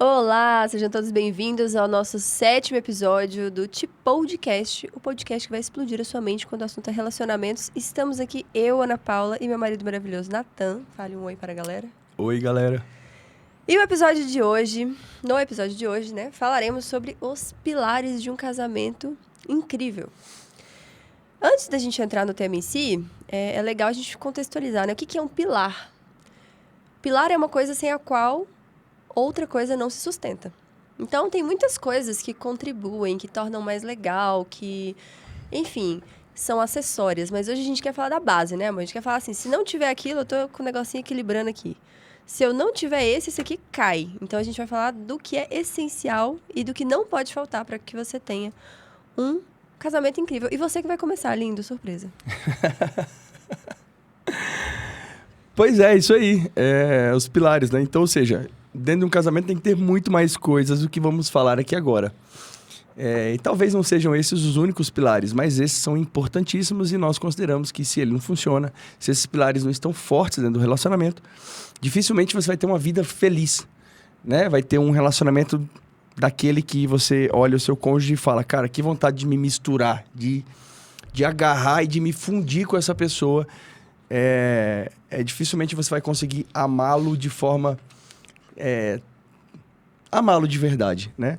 Olá, sejam todos bem-vindos ao nosso 7º episódio do Tipodcast, o podcast que vai explodir a sua mente quando o assunto é relacionamentos. Estamos aqui, eu, Ana Paula, e meu marido maravilhoso, Natan. Fale um oi para a galera. Oi, galera. E no episódio de hoje, falaremos sobre os pilares de um casamento incrível. Antes da gente entrar no tema em si, é legal a gente contextualizar, né? O que é um pilar? Pilar é uma coisa sem a qual outra coisa não se sustenta. Então, tem muitas coisas que contribuem, que tornam mais legal, que, enfim, são acessórias. Mas hoje a gente quer falar da base, né, amor? A gente quer falar assim, se não tiver aquilo, eu tô com o negocinho equilibrando aqui. Se eu não tiver esse aqui cai. Então, a gente vai falar do que é essencial e do que não pode faltar para que você tenha um casamento incrível. E você que vai começar, lindo, surpresa. Pois é, isso aí. Os pilares, né? Então, ou seja, dentro de um casamento tem que ter muito mais coisas do que vamos falar aqui agora. E talvez não sejam esses os únicos pilares, mas esses são importantíssimos e nós consideramos que se ele não funciona, se esses pilares não estão fortes dentro do relacionamento, dificilmente você vai ter uma vida feliz, né? Vai ter um relacionamento daquele que você olha o seu cônjuge e fala, cara, que vontade de me misturar, de agarrar e de me fundir com essa pessoa. Dificilmente você vai conseguir amá-lo de forma... amá-lo de verdade, né?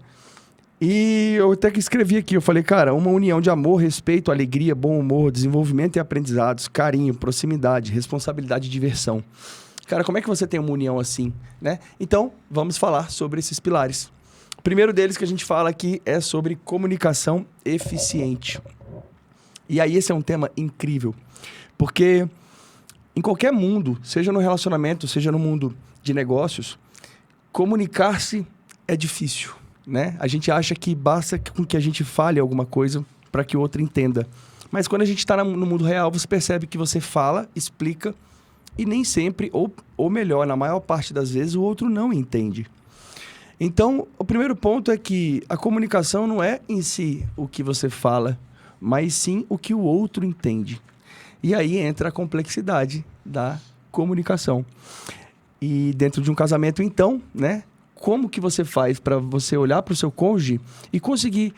E eu até que escrevi aqui, eu falei, cara, uma união de amor, respeito, alegria, bom humor, desenvolvimento e aprendizados, carinho, proximidade, responsabilidade e diversão. Cara, como é que você tem uma união assim, né? Então, vamos falar sobre esses pilares. O primeiro deles que a gente fala aqui é sobre comunicação eficiente. E aí esse é um tema incrível, porque em qualquer mundo, seja no relacionamento, seja no mundo de negócios, comunicar-se é difícil, né? A gente acha que basta com que a gente fale alguma coisa para que o outro entenda. Mas quando a gente está no mundo real, você percebe que você fala, explica, e nem sempre, ou melhor, na maior parte das vezes, o outro não entende. Então, o primeiro ponto é que a comunicação não é em si o que você fala, mas sim o que o outro entende. E aí entra a complexidade da comunicação. E dentro de um casamento, então, né? Como que você faz para você olhar para o seu cônjuge e conseguir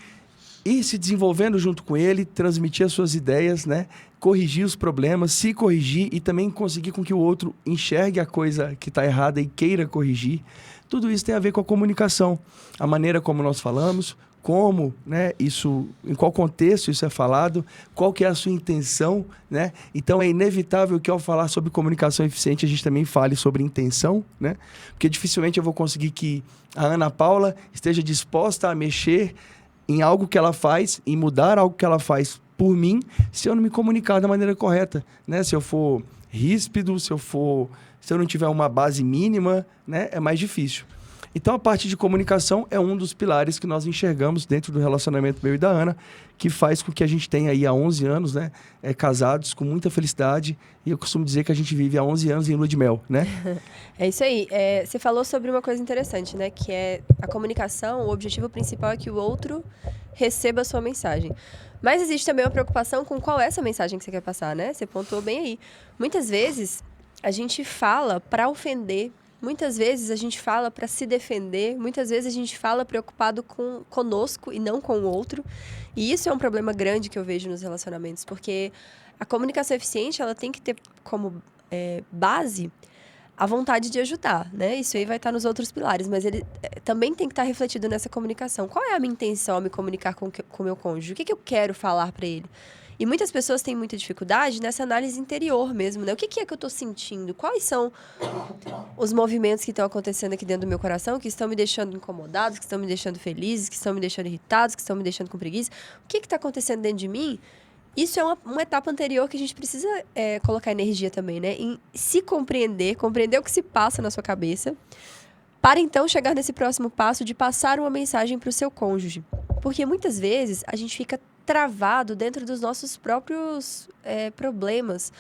ir se desenvolvendo junto com ele, transmitir as suas ideias, né? Corrigir os problemas, se corrigir e também conseguir com que o outro enxergue a coisa que está errada e queira corrigir. Tudo isso tem a ver com a comunicação. A maneira como nós falamos, como, né, isso, em qual contexto isso é falado, qual que é a sua intenção, né? Então é inevitável que ao falar sobre comunicação eficiente a gente também fale sobre intenção, né? Porque dificilmente eu vou conseguir que a Ana Paula esteja disposta a mexer em algo que ela faz, em mudar algo que ela faz por mim, se eu não me comunicar da maneira correta, né? Se eu for ríspido, se eu não tiver uma base mínima, né, é mais difícil. Então, a parte de comunicação é um dos pilares que nós enxergamos dentro do relacionamento meu e da Ana, que faz com que a gente tenha aí há 11 anos, né, casados com muita felicidade. E eu costumo dizer que a gente vive há 11 anos em lua de mel, né? É isso aí. Você falou sobre uma coisa interessante, né? Que é a comunicação, o objetivo principal é que o outro receba a sua mensagem. Mas existe também uma preocupação com qual é essa mensagem que você quer passar, né? Você pontuou bem aí. Muitas vezes, a gente fala para ofender. Muitas vezes a gente fala para se defender, muitas vezes a gente fala preocupado conosco e não com o outro. E isso é um problema grande que eu vejo nos relacionamentos, porque a comunicação eficiente ela tem que ter como base a vontade de ajudar, né? Isso aí vai estar nos outros pilares, mas ele também tem que estar refletido nessa comunicação. Qual é a minha intenção ao me comunicar com o meu cônjuge? O que eu quero falar para ele? E muitas pessoas têm muita dificuldade nessa análise interior mesmo, né? O que é que eu estou sentindo? Quais são os movimentos que estão acontecendo aqui dentro do meu coração, que estão me deixando incomodados, que estão me deixando felizes, que estão me deixando irritados, que estão me deixando com preguiça? O que está acontecendo dentro de mim? Isso é uma etapa anterior que a gente precisa colocar energia também, né? Em se compreender o que se passa na sua cabeça, para então chegar nesse próximo passo de passar uma mensagem para o seu cônjuge. Porque muitas vezes a gente fica travado dentro dos nossos próprios problemas.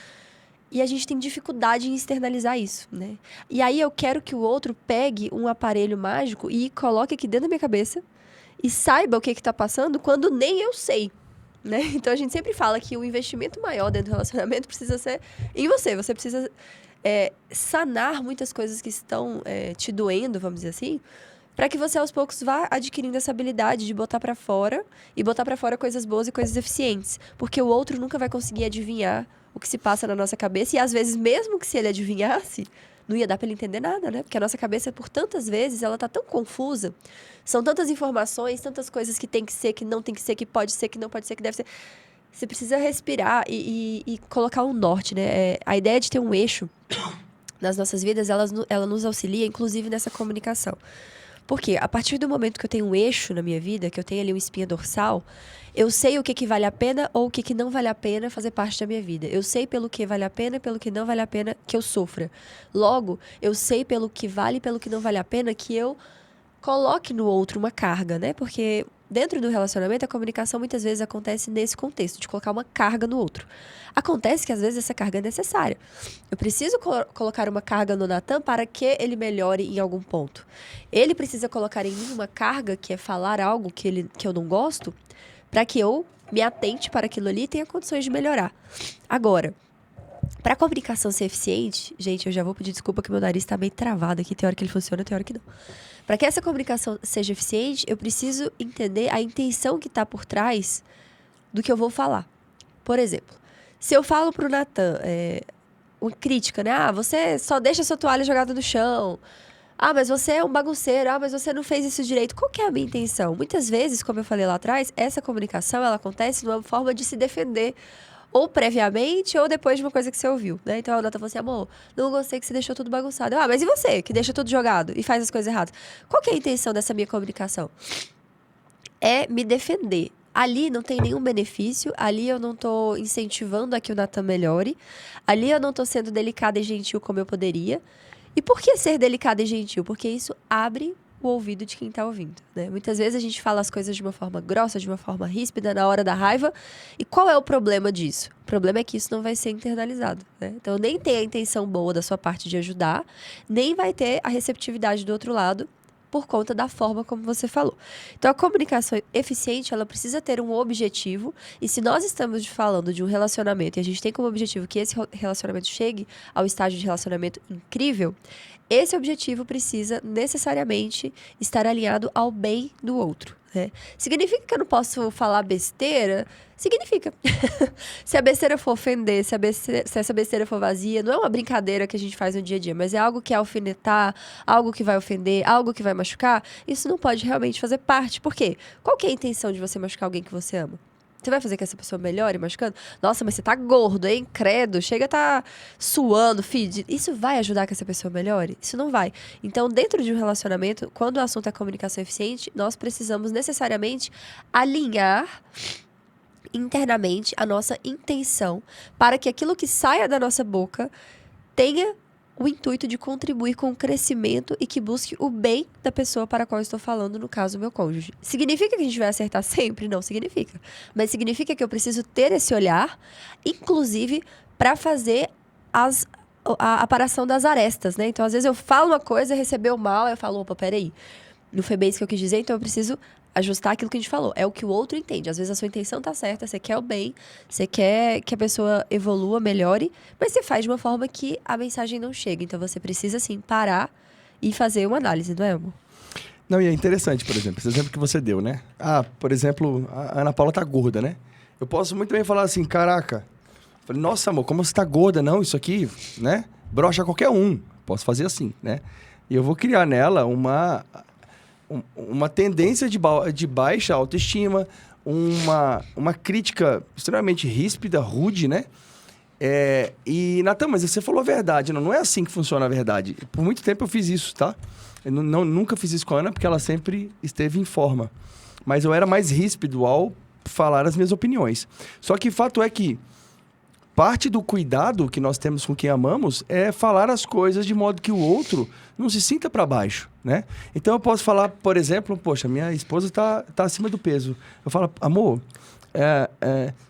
E a gente tem dificuldade em externalizar isso, né? E aí eu quero que o outro pegue um aparelho mágico e coloque aqui dentro da minha cabeça e saiba o que está passando quando nem eu sei, né? Então a gente sempre fala que o investimento maior dentro do relacionamento precisa ser em você. Você precisa sanar muitas coisas que estão te doendo, vamos dizer assim, para que você aos poucos vá adquirindo essa habilidade de botar para fora e botar para fora coisas boas e coisas eficientes, porque o outro nunca vai conseguir adivinhar o que se passa na nossa cabeça e às vezes mesmo que se ele adivinhasse, não ia dar para ele entender nada, né? Porque a nossa cabeça por tantas vezes ela tá tão confusa, são tantas informações, tantas coisas que tem que ser, que não tem que ser, que pode ser, que não pode ser, que deve ser. Você precisa respirar e colocar um norte, né? A ideia de ter um eixo nas nossas vidas, ela nos auxilia, inclusive, nessa comunicação. Porque a partir do momento que eu tenho um eixo na minha vida, que eu tenho ali uma espinha dorsal, eu sei o que vale a pena ou o que não vale a pena fazer parte da minha vida. Eu sei pelo que vale a pena e pelo que não vale a pena que eu sofra. Logo, eu sei pelo que vale e pelo que não vale a pena que eu coloque no outro uma carga, né? Porque dentro do relacionamento, a comunicação muitas vezes acontece nesse contexto, de colocar uma carga no outro. Acontece que às vezes essa carga é necessária. Eu preciso colocar uma carga no Natan para que ele melhore em algum ponto. Ele precisa colocar em mim uma carga, que é falar algo que eu não gosto, para que eu me atente para aquilo ali e tenha condições de melhorar. Agora, para a comunicação ser eficiente, gente, eu já vou pedir desculpa que meu nariz está meio travado aqui, tem hora que ele funciona, tem hora que não. Para que essa comunicação seja eficiente, eu preciso entender a intenção que está por trás do que eu vou falar. Por exemplo, se eu falo pro Natan uma crítica, né? Ah, você só deixa sua toalha jogada no chão. Ah, mas você é um bagunceiro. Ah, mas você não fez isso direito. Qual que é a minha intenção? Muitas vezes, como eu falei lá atrás, essa comunicação ela acontece numa forma de se defender. Ou previamente, ou depois de uma coisa que você ouviu, né? Então a Natan falou assim, amor, não gostei que você deixou tudo bagunçado. Ah, mas e você, que deixa tudo jogado e faz as coisas erradas? Qual que é a intenção dessa minha comunicação? É me defender. Ali não tem nenhum benefício, ali eu não tô incentivando a que o Natan melhore, ali eu não tô sendo delicada e gentil como eu poderia. E por que ser delicada e gentil? Porque isso abre o ouvido de quem tá ouvindo, né? Muitas vezes a gente fala as coisas de uma forma grossa, de uma forma ríspida, na hora da raiva. E qual é o problema disso? O problema é que isso não vai ser internalizado, né? Então, nem tem a intenção boa da sua parte de ajudar, nem vai ter a receptividade do outro lado por conta da forma como você falou. Então, a comunicação eficiente, ela precisa ter um objetivo. E se nós estamos falando de um relacionamento e a gente tem como objetivo que esse relacionamento chegue ao estágio de relacionamento incrível, esse objetivo precisa necessariamente estar alinhado ao bem do outro, né? Significa que eu não posso falar besteira? Significa. Se a besteira for ofender, se essa besteira for vazia, não é uma brincadeira que a gente faz no dia a dia, mas é algo que é alfinetar, algo que vai ofender, algo que vai machucar, isso não pode realmente fazer parte. Por quê? Qual que é a intenção de você machucar alguém que você ama? Você vai fazer que essa pessoa melhore machucando? Nossa, mas você tá gordo, hein? Credo, chega a tá suando, fedido. Isso vai ajudar que essa pessoa melhore? Isso não vai. Então, dentro de um relacionamento, quando o assunto é comunicação eficiente, nós precisamos necessariamente alinhar internamente a nossa intenção para que aquilo que saia da nossa boca tenha o intuito de contribuir com o crescimento e que busque o bem da pessoa para a qual eu estou falando, no caso, meu cônjuge. Significa que a gente vai acertar sempre? Não significa. Mas significa que eu preciso ter esse olhar, inclusive, para fazer a aparação das arestas, né? Então, às vezes eu falo uma coisa, recebeu mal, eu falo, opa, peraí, não foi bem isso que eu quis dizer, então eu preciso ajustar aquilo que a gente falou. É o que o outro entende. Às vezes a sua intenção tá certa, você quer o bem, você quer que a pessoa evolua, melhore, mas você faz de uma forma que a mensagem não chega. Então você precisa, assim, parar e fazer uma análise, não é, amor? Não, e é interessante, por exemplo, esse exemplo que você deu, né? Ah, por exemplo, a Ana Paula tá gorda, né? Eu posso muito bem falar assim, caraca, falei, nossa, amor, como você tá gorda? Não, isso aqui, né? Brocha qualquer um. Posso fazer assim, né? E eu vou criar nela uma tendência de baixa autoestima, uma crítica extremamente ríspida, rude, né? E, Natan, mas você falou a verdade, não é assim que funciona a verdade. Por muito tempo eu fiz isso, tá? Eu nunca fiz isso com a Ana, porque ela sempre esteve em forma. Mas eu era mais ríspido ao falar as minhas opiniões. Só que o fato é que parte do cuidado que nós temos com quem amamos é falar as coisas de modo que o outro não se sinta para baixo, né? Então eu posso falar, por exemplo, poxa, minha esposa tá acima do peso. Eu falo, amor,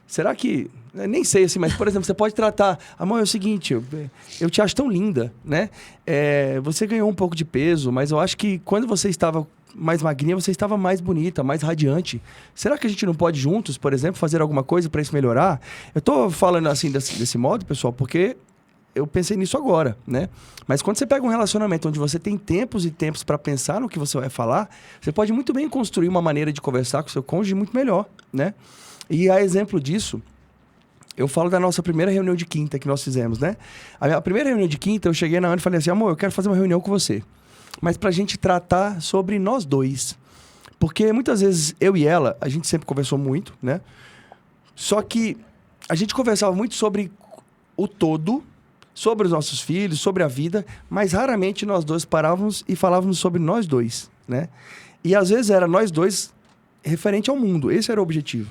será que... Nem sei assim, mas, por exemplo, você pode tratar... Amor, é o seguinte, eu te acho tão linda, né? Você ganhou um pouco de peso, mas eu acho que quando você estava mais magrinha, você estava mais bonita, mais radiante. Será que a gente não pode juntos, por exemplo, fazer alguma coisa para isso melhorar? Eu tô falando assim desse modo, pessoal, porque eu pensei nisso agora, né? Mas quando você pega um relacionamento onde você tem tempos e tempos para pensar no que você vai falar, você pode muito bem construir uma maneira de conversar com o seu cônjuge muito melhor, né? E a exemplo disso, eu falo da nossa primeira reunião de quinta que nós fizemos, né? A primeira reunião de quinta, eu cheguei na Ana e falei assim, amor, eu quero fazer uma reunião com você, mas pra gente tratar sobre nós dois. Porque muitas vezes eu e ela, a gente sempre conversou muito, né? Só que a gente conversava muito sobre o todo, sobre os nossos filhos, sobre a vida, mas raramente nós dois parávamos e falávamos sobre nós dois, né? E às vezes era nós dois referente ao mundo, esse era o objetivo.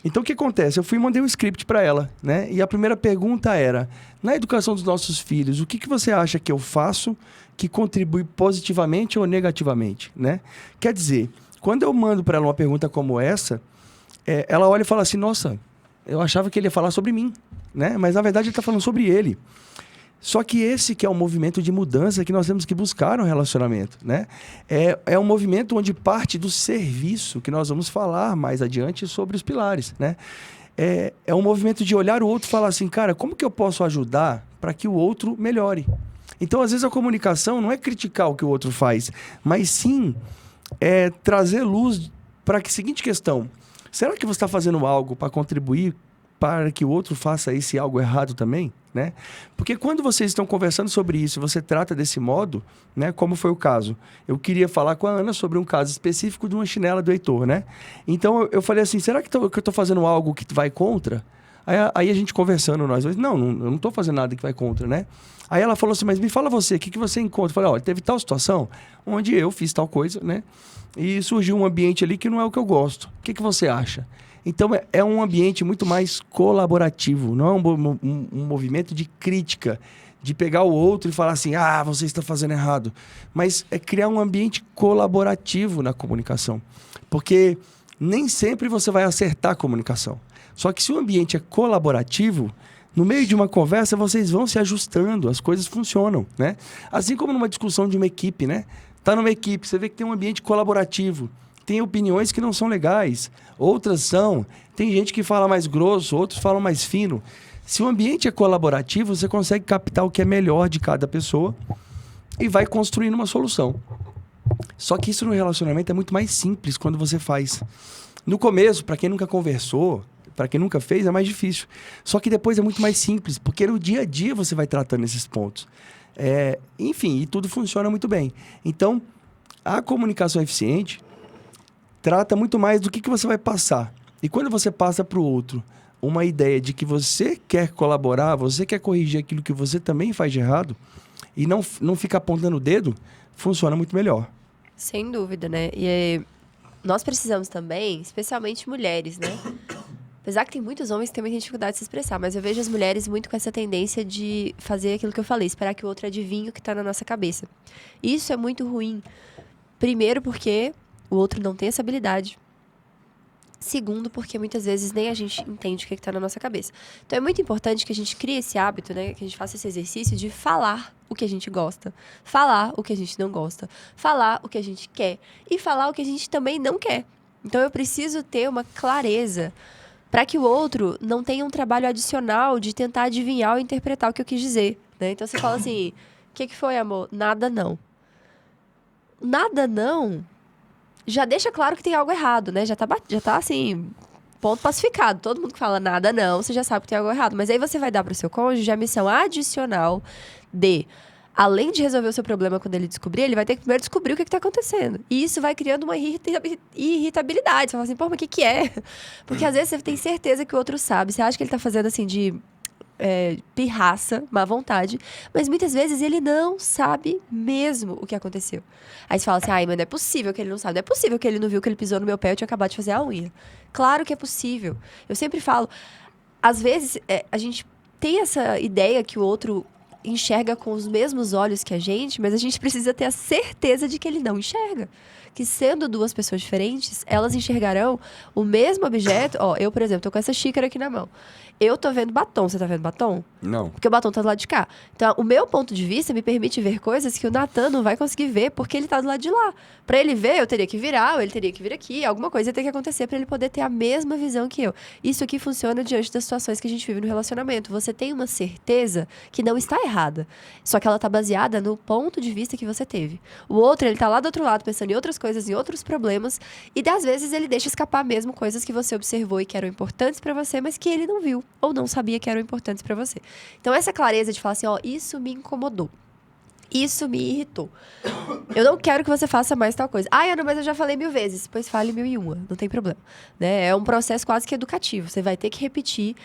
Então o que acontece? Eu fui e mandei um script para ela, né? E a primeira pergunta era, na educação dos nossos filhos, o que você acha que eu faço que contribui positivamente ou negativamente, né? Quer dizer, quando eu mando para ela uma pergunta como essa, ela olha e fala assim, nossa, eu achava que ele ia falar sobre mim, né? Mas na verdade ele está falando sobre ele. Só que esse que é o movimento de mudança que nós temos que buscar no relacionamento, né? É um movimento onde parte do serviço, que nós vamos falar mais adiante sobre os pilares, né? É um movimento de olhar o outro e falar assim, cara, como que eu posso ajudar para que o outro melhore? Então, às vezes, a comunicação não é criticar o que o outro faz, mas sim trazer luz para a seguinte questão. Será que você está fazendo algo para contribuir para que o outro faça esse algo errado também, né? Porque quando vocês estão conversando sobre isso, você trata desse modo, né? Como foi o caso. Eu queria falar com a Ana sobre um caso específico de uma chinela do Heitor, né? Então eu falei assim, será que eu estou fazendo algo que vai contra? Aí a gente conversando, nós dois, não, eu não estou fazendo nada que vai contra, né? Aí ela falou assim, mas me fala você, o que você encontra? Eu falei, olha, teve tal situação onde eu fiz tal coisa, né? E surgiu um ambiente ali que não é o que eu gosto. O que você acha? Então, é um ambiente muito mais colaborativo, não é um movimento de crítica, de pegar o outro e falar assim, você está fazendo errado. Mas é criar um ambiente colaborativo na comunicação. Porque nem sempre você vai acertar a comunicação. Só que se o ambiente é colaborativo, no meio de uma conversa, vocês vão se ajustando, as coisas funcionam, né? Assim como numa discussão de uma equipe, né? Tá numa equipe, você vê que tem um ambiente colaborativo. Tem opiniões que não são legais, outras são. Tem gente que fala mais grosso, outros falam mais fino. Se o ambiente é colaborativo, você consegue captar o que é melhor de cada pessoa e vai construindo uma solução. Só que isso no relacionamento é muito mais simples quando você faz. No começo, para quem nunca conversou, para quem nunca fez, é mais difícil. Só que depois é muito mais simples, porque no dia a dia você vai tratando esses pontos. Enfim, e tudo funciona muito bem. Então, a comunicação eficiente trata muito mais do que você vai passar. E quando você passa para o outro uma ideia de que você quer colaborar, você quer corrigir aquilo que você também faz de errado, e não fica apontando o dedo, funciona muito melhor. Sem dúvida, né? E nós precisamos também, especialmente mulheres, né? Apesar que tem muitos homens que têm muita dificuldade de se expressar, mas eu vejo as mulheres muito com essa tendência de fazer aquilo que eu falei, esperar que o outro adivinhe o que está na nossa cabeça. Isso é muito ruim. Primeiro porque o outro não tem essa habilidade. Segundo, porque muitas vezes nem a gente entende o que está na nossa cabeça. Então, é muito importante que a gente crie esse hábito, né? Que a gente faça esse exercício de falar o que a gente gosta, falar o que a gente não gosta, falar o que a gente quer e falar o que a gente também não quer. Então, eu preciso ter uma clareza para que o outro não tenha um trabalho adicional de tentar adivinhar ou interpretar o que eu quis dizer, né? Então, você fala assim, o que foi, amor? Nada não. Nada não já deixa claro que tem algo errado, né? Já tá assim, ponto pacificado. Todo mundo que fala nada não, você já sabe que tem algo errado. Mas aí você vai dar pro seu cônjuge a missão adicional de, além de resolver o seu problema quando ele descobrir, ele vai ter que primeiro descobrir o que tá acontecendo. E isso vai criando uma irritabilidade. Você fala assim, pô, mas o que é? Porque às vezes você tem certeza que o outro sabe. Você acha que ele tá fazendo assim de pirraça, má vontade, mas muitas vezes ele não sabe mesmo o que aconteceu. Aí você fala assim, mas não é possível que ele não sabe, não é possível que ele não viu que ele pisou no meu pé e eu tinha acabado de fazer a unha. Claro que é possível. Eu sempre falo, às vezes a gente tem essa ideia que o outro enxerga com os mesmos olhos que a gente, mas a gente precisa ter a certeza de que ele não enxerga. Que sendo duas pessoas diferentes, elas enxergarão o mesmo objeto. Ó, eu, por exemplo, tô com essa xícara aqui na mão. Eu tô vendo batom. Você tá vendo batom? Não. Porque o batom tá do lado de cá. Então, o meu ponto de vista me permite ver coisas que o Natan não vai conseguir ver porque ele tá do lado de lá. Pra ele ver, eu teria que virar, ou ele teria que vir aqui. Alguma coisa tem que acontecer pra ele poder ter a mesma visão que eu. Isso aqui funciona diante das situações que a gente vive no relacionamento. Você tem uma certeza que não está errada. Só que ela tá baseada no ponto de vista que você teve. O outro, ele tá lá do outro lado, pensando em outras coisas, em outros problemas. E, às vezes, ele deixa escapar mesmo coisas que você observou e que eram importantes pra você, mas que ele não viu. Ou não sabia que eram importantes pra você. Então, essa clareza de falar assim, ó, isso me incomodou. Isso me irritou. Eu não quero que você faça mais tal coisa. Ah, Ana, mas eu já falei 1000 vezes. Pois fale 1001, não tem problema. Né? É um processo quase que educativo. Você vai ter que repetir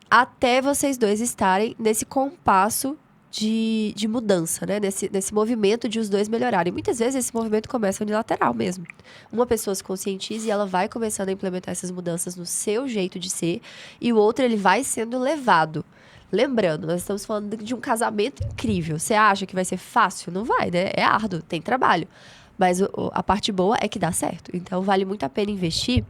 até vocês dois estarem nesse compasso de mudança, né? Nesse movimento de os dois melhorarem. Muitas vezes esse movimento começa unilateral mesmo. Uma pessoa se conscientiza e ela vai começando a implementar essas mudanças no seu jeito de ser, e o outro, ele vai sendo levado. Lembrando, nós estamos falando de um casamento incrível. Você acha que vai ser fácil? Não vai, né? É árduo, tem trabalho. Mas a parte boa é que dá certo. Então, vale muito a pena investir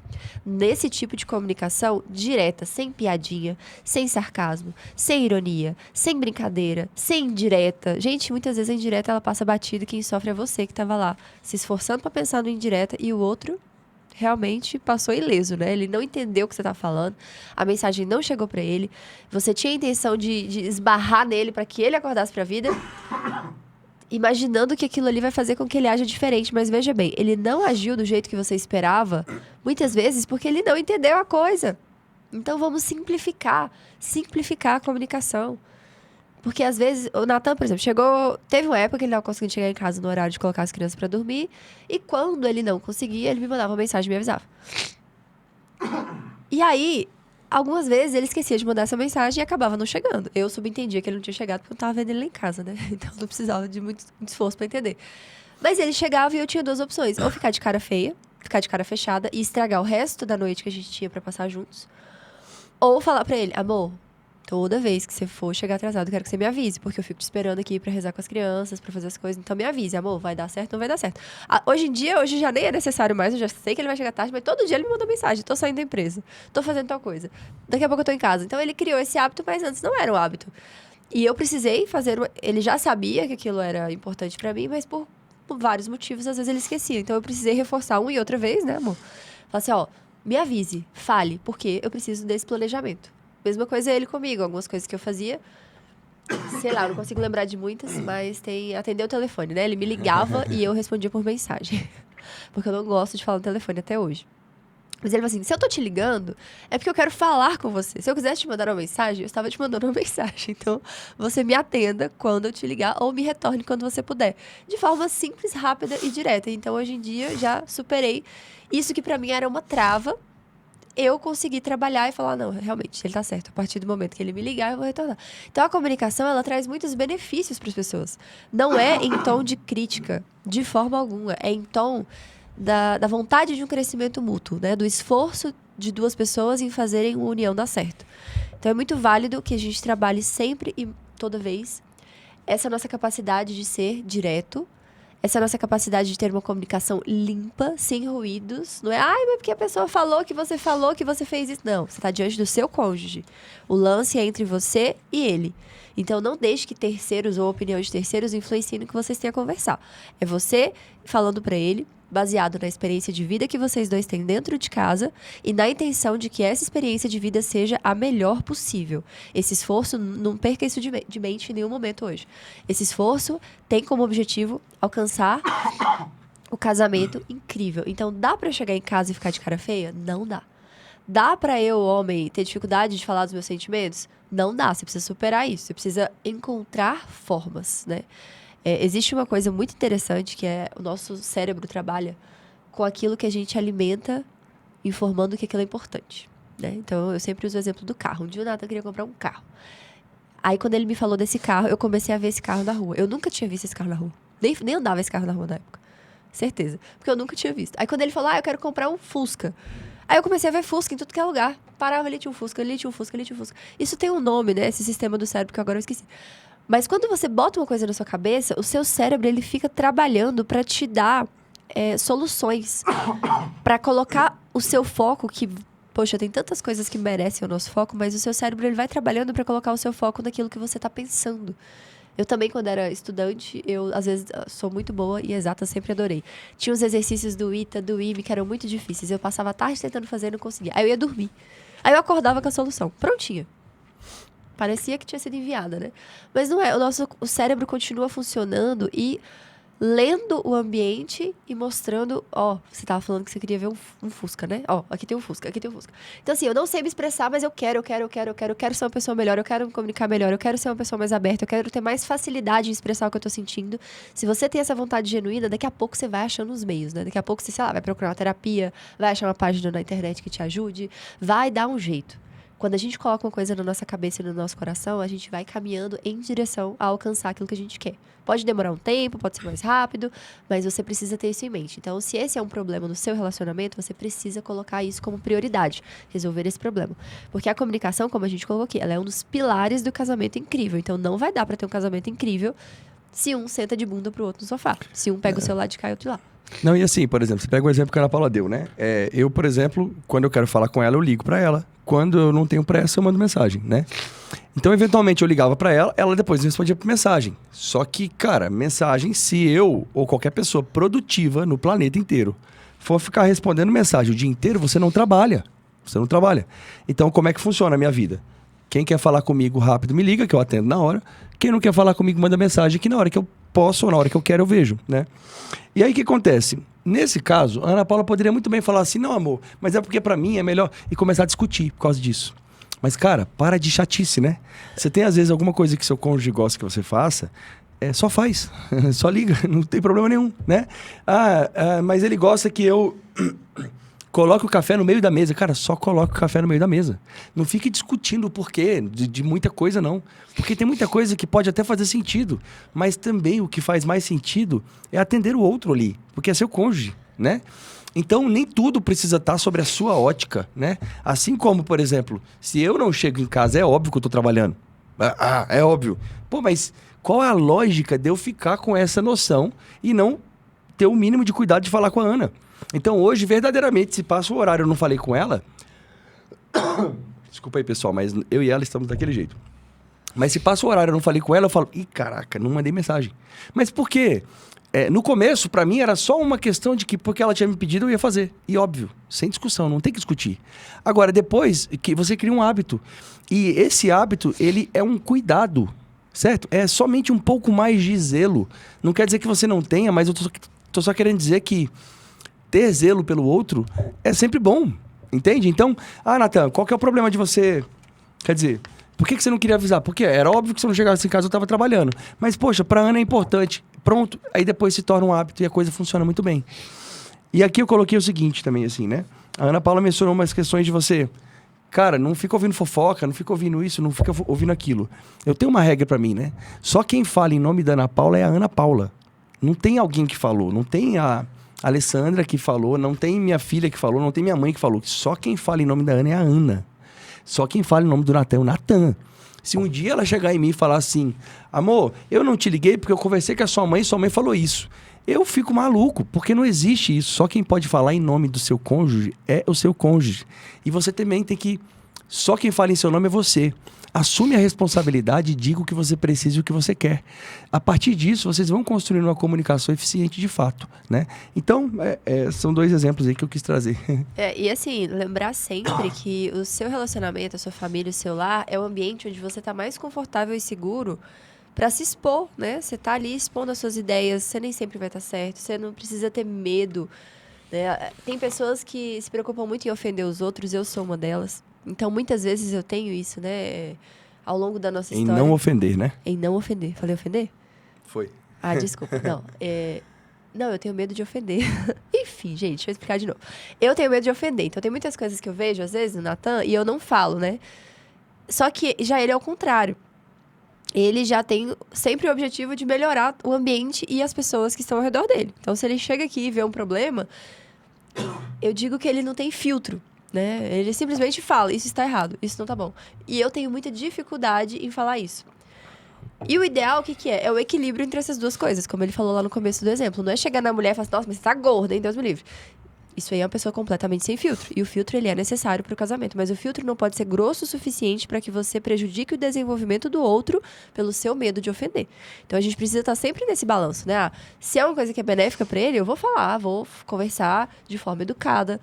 nesse tipo de comunicação direta, sem piadinha, sem sarcasmo, sem ironia, sem brincadeira, sem indireta. Gente, muitas vezes a indireta, ela passa batida e quem sofre é você que estava lá, se esforçando para pensar no indireta, e o outro realmente passou ileso, né? Ele não entendeu o que você tá falando, a mensagem não chegou para ele, você tinha a intenção de esbarrar nele para que ele acordasse para a vida, imaginando que aquilo ali vai fazer com que ele aja diferente. Mas veja bem, ele não agiu do jeito que você esperava, muitas vezes porque ele não entendeu a coisa. Então vamos simplificar a comunicação. Porque às vezes, o Natan, por exemplo, teve uma época que ele não conseguia chegar em casa no horário de colocar as crianças pra dormir, e quando ele não conseguia, ele me mandava uma mensagem e me avisava. E aí, algumas vezes ele esquecia de mandar essa mensagem e acabava não chegando. Eu subentendia que ele não tinha chegado porque eu tava vendo ele lá em casa, né? Então não precisava de muito esforço pra entender. Mas ele chegava e eu tinha duas opções. Ou ficar de cara feia, ficar de cara fechada e estragar o resto da noite que a gente tinha pra passar juntos. Ou falar pra ele, amor, toda vez que você for chegar atrasado, eu quero que você me avise, porque eu fico te esperando aqui pra rezar com as crianças, pra fazer as coisas. Então me avise, amor, vai dar certo ou não vai dar certo. Hoje já nem é necessário mais, eu já sei que ele vai chegar tarde, mas todo dia ele me manda mensagem, tô saindo da empresa, tô fazendo tal coisa, daqui a pouco eu tô em casa. Então ele criou esse hábito, mas antes não era um hábito. E eu precisei fazer ele já sabia que aquilo era importante pra mim, mas por vários motivos, às vezes ele esquecia. Então eu precisei reforçar uma e outra vez, né, amor? Falar assim, ó, me avise, fale, porque eu preciso desse planejamento. Mesma coisa ele comigo, algumas coisas que eu fazia, sei lá, eu não consigo lembrar de muitas, mas atender o telefone, né? Ele me ligava e eu respondia por mensagem, porque eu não gosto de falar no telefone até hoje. Mas ele falou assim, se eu tô te ligando, é porque eu quero falar com você. Se eu quisesse te mandar uma mensagem, eu estava te mandando uma mensagem. Então, você me atenda quando eu te ligar ou me retorne quando você puder. De forma simples, rápida e direta. Então, hoje em dia, já superei isso que pra mim era uma trava. Eu consegui trabalhar e falar, não, realmente, ele tá certo. A partir do momento que ele me ligar, eu vou retornar. Então, a comunicação, ela traz muitos benefícios para as pessoas. Não é em tom de crítica, de forma alguma. É em tom da vontade de um crescimento mútuo, né? Do esforço de duas pessoas em fazerem uma união dar certo. Então, é muito válido que a gente trabalhe sempre e toda vez essa nossa capacidade de ser direto, essa nossa capacidade de ter uma comunicação limpa, sem ruídos. Não é, mas porque a pessoa falou que você fez isso. Não, você está diante do seu cônjuge. O lance é entre você e ele. Então, não deixe que terceiros ou opinião de terceiros influenciem no que vocês têm a conversar. É você falando para ele, baseado na experiência de vida que vocês dois têm dentro de casa e na intenção de que essa experiência de vida seja a melhor possível. Esse esforço, não perca isso de mente em nenhum momento hoje. Esse esforço tem como objetivo alcançar o casamento incrível. Então, dá pra chegar em casa e ficar de cara feia? Não dá. Dá pra eu, homem, ter dificuldade de falar dos meus sentimentos? Não dá. Você precisa superar isso. Você precisa encontrar formas, né? Existe uma coisa muito interessante que é o nosso cérebro trabalha com aquilo que a gente alimenta, informando que aquilo é importante, né? Então, eu sempre uso o exemplo do carro. Um dia o Nathan queria comprar um carro. Aí, quando ele me falou desse carro, eu comecei a ver esse carro na rua. Eu nunca tinha visto esse carro na rua. Nem andava esse carro na rua na época. Certeza. Porque eu nunca tinha visto. Aí, quando ele falou, eu quero comprar um Fusca. Aí, eu comecei a ver Fusca em tudo que é lugar. Parava ali, tinha um Fusca, ali tinha um Fusca, ali tinha um Fusca. Isso tem um nome, né? Esse sistema do cérebro que agora eu esqueci. Mas quando você bota uma coisa na sua cabeça, o seu cérebro, ele fica trabalhando para te dar soluções. Para colocar o seu foco, que, poxa, tem tantas coisas que merecem o nosso foco, mas o seu cérebro, ele vai trabalhando para colocar o seu foco naquilo que você tá pensando. Eu também, quando era estudante, eu, às vezes, sou muito boa e exata, sempre adorei. Tinha os exercícios do ITA, do IME, que eram muito difíceis. Eu passava a tarde tentando fazer e não conseguia. Aí eu ia dormir. Aí eu acordava com a solução. Prontinha. Parecia que tinha sido enviada, né? Mas não é. O cérebro continua funcionando e lendo o ambiente e mostrando... Ó, você tava falando que você queria ver um Fusca, né? Ó, aqui tem um Fusca, aqui tem um Fusca. Então, assim, eu não sei me expressar, mas eu quero ser uma pessoa melhor, eu quero me comunicar melhor, eu quero ser uma pessoa mais aberta, eu quero ter mais facilidade em expressar o que eu tô sentindo. Se você tem essa vontade genuína, daqui a pouco você vai achando os meios, né? Daqui a pouco você, sei lá, vai procurar uma terapia, vai achar uma página na internet que te ajude, vai dar um jeito. Quando a gente coloca uma coisa na nossa cabeça e no nosso coração, a gente vai caminhando em direção a alcançar aquilo que a gente quer. Pode demorar um tempo, pode ser mais rápido, mas você precisa ter isso em mente. Então, se esse é um problema no seu relacionamento, você precisa colocar isso como prioridade, resolver esse problema. Porque a comunicação, como a gente colocou aqui, ela é um dos pilares do casamento incrível. Então, não vai dar pra ter um casamento incrível se um senta de bunda pro outro no sofá. Se um pega o celular de cá e outro de lá. Não, e assim, por exemplo, você pega o exemplo que a Ana Paula deu, né? Eu, por exemplo, quando eu quero falar com ela, eu ligo pra ela. Quando eu não tenho pressa, eu mando mensagem, né? Então, eventualmente, eu ligava pra ela, ela depois respondia por mensagem. Só que, cara, mensagem, se eu ou qualquer pessoa produtiva no planeta inteiro for ficar respondendo mensagem o dia inteiro, você não trabalha. Você não trabalha. Então, como é que funciona a minha vida? Quem quer falar comigo rápido, me liga, que eu atendo na hora. Quem não quer falar comigo, manda mensagem, que na hora que eu posso ou na hora que eu quero, eu vejo, né? E aí, o que acontece? Nesse caso, a Ana Paula poderia muito bem falar assim, não, amor, mas é porque pra mim é melhor... E começar a discutir por causa disso. Mas, cara, para de chatice, né? Você tem, às vezes, alguma coisa que seu cônjuge gosta que você faça, só faz. Só liga, não tem problema nenhum, né? Mas ele gosta que eu... Coloque o café no meio da mesa. Cara, só coloque o café no meio da mesa. Não fique discutindo o porquê de muita coisa, não. Porque tem muita coisa que pode até fazer sentido. Mas também o que faz mais sentido é atender o outro ali. Porque é seu cônjuge, né? Então, nem tudo precisa estar sobre a sua ótica, né? Assim como, por exemplo, se eu não chego em casa, é óbvio que eu tô trabalhando. É óbvio. Pô, mas qual é a lógica de eu ficar com essa noção e não ter o mínimo de cuidado de falar com a Ana? Então, hoje, verdadeiramente, se passa o horário, eu não falei com ela... Desculpa aí, pessoal, mas eu e ela estamos daquele jeito. Mas se passa o horário, eu não falei com ela, eu falo... Ih, caraca, não mandei mensagem. Mas por quê? No começo, pra mim, era só uma questão de que porque ela tinha me pedido, eu ia fazer. E óbvio, sem discussão, não tem que discutir. Agora, depois, que você cria um hábito. E esse hábito, ele é um cuidado, certo? É somente um pouco mais de zelo. Não quer dizer que você não tenha, mas eu tô só querendo dizer que... ter zelo pelo outro é sempre bom, entende? Então, Natan, qual que é o problema de você... Quer dizer, por que você não queria avisar? Porque era óbvio que se eu não chegasse em casa eu estava trabalhando. Mas, poxa, pra Ana é importante. Pronto, aí depois se torna um hábito e a coisa funciona muito bem. E aqui eu coloquei o seguinte também, assim, né? A Ana Paula mencionou umas questões de você... Cara, não fica ouvindo fofoca, não fica ouvindo isso, não fica ouvindo aquilo. Eu tenho uma regra pra mim, né? Só quem fala em nome da Ana Paula é a Ana Paula. Não tem alguém que falou, não tem a Alessandra que falou, não tem minha filha que falou, não tem minha mãe que falou. Só quem fala em nome da Ana é a Ana. Só quem fala em nome do Natan é o Natan. Se um dia ela chegar em mim e falar assim, amor, eu não te liguei porque eu conversei com a sua mãe falou isso. Eu fico maluco, porque não existe isso. Só quem pode falar em nome do seu cônjuge é o seu cônjuge. E você também tem que... Só quem fala em seu nome é você. Assume a responsabilidade e diga o que você precisa e o que você quer. A partir disso, vocês vão construindo uma comunicação eficiente de fato, né? Então, são dois exemplos aí que eu quis trazer. E assim, lembrar sempre que o seu relacionamento, a sua família, o seu lar é o ambiente onde você está mais confortável e seguro para se expor, né? Você tá ali expondo as suas ideias, você nem sempre vai estar certo, você não precisa ter medo, né? Tem pessoas que se preocupam muito em ofender os outros, eu sou uma delas. Então, muitas vezes eu tenho isso, né? Ao longo da nossa história. Em não ofender, né? Em não ofender. Falei ofender? Foi. Desculpa. Não, não, eu tenho medo de ofender. Enfim, gente, deixa eu explicar de novo. Eu tenho medo de ofender. Então, tem muitas coisas que eu vejo, às vezes, no Natan, e eu não falo, né? Só que já ele é o contrário. Ele já tem sempre o objetivo de melhorar o ambiente e as pessoas que estão ao redor dele. Então, se ele chega aqui e vê um problema, eu digo que ele não tem filtro. Né? Ele simplesmente fala, isso está errado, isso não tá bom. E eu tenho muita dificuldade em falar isso. E o ideal, o que que é? É o equilíbrio entre essas duas coisas, como ele falou lá no começo do exemplo. Não é chegar na mulher e falar assim, nossa, mas você tá gorda, hein? Deus me livre. Isso aí é uma pessoa completamente sem filtro. E o filtro, ele é necessário pro casamento. Mas o filtro não pode ser grosso o suficiente para que você prejudique o desenvolvimento do outro pelo seu medo de ofender. Então, a gente precisa estar sempre nesse balanço, né? Se é uma coisa que é benéfica para ele, eu vou falar, vou conversar de forma educada,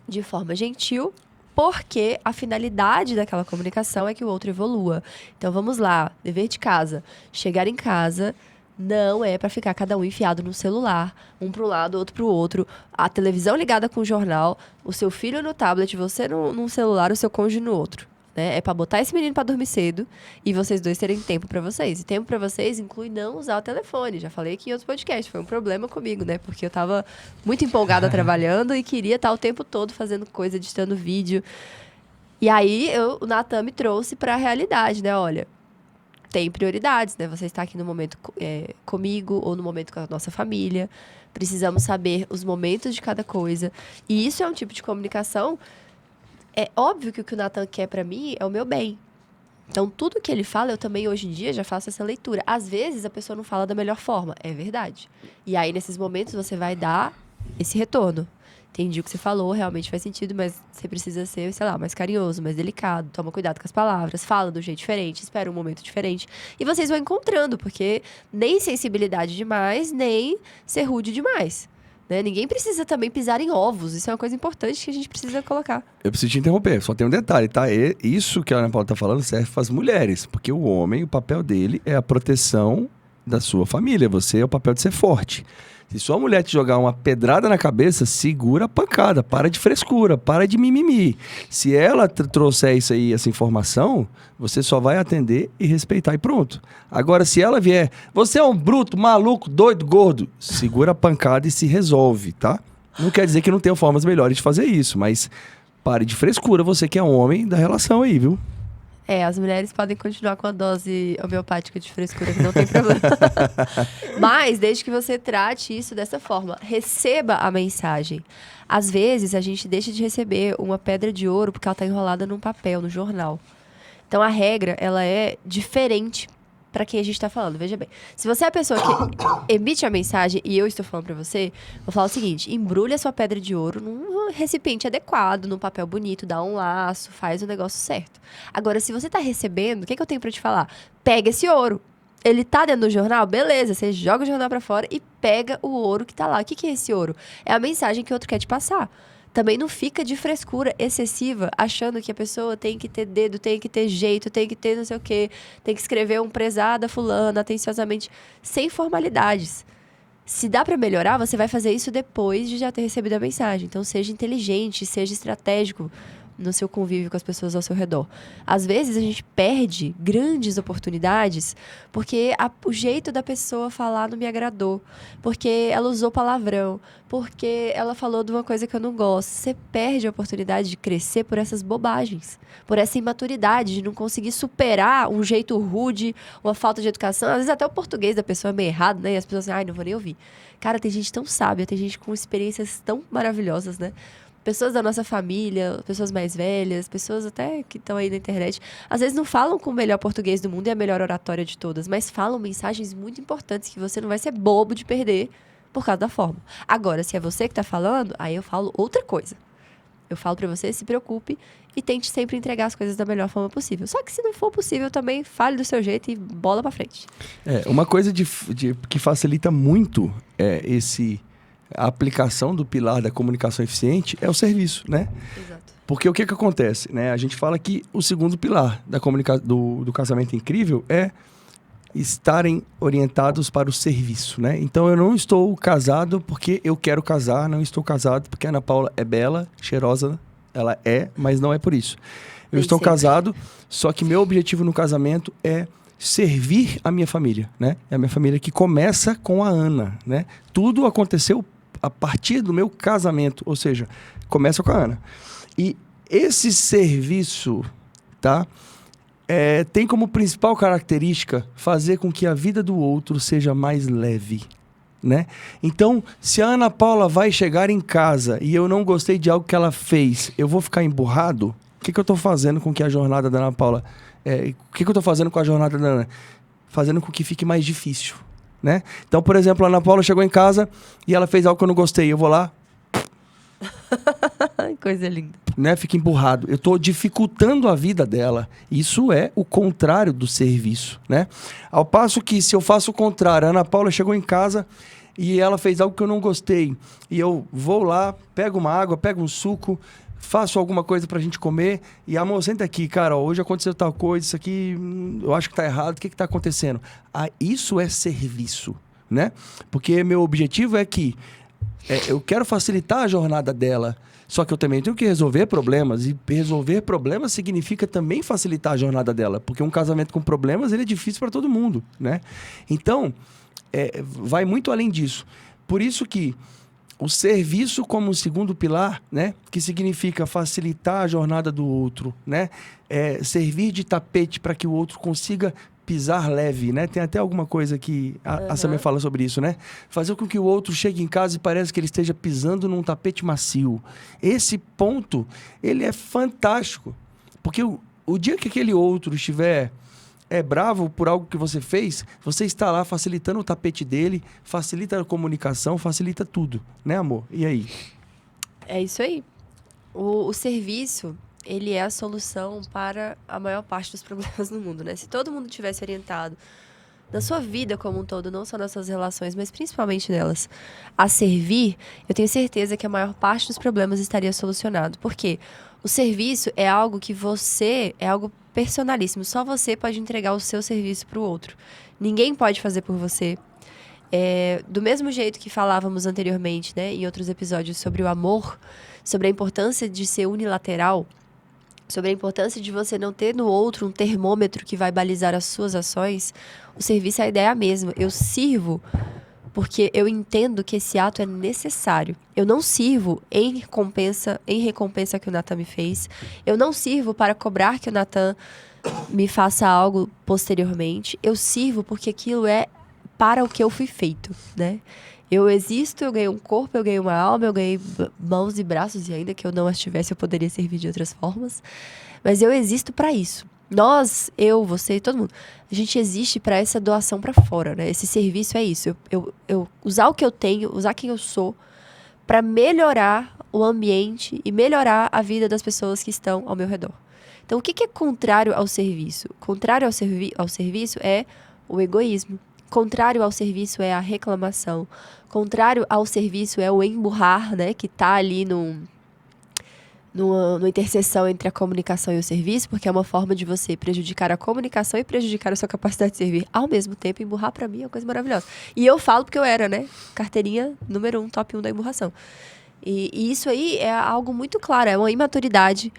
de forma gentil, porque a finalidade daquela comunicação é que o outro evolua. Então, vamos lá, dever de casa. Chegar em casa não é para ficar cada um enfiado no celular, um para um lado, outro para o outro, a televisão ligada com o jornal, o seu filho no tablet, você num celular, o seu cônjuge no outro. Né? É para botar esse menino para dormir cedo e vocês dois terem tempo para vocês. E tempo para vocês inclui não usar o telefone. Já falei aqui em outros podcasts, foi um problema comigo, né? Porque eu tava muito empolgada trabalhando e queria estar o tempo todo fazendo coisa, editando vídeo. E aí o Natan me trouxe para a realidade, né? Olha, tem prioridades, né? Você está aqui no momento comigo ou no momento com a nossa família. Precisamos saber os momentos de cada coisa. E isso é um tipo de comunicação. É óbvio que o Natan quer pra mim é o meu bem. Então, tudo que ele fala, eu também, hoje em dia, já faço essa leitura. Às vezes, a pessoa não fala da melhor forma. É verdade. E aí, nesses momentos, você vai dar esse retorno. Entendi o que você falou, realmente faz sentido, mas você precisa ser, sei lá, mais carinhoso, mais delicado, toma cuidado com as palavras, fala do jeito diferente, espera um momento diferente. E vocês vão encontrando, porque nem sensibilidade demais, nem ser rude demais. Né? Ninguém precisa também pisar em ovos. Isso é uma coisa importante que a gente precisa colocar. Eu preciso te interromper, só tem um detalhe, tá? Isso que a Ana Paula tá falando serve para as mulheres, porque o homem, o papel dele é a proteção da sua família. Você é o papel de ser forte. Se sua mulher te jogar uma pedrada na cabeça, segura a pancada, para de frescura, para de mimimi. Se ela trouxer isso aí, essa informação, você só vai atender e respeitar e pronto. Agora, se ela vier, você é um bruto, maluco, doido, gordo, segura a pancada e se resolve, tá? Não quer dizer que não tenham formas melhores de fazer isso, mas pare de frescura, você que é um homem da relação aí, viu? As mulheres podem continuar com a dose homeopática de frescura, que não tem problema. Mas, desde que você trate isso dessa forma, receba a mensagem. Às vezes, a gente deixa de receber uma pedra de ouro porque ela está enrolada num papel, no jornal. Então, a regra, ela é diferente para quem a gente está falando. Veja bem, se você é a pessoa que emite a mensagem e eu estou falando para você, vou falar o seguinte: embrulha a sua pedra de ouro num recipiente adequado, num papel bonito, dá um laço, faz o negócio certo. Agora, se você está recebendo, o que eu tenho para te falar? Pega esse ouro. Ele tá dentro do jornal? Beleza, você joga o jornal para fora e pega o ouro que tá lá. O que é esse ouro? É a mensagem que o outro quer te passar. Também não fica de frescura excessiva, achando que a pessoa tem que ter dedo, tem que ter jeito, tem que ter não sei o quê, tem que escrever um prezada fulana, atenciosamente, sem formalidades. Se dá para melhorar, você vai fazer isso depois de já ter recebido a mensagem. Então, seja inteligente, seja estratégico no seu convívio com as pessoas ao seu redor. Às vezes, a gente perde grandes oportunidades porque o jeito da pessoa falar não me agradou, porque ela usou palavrão, porque ela falou de uma coisa que eu não gosto. Você perde a oportunidade de crescer por essas bobagens, por essa imaturidade de não conseguir superar um jeito rude, uma falta de educação. Às vezes até o português da pessoa é meio errado, né? E as pessoas dizem, não vou nem ouvir. Cara, tem gente tão sábia, tem gente com experiências tão maravilhosas, né? Pessoas da nossa família, pessoas mais velhas, pessoas até que estão aí na internet, às vezes não falam com o melhor português do mundo e a melhor oratória de todas, mas falam mensagens muito importantes que você não vai ser bobo de perder por causa da forma. Agora, se é você que está falando, aí eu falo outra coisa. Eu falo para você, se preocupe e tente sempre entregar as coisas da melhor forma possível. Só que se não for possível, também fale do seu jeito e bola para frente. Uma coisa que facilita muito a aplicação do pilar da comunicação eficiente é o serviço, né? Exato. Porque o que acontece, né? A gente fala que o segundo pilar do casamento incrível é estarem orientados para o serviço, né? Então, eu não estou casado porque eu quero casar, não estou casado porque a Ana Paula é bela, cheirosa, ela mas não é por isso. Eu estou casado, só que meu objetivo no casamento é servir a minha família, né? É a minha família que começa com a Ana, né? Tudo aconteceu a partir do meu casamento, ou seja, começa com a Ana. E esse serviço, tá? Tem como principal característica fazer com que a vida do outro seja mais leve, né? Então, se a Ana Paula vai chegar em casa e eu não gostei de algo que ela fez, eu vou ficar emburrado? O que eu tô fazendo com que a jornada da Ana Paula... o que eu tô fazendo com a jornada da Ana? Fazendo com que fique mais difícil, né? Então, por exemplo, a Ana Paula chegou em casa e ela fez algo que eu não gostei. Eu vou lá... Coisa linda. Né, fica empurrado. Eu estou dificultando a vida dela. Isso é o contrário do serviço, né? Ao passo que, se eu faço o contrário, a Ana Paula chegou em casa e ela fez algo que eu não gostei. E eu vou lá, pego uma água, pego um suco, faço alguma coisa pra gente comer. E, amor, senta aqui, cara, hoje aconteceu tal coisa, isso aqui eu acho que tá errado, o que tá acontecendo? Isso é serviço, né? Porque meu objetivo é que eu quero facilitar a jornada dela. Só que eu também tenho que resolver problemas. E resolver problemas significa também facilitar a jornada dela. Porque um casamento com problemas, ele é difícil para todo mundo, né? Então, vai muito além disso. Por isso que o serviço como segundo pilar, né? Que significa facilitar a jornada do outro, né? Servir de tapete para que o outro consiga pisar leve, né? Tem até alguma coisa que a Samia fala sobre isso, né? Fazer com que o outro chegue em casa e pareça que ele esteja pisando num tapete macio. Esse ponto, ele é fantástico. Porque o dia que aquele outro estiver bravo por algo que você fez, você está lá facilitando o tapete dele, facilita a comunicação, facilita tudo, né, amor? E aí? É isso aí. O serviço... ele é a solução para a maior parte dos problemas no mundo, né? Se todo mundo tivesse orientado na sua vida como um todo, não só nas suas relações, mas principalmente nelas, a servir, eu tenho certeza que a maior parte dos problemas estaria solucionado. Por quê? O serviço é algo que é algo personalíssimo. Só você pode entregar o seu serviço para o outro. Ninguém pode fazer por você. Do mesmo jeito que falávamos anteriormente, né, em outros episódios sobre o amor, sobre a importância de ser unilateral, sobre a importância de você não ter no outro um termômetro que vai balizar as suas ações, o serviço, a ideia é a mesma. Eu sirvo porque eu entendo que esse ato é necessário. Eu não sirvo em recompensa que o Natan me fez. Eu não sirvo para cobrar que o Natan me faça algo posteriormente. Eu sirvo porque aquilo é para o que eu fui feito, né? Eu existo, eu ganhei um corpo, eu ganhei uma alma, eu ganhei mãos e braços, e ainda que eu não as tivesse, eu poderia servir de outras formas. Mas eu existo para isso. Nós, eu, você e todo mundo, a gente existe para essa doação para fora, né? Esse serviço é isso. Eu usar o que eu tenho, usar quem eu sou, para melhorar o ambiente e melhorar a vida das pessoas que estão ao meu redor. Então, o que é contrário ao serviço? Contrário ao serviço é o egoísmo. Contrário ao serviço é a reclamação. Contrário ao serviço é o emburrar, né? Que está ali numa interseção entre a comunicação e o serviço, porque é uma forma de você prejudicar a comunicação e prejudicar a sua capacidade de servir. Ao mesmo tempo, emburrar pra mim é uma coisa maravilhosa. E eu falo porque eu era, né? Carteirinha número 1, top 1 da emburração. E isso aí é algo muito claro, é uma imaturidade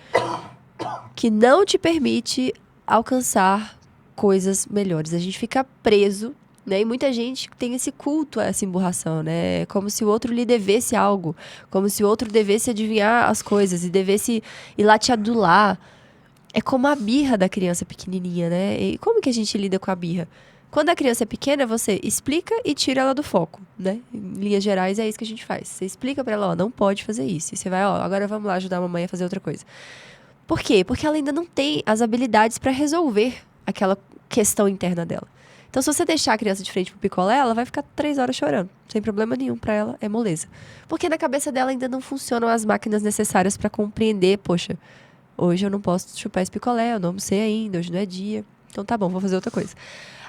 que não te permite alcançar coisas melhores. A gente fica preso, né? E muita gente tem esse culto a essa emburração, né? Como se o outro lhe devesse algo, como se o outro devesse adivinhar as coisas e devesse ir lá te adular. É como a birra da criança pequenininha, né? E como que a gente lida com a birra? Quando a criança é pequena, você explica e tira ela do foco, né? Em linhas gerais, é isso que a gente faz. Você explica pra ela, ó, não pode fazer isso. E você vai, ó, agora vamos lá ajudar a mamãe a fazer outra coisa. Por quê? Porque ela ainda não tem as habilidades pra resolver aquela questão interna dela. Então, se você deixar a criança de frente pro picolé, ela vai ficar 3 horas chorando. Sem problema nenhum, pra ela é moleza. Porque na cabeça dela ainda não funcionam as máquinas necessárias pra compreender, poxa, hoje eu não posso chupar esse picolé, eu não sei ainda, hoje não é dia. Então tá bom, vou fazer outra coisa.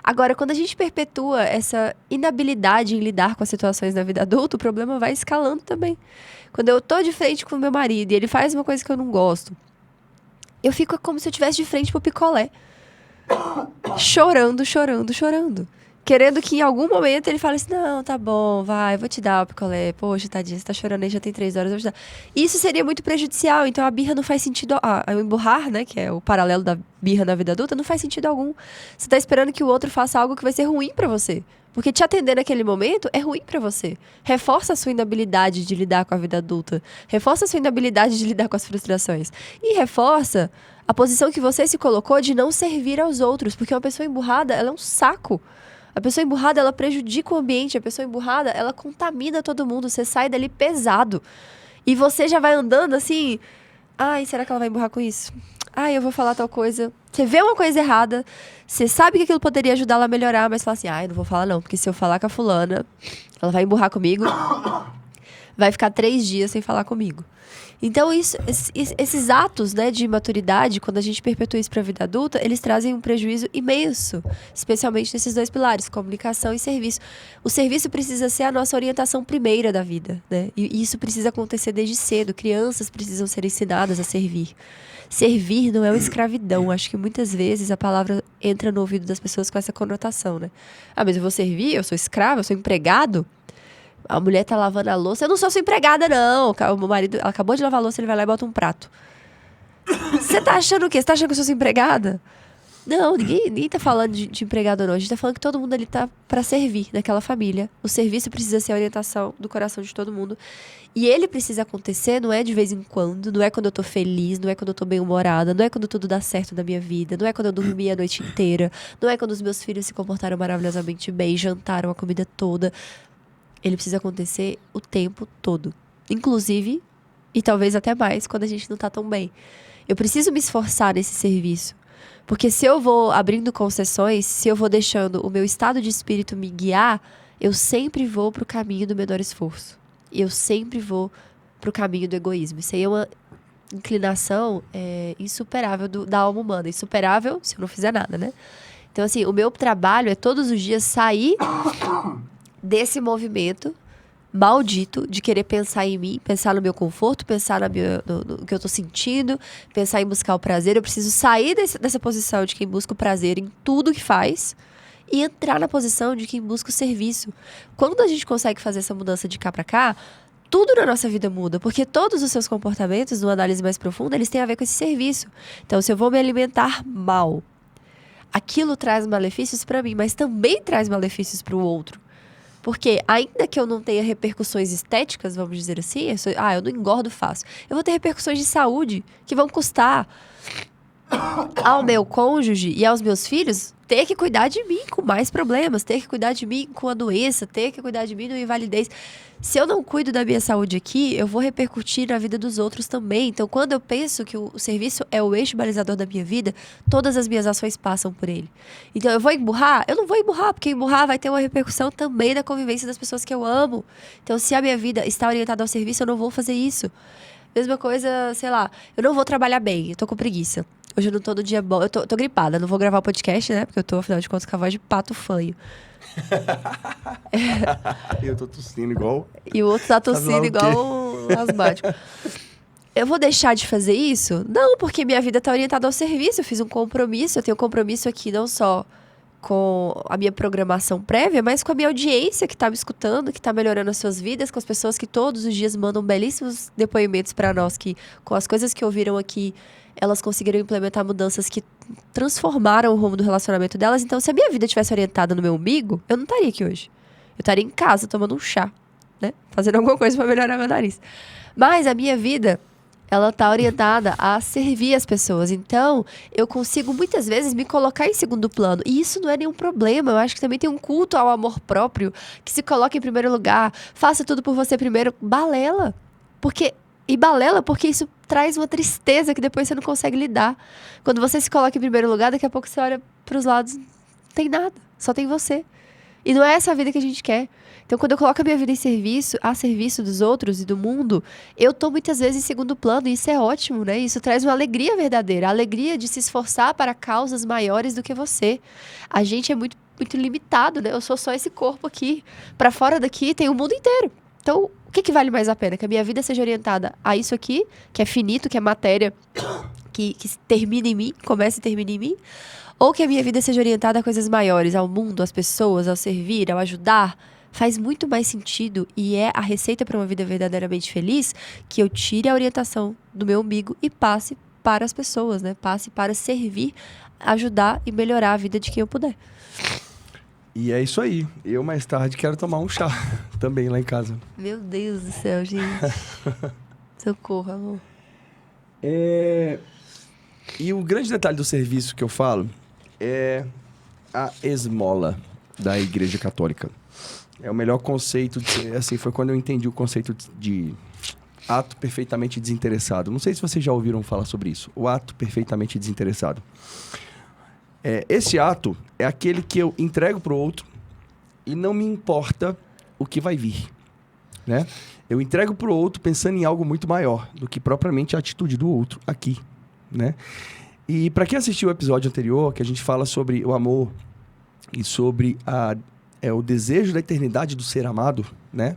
Agora, quando a gente perpetua essa inabilidade em lidar com as situações na vida adulta, o problema vai escalando também. Quando eu tô de frente com o meu marido e ele faz uma coisa que eu não gosto, eu fico como se eu estivesse de frente pro picolé. Chorando. Querendo que em algum momento ele fale assim, não, tá bom, vai, vou te dar o picolé. Poxa, tadinha, você tá chorando aí, já tem 3 horas, eu vou te dar. Isso seria muito prejudicial, então a birra não faz sentido. O emburrar, né, que é o paralelo da birra na vida adulta, não faz sentido algum. Você tá esperando que o outro faça algo que vai ser ruim pra você. Porque te atender naquele momento é ruim pra você. Reforça a sua inabilidade de lidar com a vida adulta. Reforça a sua inabilidade de lidar com as frustrações. E reforça a posição que você se colocou de não servir aos outros. Porque uma pessoa emburrada, ela é um saco. A pessoa emburrada, ela prejudica o ambiente. A pessoa emburrada, ela contamina todo mundo. Você sai dali pesado. E você já vai andando assim, Ai, será que ela vai emburrar com isso? Ai, eu vou falar tal coisa. Você vê uma coisa errada, você sabe que aquilo poderia ajudá-la a melhorar, mas fala assim, ai, não vou falar não, porque se eu falar com a fulana, ela vai emburrar comigo, vai ficar 3 dias sem falar comigo. Então, esses atos, né, de imaturidade, quando a gente perpetua isso para a vida adulta, eles trazem um prejuízo imenso, especialmente nesses 2 pilares, comunicação e serviço. O serviço precisa ser a nossa orientação primeira da vida, né? E isso precisa acontecer desde cedo. Crianças precisam ser ensinadas a servir. Servir não é uma escravidão. Acho que muitas vezes a palavra entra no ouvido das pessoas com essa conotação, né? Ah, mas eu vou servir? Eu sou escravo? Eu sou empregado? A mulher tá lavando a louça. Eu não sou sua empregada, não. O meu marido, ela acabou de lavar a louça, ele vai lá e bota um prato. Você tá achando o quê? Você tá achando que eu sou sua empregada? Não, ninguém tá falando de empregado, não. A gente tá falando que todo mundo ali tá pra servir naquela família. O serviço precisa ser a orientação do coração de todo mundo. E ele precisa acontecer, não é de vez em quando, não é quando eu tô feliz, não é quando eu tô bem-humorada, não é quando tudo dá certo na minha vida, não é quando eu dormi a noite inteira, não é quando os meus filhos se comportaram maravilhosamente bem, jantaram a comida toda. Ele precisa acontecer o tempo todo. Inclusive, e talvez até mais, quando a gente não tá tão bem. Eu preciso me esforçar nesse serviço. Porque se eu vou abrindo concessões, se eu vou deixando o meu estado de espírito me guiar, eu sempre vou pro caminho do menor esforço. Eu sempre vou pro caminho do egoísmo. Isso aí é uma inclinação insuperável da alma humana. Insuperável se eu não fizer nada, né? Então, assim, o meu trabalho é todos os dias sair desse movimento maldito de querer pensar em mim, pensar no meu conforto, pensar no que eu tô sentindo, pensar em buscar o prazer. Eu preciso sair dessa posição de quem busca o prazer em tudo que faz e entrar na posição de quem busca o serviço. Quando a gente consegue fazer essa mudança de cá pra cá, tudo na nossa vida muda, porque todos os seus comportamentos, numa análise mais profunda, eles têm a ver com esse serviço. Então, se eu vou me alimentar mal, aquilo traz malefícios pra mim, mas também traz malefícios pro outro. Porque ainda que eu não tenha repercussões estéticas, vamos dizer assim, eu não engordo fácil. Eu vou ter repercussões de saúde que vão custar ao meu cônjuge e aos meus filhos ter que cuidar de mim com mais problemas, ter que cuidar de mim com a doença, ter que cuidar de mim numa invalidez. Se eu não cuido da minha saúde aqui, eu vou repercutir na vida dos outros também. Então, quando eu penso que o serviço é o eixo balizador da minha vida, todas as minhas ações passam por ele. Então, eu vou emburrar? Eu não vou emburrar, porque emburrar vai ter uma repercussão também na convivência das pessoas que eu amo. Então, se a minha vida está orientada ao serviço, eu não vou fazer isso. Mesma coisa, sei lá, eu não vou trabalhar bem, eu tô com preguiça. Hoje eu não tô no dia bom, eu tô gripada, não vou gravar o podcast, né? Porque eu tô, afinal de contas, com a voz de pato fanho. Eu tô tossindo igual. E o outro tá tossindo igual asmático. Eu vou deixar de fazer isso? Não, porque minha vida tá orientada ao serviço. Eu fiz um compromisso, eu tenho um compromisso aqui não só com a minha programação prévia, mas com a minha audiência que tá me escutando, que tá melhorando as suas vidas, com as pessoas que todos os dias mandam belíssimos depoimentos pra nós, que com as coisas que ouviram aqui, elas conseguiram implementar mudanças que transformaram o rumo do relacionamento delas. Então, se a minha vida tivesse orientada no meu umbigo, eu não estaria aqui hoje. Eu estaria em casa, tomando um chá, né? Fazendo alguma coisa pra melhorar meu nariz. Mas a minha vida, ela tá orientada a servir as pessoas. Então, eu consigo muitas vezes me colocar em segundo plano. E isso não é nenhum problema. Eu acho que também tem um culto ao amor próprio, que se coloca em primeiro lugar. Faça tudo por você primeiro. Balela. E balela porque isso traz uma tristeza que depois você não consegue lidar. Quando você se coloca em primeiro lugar, daqui a pouco você olha pros lados, não tem nada. Só tem você. E não é essa a vida que a gente quer. Então, quando eu coloco a minha vida a serviço dos outros e do mundo, eu tô muitas vezes em segundo plano, e isso é ótimo, né? Isso traz uma alegria verdadeira, a alegria de se esforçar para causas maiores do que você. A gente é muito, muito limitado, né? Eu sou só esse corpo aqui. Para fora daqui tem o mundo inteiro. Então, o que vale mais a pena? Que a minha vida seja orientada a isso aqui, que é finito, que é matéria, que termina em mim, começa e termina em mim, ou que a minha vida seja orientada a coisas maiores, ao mundo, às pessoas, ao servir, ao ajudar. Faz muito mais sentido e é a receita para uma vida verdadeiramente feliz que eu tire a orientação do meu umbigo e passe para as pessoas, né? Passe para servir, ajudar e melhorar a vida de quem eu puder. E é isso aí. Eu, mais tarde, quero tomar um chá também lá em casa. Meu Deus do céu, gente. Socorro, amor. E o grande detalhe do serviço que eu falo é a esmola da Igreja Católica. É o melhor conceito, assim, foi quando eu entendi o conceito de ato perfeitamente desinteressado. Não sei se vocês já ouviram falar sobre isso. O ato perfeitamente desinteressado. Esse ato é aquele que eu entrego para o outro e não me importa o que vai vir, né? Eu entrego para o outro pensando em algo muito maior do que propriamente a atitude do outro aqui, né? E para quem assistiu o episódio anterior, que a gente fala sobre o amor e sobre o desejo da eternidade do ser amado, né?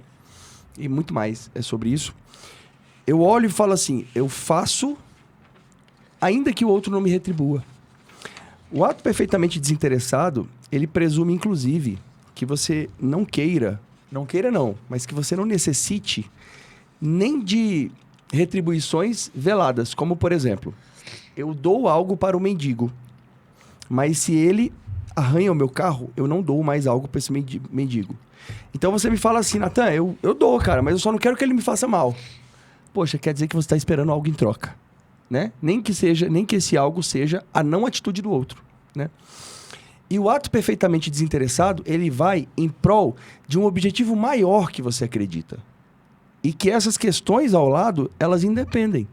E muito mais sobre isso. Eu olho e falo assim, eu faço ainda que o outro não me retribua. O ato perfeitamente desinteressado, ele presume, inclusive, que você não queira não, mas que você não necessite nem de retribuições veladas, como, por exemplo, eu dou algo para o mendigo, mas se ele arranha o meu carro, eu não dou mais algo para esse mendigo. Então você me fala assim, Natan, eu dou, cara, mas eu só não quero que ele me faça mal. Poxa, quer dizer que você está esperando algo em troca, né? Nem que esse algo seja a não atitude do outro, né? E o ato perfeitamente desinteressado, ele vai em prol de um objetivo maior que você acredita. E que essas questões ao lado, elas independem.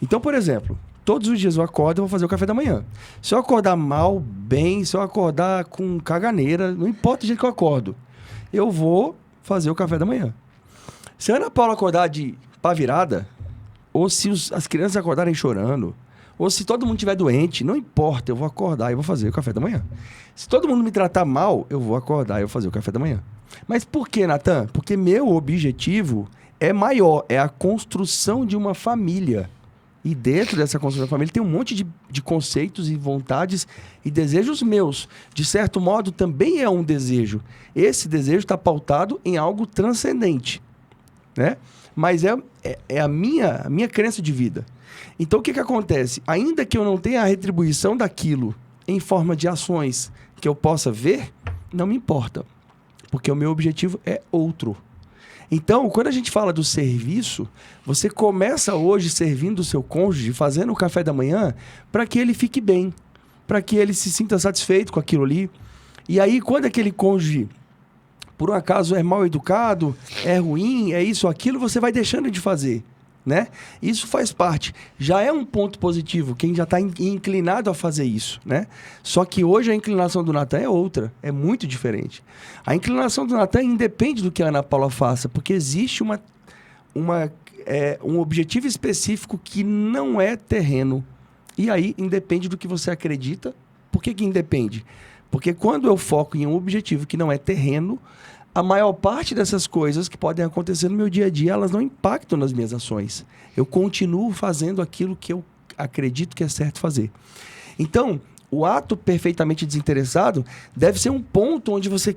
Então, por exemplo, todos os dias eu acordo e vou fazer o café da manhã. Se eu acordar mal, bem, se eu acordar com caganeira, não importa o jeito que eu acordo, eu vou fazer o café da manhã. Se a Ana Paula acordar de pá virada, ou se as crianças acordarem chorando, ou se todo mundo estiver doente, não importa, eu vou acordar e vou fazer o café da manhã. Se todo mundo me tratar mal, eu vou acordar e vou fazer o café da manhã. Mas por que, Natan? Porque meu objetivo é maior, é a construção de uma família. E dentro dessa construção da família tem um monte de conceitos e vontades e desejos meus. De certo modo, também é um desejo. Esse desejo está pautado em algo transcendente, né? Mas é a minha crença de vida. Então, o que acontece? Ainda que eu não tenha a retribuição daquilo em forma de ações que eu possa ver, não me importa. Porque o meu objetivo é outro. Então, quando a gente fala do serviço, você começa hoje servindo o seu cônjuge, fazendo o café da manhã, para que ele fique bem, para que ele se sinta satisfeito com aquilo ali. E aí, quando aquele cônjuge, por um acaso, é mal educado, é ruim, é isso ou aquilo, você vai deixando de fazer, né? Isso faz parte. Já é um ponto positivo, quem já está inclinado a fazer isso, né? Só que hoje a inclinação do Natan é outra, é muito diferente. A inclinação do Natan independe do que a Ana Paula faça, porque existe um objetivo específico que não é terreno. E aí independe do que você acredita. Por que independe? Porque quando eu foco em um objetivo que não é terreno, a maior parte dessas coisas que podem acontecer no meu dia a dia, elas não impactam nas minhas ações. Eu continuo fazendo aquilo que eu acredito que é certo fazer. Então, o ato perfeitamente desinteressado deve ser um ponto onde você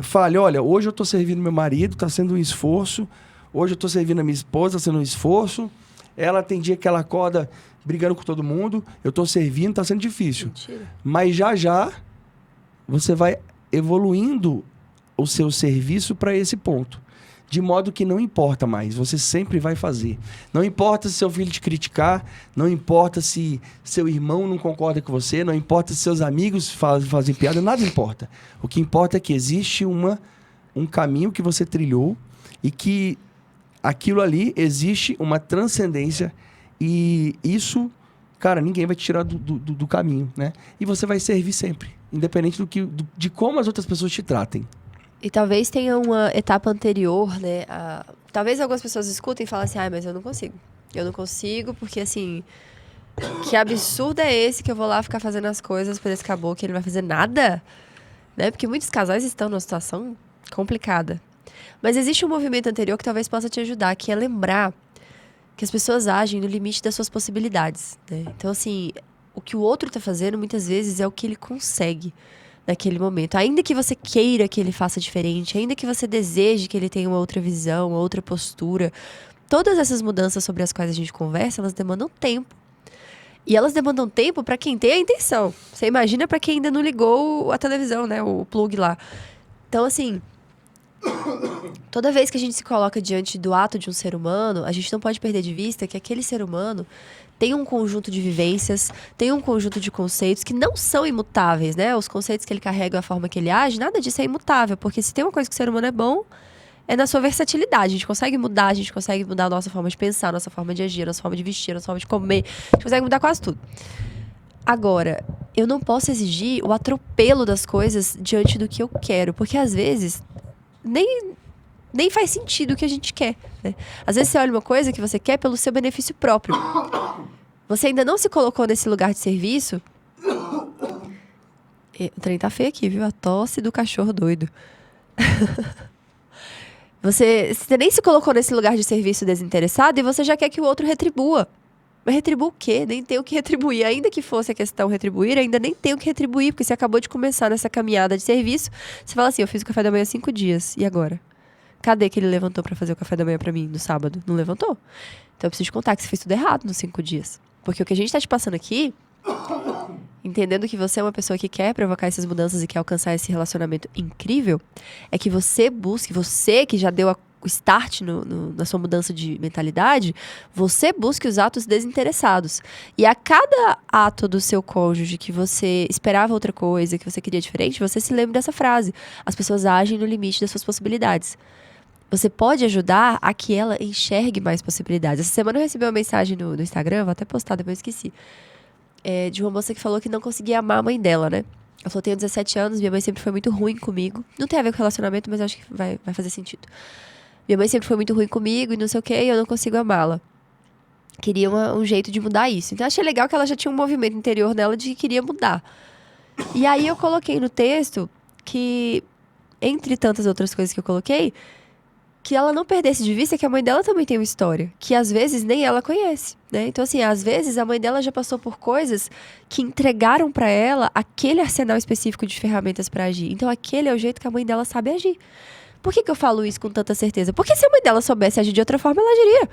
fale, olha, hoje eu estou servindo meu marido, está sendo um esforço. Hoje eu estou servindo a minha esposa, está sendo um esforço. Ela tem dia que ela acorda brigando com todo mundo. Eu estou servindo, está sendo difícil. Mentira. Mas já você vai evoluindo o seu serviço para esse ponto. De modo que não importa mais, você sempre vai fazer. Não importa se seu filho te criticar, não importa se seu irmão não concorda com você, não importa se seus amigos fazem piada, nada importa. O que importa é que existe um caminho que você trilhou e que aquilo ali existe uma transcendência e isso, cara, ninguém vai te tirar do caminho, né? E você vai servir sempre, independente de como as outras pessoas te tratem. E talvez tenha uma etapa anterior, né? Talvez algumas pessoas escutem e falem assim, mas eu não consigo. Eu não consigo porque, assim, que absurdo é esse que eu vou lá ficar fazendo as coisas por esse caboclo que ele não vai fazer nada? Né? Porque muitos casais estão numa situação complicada. Mas existe um movimento anterior que talvez possa te ajudar, que é lembrar que as pessoas agem no limite das suas possibilidades, né? Então, assim, o que o outro tá fazendo, muitas vezes, é o que ele consegue naquele momento. Ainda que você queira que ele faça diferente, ainda que você deseje que ele tenha uma outra visão, uma outra postura, todas essas mudanças sobre as quais a gente conversa, elas demandam tempo. E elas demandam tempo para quem tem a intenção. Você imagina para quem ainda não ligou a televisão, né? O plug lá. Então, assim, toda vez que a gente se coloca diante do ato de um ser humano, a gente não pode perder de vista que aquele ser humano tem um conjunto de vivências, tem um conjunto de conceitos que não são imutáveis, né? Os conceitos que ele carrega, a forma que ele age, nada disso é imutável. Porque se tem uma coisa que o ser humano é bom, é na sua versatilidade. A gente consegue mudar a nossa forma de pensar, a nossa forma de agir, a nossa forma de vestir, a nossa forma de comer. A gente consegue mudar quase tudo. Agora, eu não posso exigir o atropelo das coisas diante do que eu quero, porque às vezes nem faz sentido o que a gente quer, né? Às vezes você olha uma coisa que você quer pelo seu benefício próprio. Você ainda não se colocou nesse lugar de serviço. O trem tá feio aqui, viu? A tosse do cachorro doido. Você nem se colocou nesse lugar de serviço desinteressado e você já quer que o outro retribua. Mas retribua o quê? Nem tem o que retribuir. Ainda que fosse a questão retribuir, ainda nem tem o que retribuir, porque você acabou de começar nessa caminhada de serviço. Você fala assim, eu fiz o café da manhã 5 dias. E agora? Cadê que ele levantou pra fazer o café da manhã pra mim no sábado? Não levantou. Então eu preciso te contar que você fez tudo errado nos 5 dias. Porque o que a gente tá te passando aqui, entendendo que você é uma pessoa que quer provocar essas mudanças e quer alcançar esse relacionamento incrível, é que você busque, você que já deu o start na sua mudança de mentalidade, você busque os atos desinteressados. E a cada ato do seu cônjuge que você esperava outra coisa, que você queria diferente, você se lembra dessa frase. As pessoas agem no limite das suas possibilidades. Você pode ajudar a que ela enxergue mais possibilidades. Essa semana eu recebi uma mensagem no Instagram, vou até postar, depois esqueci. De uma moça que falou que não conseguia amar a mãe dela, né? Ela falou, tenho 17 anos, minha mãe sempre foi muito ruim comigo. Não tem a ver com relacionamento, mas acho que vai fazer sentido. Minha mãe sempre foi muito ruim comigo e não sei o quê, e eu não consigo amá-la. Queria um jeito de mudar isso. Então, achei legal que ela já tinha um movimento interior dela de que queria mudar. E aí, eu coloquei no texto que, entre tantas outras coisas que eu coloquei, que ela não perdesse de vista que a mãe dela também tem uma história, que às vezes nem ela conhece, né? Então, assim, às vezes a mãe dela já passou por coisas que entregaram pra ela aquele arsenal específico de ferramentas pra agir. Então, aquele é o jeito que a mãe dela sabe agir. Por que eu falo isso com tanta certeza? Porque se a mãe dela soubesse agir de outra forma, ela agiria.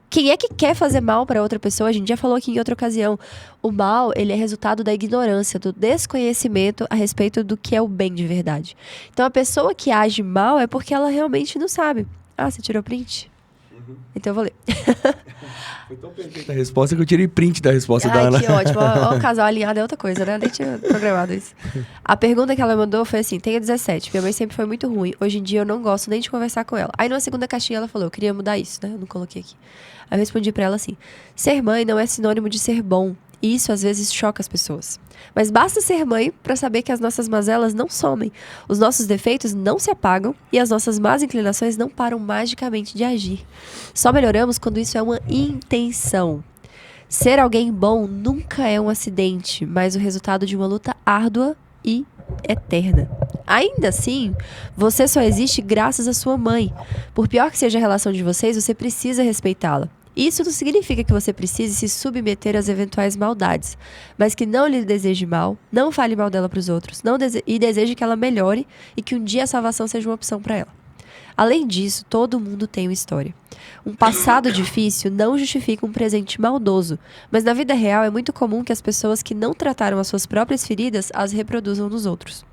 Quem é que quer fazer mal pra outra pessoa? A gente já falou aqui em outra ocasião. O mal, ele é resultado da ignorância, do desconhecimento a respeito do que é o bem de verdade. Então, a pessoa que age mal é porque ela realmente não sabe. Ah, você tirou print? Uhum. Então, eu vou ler. Foi tão perfeita a resposta que eu tirei print da resposta da Ana. Que ótimo. Ó, o casal alinhado é outra coisa, né? Nem tinha programado isso. A pergunta que ela mandou foi assim, tenho 17, minha mãe sempre foi muito ruim. Hoje em dia eu não gosto nem de conversar com ela. Aí numa segunda caixinha ela falou, eu queria mudar isso, né? Eu não coloquei aqui. Aí eu respondi pra ela assim, ser mãe não é sinônimo de ser bom. E isso às vezes choca as pessoas. Mas basta ser mãe pra saber que as nossas mazelas não somem. Os nossos defeitos não se apagam e as nossas más inclinações não param magicamente de agir. Só melhoramos quando isso é uma intenção. Ser alguém bom nunca é um acidente, mas o resultado de uma luta árdua e eterna. Ainda assim, você só existe graças à sua mãe. Por pior que seja a relação de vocês, você precisa respeitá-la. Isso não significa que você precise se submeter às eventuais maldades, mas que não lhe deseje mal, não fale mal dela para os outros, e deseje que ela melhore e que um dia a salvação seja uma opção para ela. Além disso, todo mundo tem uma história. Um passado difícil não justifica um presente maldoso, mas na vida real é muito comum que as pessoas que não trataram as suas próprias feridas as reproduzam nos outros.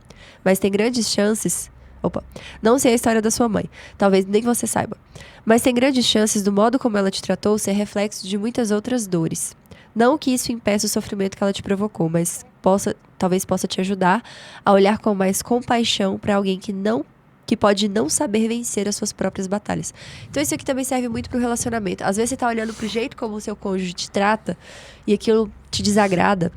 Mas tem grandes chances... não sei a história da sua mãe, talvez nem você saiba. Mas tem grandes chances do modo como ela te tratou ser reflexo de muitas outras dores. Não que isso impeça o sofrimento que ela te provocou, mas talvez possa te ajudar a olhar com mais compaixão para alguém que pode não saber vencer as suas próprias batalhas. Então isso aqui também serve muito pro relacionamento. Às vezes você tá olhando pro jeito como o seu cônjuge te trata e aquilo te desagrada.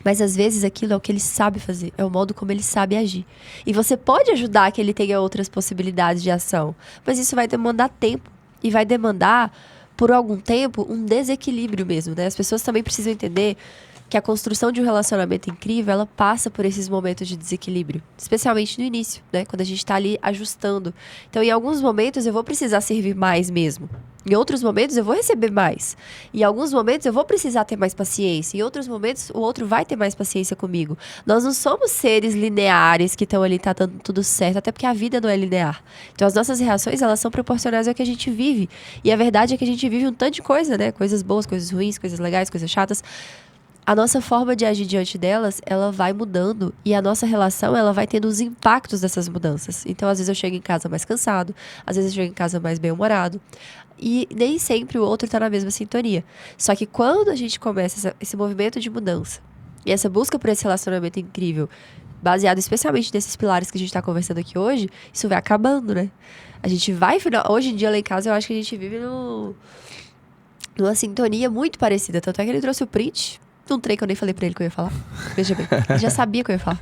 Mas às vezes aquilo é o que ele sabe fazer, é o modo como ele sabe agir. E você pode ajudar que ele tenha outras possibilidades de ação, mas isso vai demandar tempo e vai demandar, por algum tempo, um desequilíbrio mesmo, né? As pessoas também precisam entender que a construção de um relacionamento incrível, ela passa por esses momentos de desequilíbrio, especialmente no início, né? Quando a gente tá ali ajustando. Então, em alguns momentos, eu vou precisar servir mais mesmo. Em outros momentos, eu vou receber mais. Em alguns momentos, eu vou precisar ter mais paciência. Em outros momentos, o outro vai ter mais paciência comigo. Nós não somos seres lineares que estão ali, tá dando tudo certo, até porque a vida não é linear. Então, as nossas reações, elas são proporcionais ao que a gente vive. E a verdade é que a gente vive um tanto de coisa, né? Coisas boas, coisas ruins, coisas legais, coisas chatas. A nossa forma de agir diante delas, ela vai mudando. E a nossa relação, ela vai tendo os impactos dessas mudanças. Então, às vezes eu chego em casa mais cansado. Às vezes eu chego em casa mais bem-humorado. E nem sempre o outro está na mesma sintonia. Só que quando a gente começa esse movimento de mudança, e essa busca por esse relacionamento incrível, baseado especialmente nesses pilares que a gente tá conversando aqui hoje, isso vai acabando, né? A gente vai... Hoje em dia, lá em casa, eu acho que a gente vive numa sintonia muito parecida. Tanto é que ele trouxe o print de um trem que eu nem falei pra ele que eu ia falar. Veja bem, ele já sabia que eu ia falar.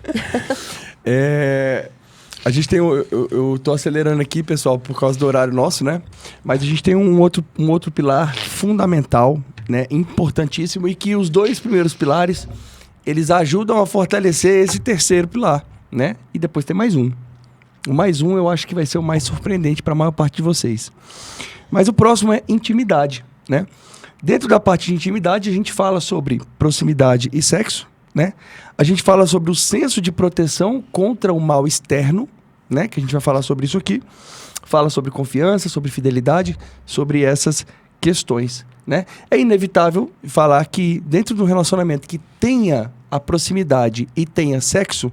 A gente tem... Eu tô acelerando aqui, pessoal, por causa do horário nosso, né? Mas a gente tem um outro pilar fundamental, né? Importantíssimo, e que os 2 primeiros pilares, eles ajudam a fortalecer esse terceiro pilar, né? E depois tem mais um. O mais um eu acho que vai ser o mais surpreendente para a maior parte de vocês. Mas o próximo é intimidade, né? Dentro da parte de intimidade, a gente fala sobre proximidade e sexo, né? A gente fala sobre o senso de proteção contra o mal externo, né? Que a gente vai falar sobre isso aqui. Fala sobre confiança, sobre fidelidade, sobre essas questões, né? É inevitável falar que dentro de um relacionamento que tenha a proximidade e tenha sexo,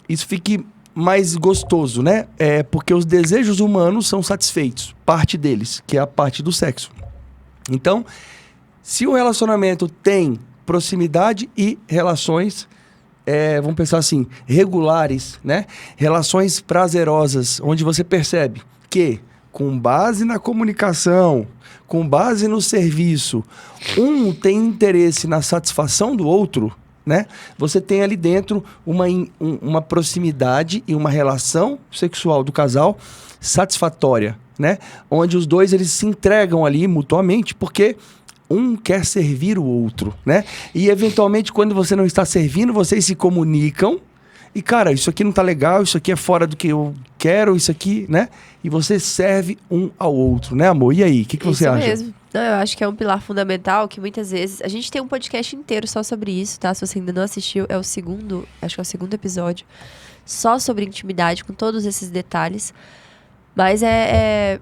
isso fique mais gostoso, né? Porque os desejos humanos são satisfeitos, parte deles, que é a parte do sexo. Então, se o relacionamento tem proximidade e relações, vamos pensar assim, regulares, né? Relações prazerosas, onde você percebe que, com base na comunicação, com base no serviço, um tem interesse na satisfação do outro, né? Você tem ali dentro uma proximidade e uma relação sexual do casal satisfatória, né? Onde os dois eles se entregam ali mutuamente, porque um quer servir o outro, né? E eventualmente quando você não está servindo, vocês se comunicam e, cara, isso aqui não tá legal, isso aqui é fora do que eu quero, isso aqui, né? E você serve um ao outro, né, amor? E aí, o que você acha? Isso mesmo. Não, eu acho que é um pilar fundamental que muitas vezes... A gente tem um podcast inteiro só sobre isso, tá? Se você ainda não assistiu, é o segundo... Acho que é o segundo episódio. Só sobre intimidade, com todos esses detalhes. Mas é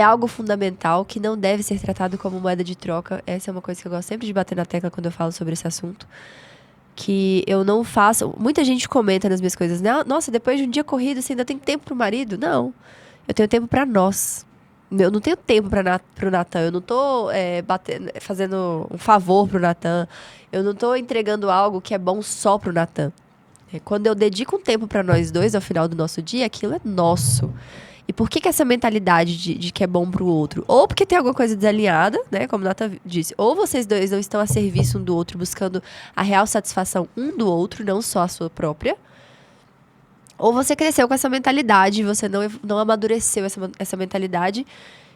algo fundamental que não deve ser tratado como moeda de troca. Essa é uma coisa que eu gosto sempre de bater na tecla quando eu falo sobre esse assunto. Que eu não faço... Muita gente comenta nas minhas coisas, né? Nossa, depois de um dia corrido, você ainda tem tempo pro marido? Não. Eu tenho tempo pra nós. Eu não tenho tempo pro Natan. Eu não tô fazendo um favor pro Natan. Eu não tô entregando algo que é bom só pro Natan. Quando eu dedico um tempo pra nós dois ao final do nosso dia, aquilo é nosso. E por que essa mentalidade de que é bom pro outro? Ou porque tem alguma coisa desalinhada, né? Como o Natan disse. Ou vocês dois não estão a serviço um do outro, buscando a real satisfação um do outro, não só a sua própria. Ou você cresceu com essa mentalidade, você não amadureceu essa mentalidade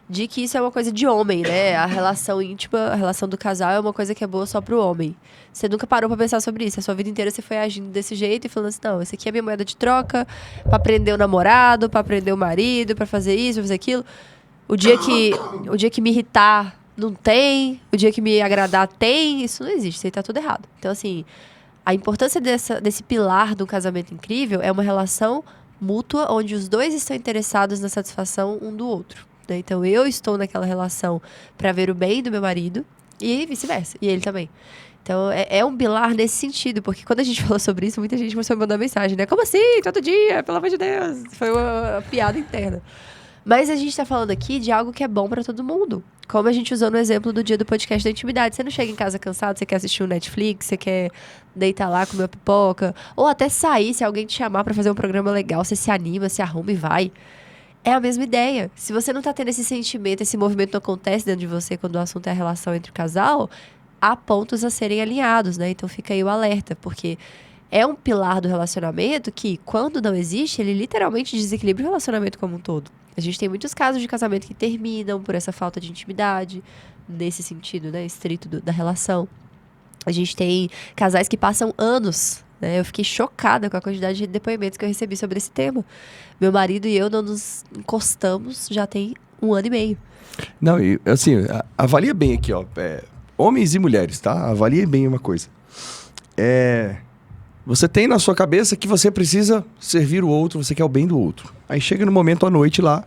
de que isso é uma coisa de homem, né? A relação íntima, a relação do casal é uma coisa que é boa só pro homem. Você nunca parou pra pensar sobre isso. A sua vida inteira você foi agindo desse jeito e falando assim, não, esse aqui é minha moeda de troca pra prender o namorado, pra prender o marido, pra fazer isso, pra fazer aquilo. O dia que me irritar, não tem. O dia que me agradar, tem. Isso não existe, isso aí tá tudo errado. Então, assim, a importância desse pilar do casamento incrível é uma relação mútua onde os dois estão interessados na satisfação um do outro. Né? Então, eu estou naquela relação para ver o bem do meu marido e vice-versa. E ele também. Então, é um pilar nesse sentido. Porque quando a gente falou sobre isso, muita gente começou a mandar mensagem, né? Como assim? Todo dia? Pelo amor de Deus. Foi uma piada interna. Mas a gente tá falando aqui de algo que é bom pra todo mundo. Como a gente usou no exemplo do dia do podcast da intimidade. Você não chega em casa cansado, você quer assistir um Netflix, você quer deitar lá, comer uma pipoca. Ou até sair, se alguém te chamar pra fazer um programa legal, você se anima, se arruma e vai. É a mesma ideia. Se você não tá tendo esse sentimento, esse movimento não acontece dentro de você quando o assunto é a relação entre o casal, há pontos a serem alinhados, né? Então fica aí o alerta, porque é um pilar do relacionamento que, quando não existe, ele literalmente desequilibra o relacionamento como um todo. A gente tem muitos casos de casamento que terminam por essa falta de intimidade, nesse sentido, né, estrito da relação. A gente tem casais que passam anos, né? Eu fiquei chocada com a quantidade de depoimentos que eu recebi sobre esse tema. Meu marido e eu não nos encostamos já tem 1 ano e meio. Não, e assim, avalia bem aqui, ó. Homens e mulheres, tá? Avalie bem uma coisa. Você tem na sua cabeça que você precisa servir o outro, você quer o bem do outro. Aí chega no momento à noite lá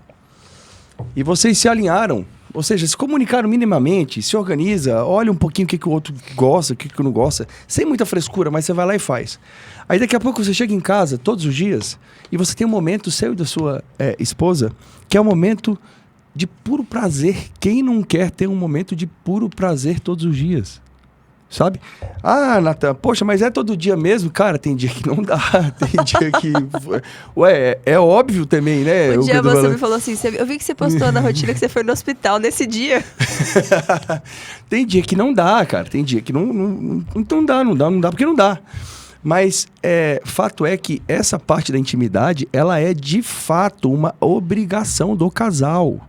e vocês se alinharam, ou seja, se comunicaram minimamente, se organiza, olha um pouquinho o que o outro gosta, o que não gosta, sem muita frescura, mas você vai lá e faz. Aí daqui a pouco você chega em casa todos os dias e você tem um momento seu e da sua esposa, que é um momento de puro prazer. Quem não quer ter um momento de puro prazer todos os dias? sabe? Ah, Natan, poxa, mas é todo dia mesmo? Cara, tem dia que não dá, tem dia que... Ué, é óbvio também, né? Um o que dia eu tô você falando. me falou assim, eu vi que você postou na rotina que você foi no hospital nesse dia. Tem dia que não dá, cara, tem dia que não dá, porque não dá. Mas fato é que essa parte da intimidade, ela é de fato uma obrigação do casal.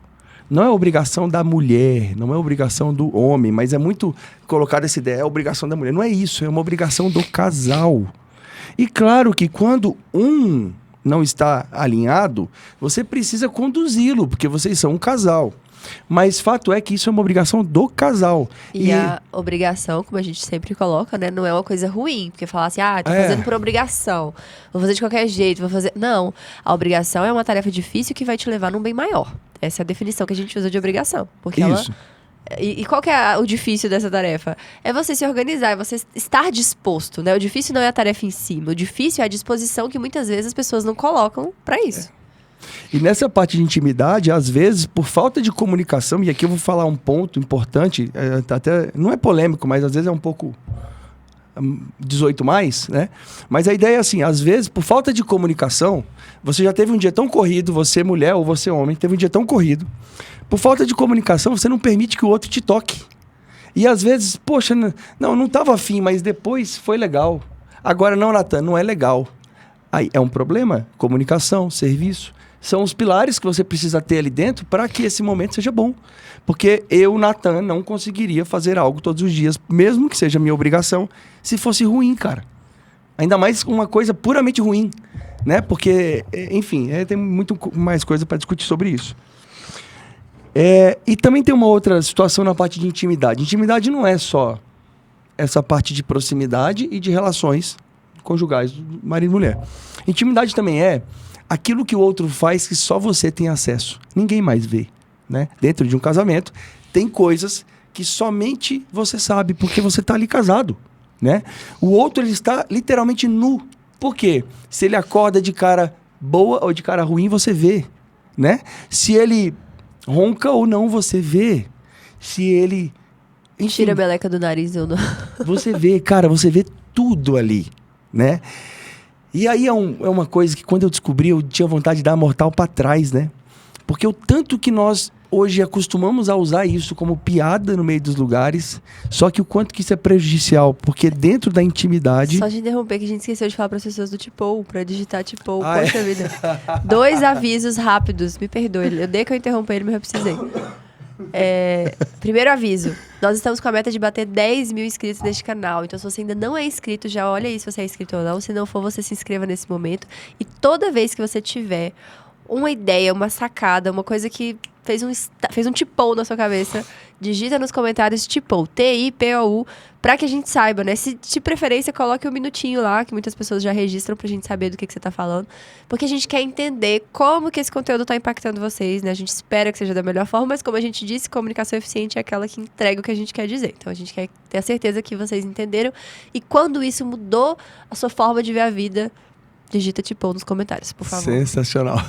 Não é obrigação da mulher, não é obrigação do homem, mas é muito colocada essa ideia, é obrigação da mulher. Não é isso, é uma obrigação do casal. E claro que quando um não está alinhado, você precisa conduzi-lo, porque vocês são um casal. Mas fato é que isso é uma obrigação do casal. E a obrigação, como a gente sempre coloca, né? Não é uma coisa ruim. Porque falar assim, tô fazendo por obrigação. Vou fazer de qualquer jeito, vou fazer... Não, a obrigação é uma tarefa difícil que vai te levar num bem maior. Essa é a definição que a gente usa de obrigação. Porque isso. E qual que é o difícil dessa tarefa? É você se organizar, é você estar disposto, né? O difícil não é a tarefa em si. O difícil é a disposição que muitas vezes as pessoas não colocam pra isso. E nessa parte de intimidade, às vezes, por falta de comunicação, e aqui eu vou falar um ponto importante, até não é polêmico, mas às vezes é um pouco 18 mais, né? Mas a ideia é assim, às vezes, por falta de comunicação, você já teve um dia tão corrido, você mulher ou você homem, teve um dia tão corrido, por falta de comunicação, você não permite que o outro te toque. E às vezes, poxa, não estava afim, mas depois foi legal. Agora não, Natan, não é legal. Aí é um problema, comunicação, serviço. São os pilares que você precisa ter ali dentro para que esse momento seja bom. Porque eu, Natan, não conseguiria fazer algo todos os dias, mesmo que seja minha obrigação, se fosse ruim, cara. Ainda mais uma coisa puramente ruim, né? Porque, enfim, tem muito mais coisa para discutir sobre isso. E também tem uma outra situação na parte de intimidade. Intimidade não é só essa parte de proximidade e de relações conjugais, marido e mulher. Intimidade também é aquilo que o outro faz que só você tem acesso. Ninguém mais vê, né? Dentro de um casamento, tem coisas que somente você sabe, porque você está ali casado, né? O outro, ele está literalmente nu. Por quê? Se ele acorda de cara boa ou de cara ruim, você vê, né? Se ele ronca ou não, você vê. Se ele... enfim, tira a meleca do nariz ou não. Você vê, cara, você vê tudo ali, né? E aí é uma coisa que quando eu descobri, eu tinha vontade de dar a mortal para trás, né? Porque o tanto que nós hoje acostumamos a usar isso como piada no meio dos lugares, só que o quanto que isso é prejudicial, porque dentro da intimidade... Só de interromper que a gente esqueceu de falar para as pessoas do Tipou, para digitar Tipou, poxa vida. 2 avisos rápidos, me perdoe, eu dei que eu interrompi ele, mas eu precisei. Primeiro aviso, nós estamos com a meta de bater 10 mil inscritos neste canal. Então, se você ainda não é inscrito, já olha aí se você é inscrito ou não. Se não for, você se inscreva nesse momento. E toda vez que você tiver uma ideia, uma sacada, uma coisa que fez um tipou na sua cabeça, digita nos comentários tipou, T-I-P-O-U, pra que a gente saiba, né? Se de preferência, coloque um minutinho lá, que muitas pessoas já registram pra gente saber do que você tá falando. Porque a gente quer entender como que esse conteúdo tá impactando vocês, né? A gente espera que seja da melhor forma, mas como a gente disse, comunicação eficiente é aquela que entrega o que a gente quer dizer. Então a gente quer ter a certeza que vocês entenderam. E quando isso mudou a sua forma de ver a vida, digita tipou nos comentários, por favor. Sensacional.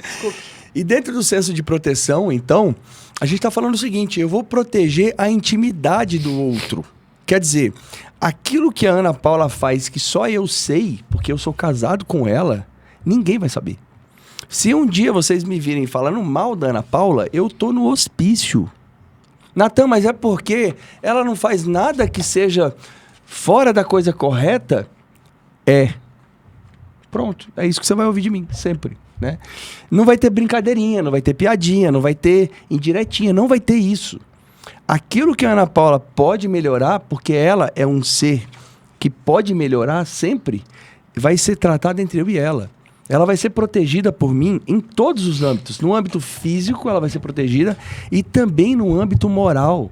Desculpe. E dentro do senso de proteção, então, a gente está falando o seguinte, eu vou proteger a intimidade do outro. Quer dizer, aquilo que a Ana Paula faz que só eu sei, porque eu sou casado com ela, ninguém vai saber. Se um dia vocês me virem falando mal da Ana Paula, eu tô no hospício. Natan, mas é porque ela não faz nada que seja fora da coisa correta? Pronto, é isso que você vai ouvir de mim, sempre. Né? Não vai ter brincadeirinha, não vai ter piadinha, não vai ter indiretinha, não vai ter isso. Aquilo que a Ana Paula pode melhorar, porque ela é um ser que pode melhorar sempre, vai ser tratado entre eu e ela. Ela vai ser protegida por mim em todos os âmbitos. No âmbito físico, ela vai ser protegida e também no âmbito moral,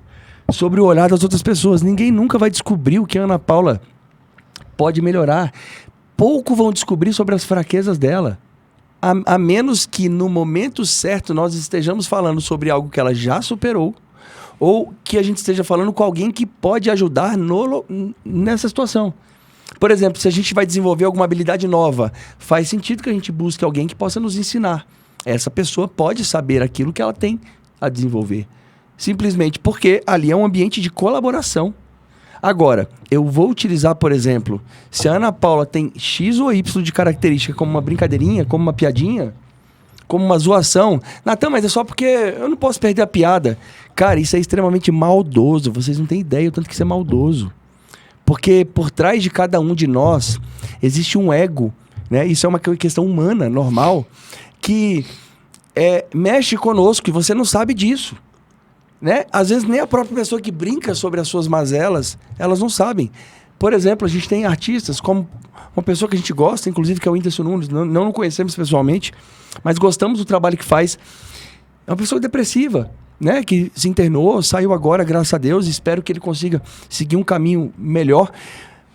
sobre o olhar das outras pessoas. Ninguém nunca vai descobrir o que a Ana Paula pode melhorar. Pouco vão descobrir sobre as fraquezas dela. A menos que no momento certo nós estejamos falando sobre algo que ela já superou ou que a gente esteja falando com alguém que pode ajudar nessa situação. Por exemplo, se a gente vai desenvolver alguma habilidade nova, faz sentido que a gente busque alguém que possa nos ensinar. Essa pessoa pode saber aquilo que ela tem a desenvolver. Simplesmente porque ali é um ambiente de colaboração. Agora, eu vou utilizar, por exemplo, se a Ana Paula tem X ou Y de característica como uma brincadeirinha, como uma piadinha, como uma zoação. Natan, mas é só porque eu não posso perder a piada. Cara, isso é extremamente maldoso. Vocês não têm ideia o tanto que isso é maldoso. Porque por trás de cada um de nós existe um ego, né? Isso é uma questão humana, normal, que mexe conosco e você não sabe disso. Né? Às vezes nem a própria pessoa que brinca sobre as suas mazelas, elas não sabem. Por exemplo, a gente tem artistas como uma pessoa que a gente gosta, inclusive, que é o Whindersson Nunes, não conhecemos pessoalmente, mas gostamos do trabalho que faz. É uma pessoa depressiva, né? Que se internou, saiu agora, graças a Deus, espero que ele consiga seguir um caminho melhor.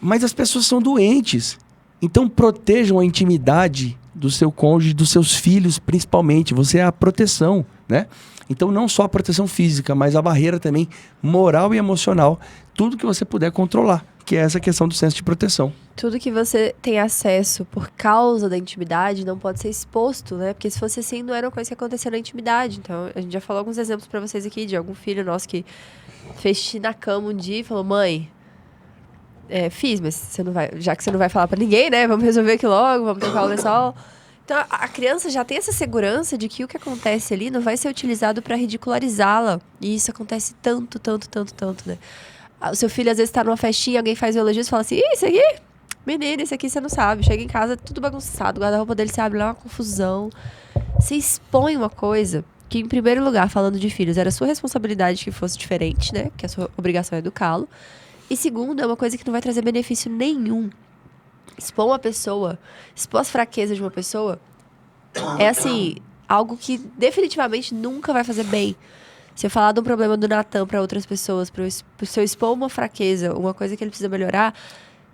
Mas as pessoas são doentes, então protejam a intimidade do seu cônjuge, dos seus filhos, principalmente. Você é a proteção, né? Então, não só a proteção física, mas a barreira também moral e emocional. Tudo que você puder controlar, que é essa questão do senso de proteção. Tudo que você tem acesso por causa da intimidade não pode ser exposto, né? Porque se fosse assim, não era uma coisa que acontecia na intimidade. Então, a gente já falou alguns exemplos pra vocês aqui de algum filho nosso que fez xixi na cama um dia e falou: mãe, fiz, mas você não vai, já que você não vai falar pra ninguém, né? Vamos resolver aqui logo, vamos trocar o lençol. Então, a criança já tem essa segurança de que o que acontece ali não vai ser utilizado para ridicularizá-la. E isso acontece tanto, né? O seu filho, às vezes, tá numa festinha, alguém faz um elogio e fala assim: isso aqui, menino, isso aqui você não sabe. Chega em casa, tudo bagunçado, o guarda-roupa dele se abre lá, uma confusão. Você expõe uma coisa que, em primeiro lugar, falando de filhos, era sua responsabilidade que fosse diferente, né? Porque a sua obrigação é educá-lo. E segundo, é uma coisa que não vai trazer benefício nenhum. Expor uma pessoa, expor as fraquezas de uma pessoa, é assim, algo que definitivamente nunca vai fazer bem. Se eu falar de um problema do Natan para outras pessoas, se eu expor uma fraqueza, uma coisa que ele precisa melhorar,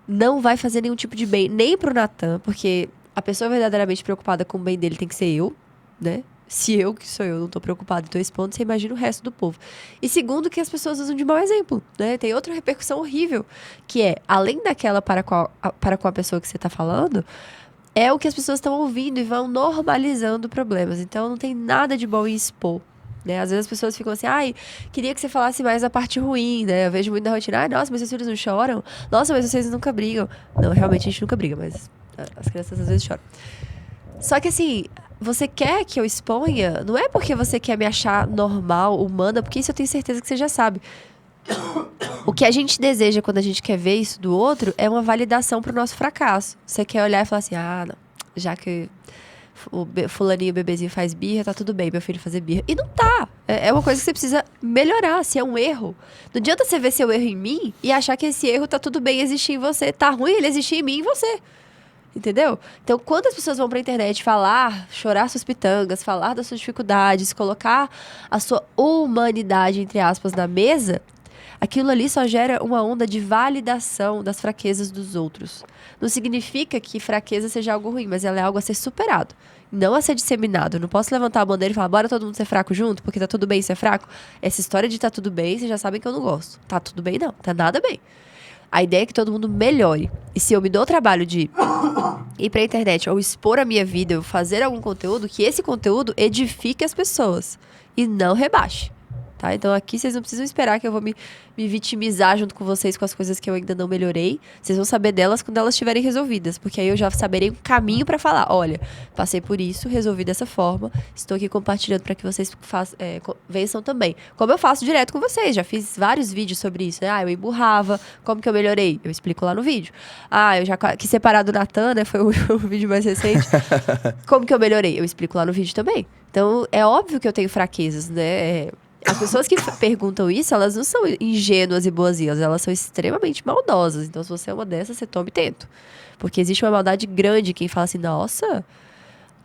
não vai fazer nenhum tipo de bem, nem pro Natan, porque a pessoa verdadeiramente preocupada com o bem dele tem que ser eu, né? Se eu, que sou eu, não tô preocupado e tô expondo, você imagina o resto do povo. E segundo, que as pessoas usam de mau exemplo, né? Tem outra repercussão horrível, que é, além daquela para com a pessoa que você tá falando, é o que as pessoas estão ouvindo e vão normalizando problemas. Então, não tem nada de bom em expor, né? Às vezes as pessoas ficam assim: ai, queria que você falasse mais a parte ruim, né? Eu vejo muito na rotina: ai, nossa, mas seus filhos não choram? Nossa, mas vocês nunca brigam. Não, realmente a gente nunca briga, mas as crianças às vezes choram. Só que assim, você quer que eu exponha, não é porque você quer me achar normal, humana, porque isso eu tenho certeza que você já sabe. O que a gente deseja quando a gente quer ver isso do outro é uma validação pro nosso fracasso. Você quer olhar e falar assim: ah, não, já que o fulaninho, o bebezinho faz birra, tá tudo bem, meu filho fazer birra. E não tá. É uma coisa que você precisa melhorar, se é um erro. Não adianta você ver seu erro em mim e achar que esse erro tá tudo bem existir em você. Tá ruim ele existir em mim e em você. Entendeu? Então, quando as pessoas vão pra internet falar, chorar suas pitangas, falar das suas dificuldades, colocar a sua humanidade, entre aspas, na mesa, aquilo ali só gera uma onda de validação das fraquezas dos outros. Não significa que fraqueza seja algo ruim, mas ela é algo a ser superado, não a ser disseminado. Eu não posso levantar a bandeira e falar: bora todo mundo ser fraco junto, porque tá tudo bem ser fraco. Essa história de tá tudo bem, vocês já sabem que eu não gosto. Tá tudo bem não, tá nada bem. A ideia é que todo mundo melhore. E se eu me dou o trabalho de ir pra internet ou expor a minha vida, ou fazer algum conteúdo, que esse conteúdo edifique as pessoas e não rebaixe. Tá? Então aqui vocês não precisam esperar que eu vou me vitimizar junto com vocês com as coisas que eu ainda não melhorei. Vocês vão saber delas quando elas estiverem resolvidas, porque aí eu já saberei um caminho pra falar: olha, passei por isso, resolvi dessa forma, estou aqui compartilhando pra que vocês vençam também. Como eu faço direto com vocês, já fiz vários vídeos sobre isso, né? Ah, eu emburrava, como que eu melhorei? Eu explico lá no vídeo. Ah, eu já quis separar do Natan, né? Foi o vídeo mais recente. Como que eu melhorei? Eu explico lá no vídeo também. Então, é óbvio que eu tenho fraquezas, né? As pessoas que perguntam isso, elas não são ingênuas e boazinhas, elas são extremamente maldosas. Então, se você é uma dessas, você tome tento. Porque existe uma maldade grande quem fala assim: nossa,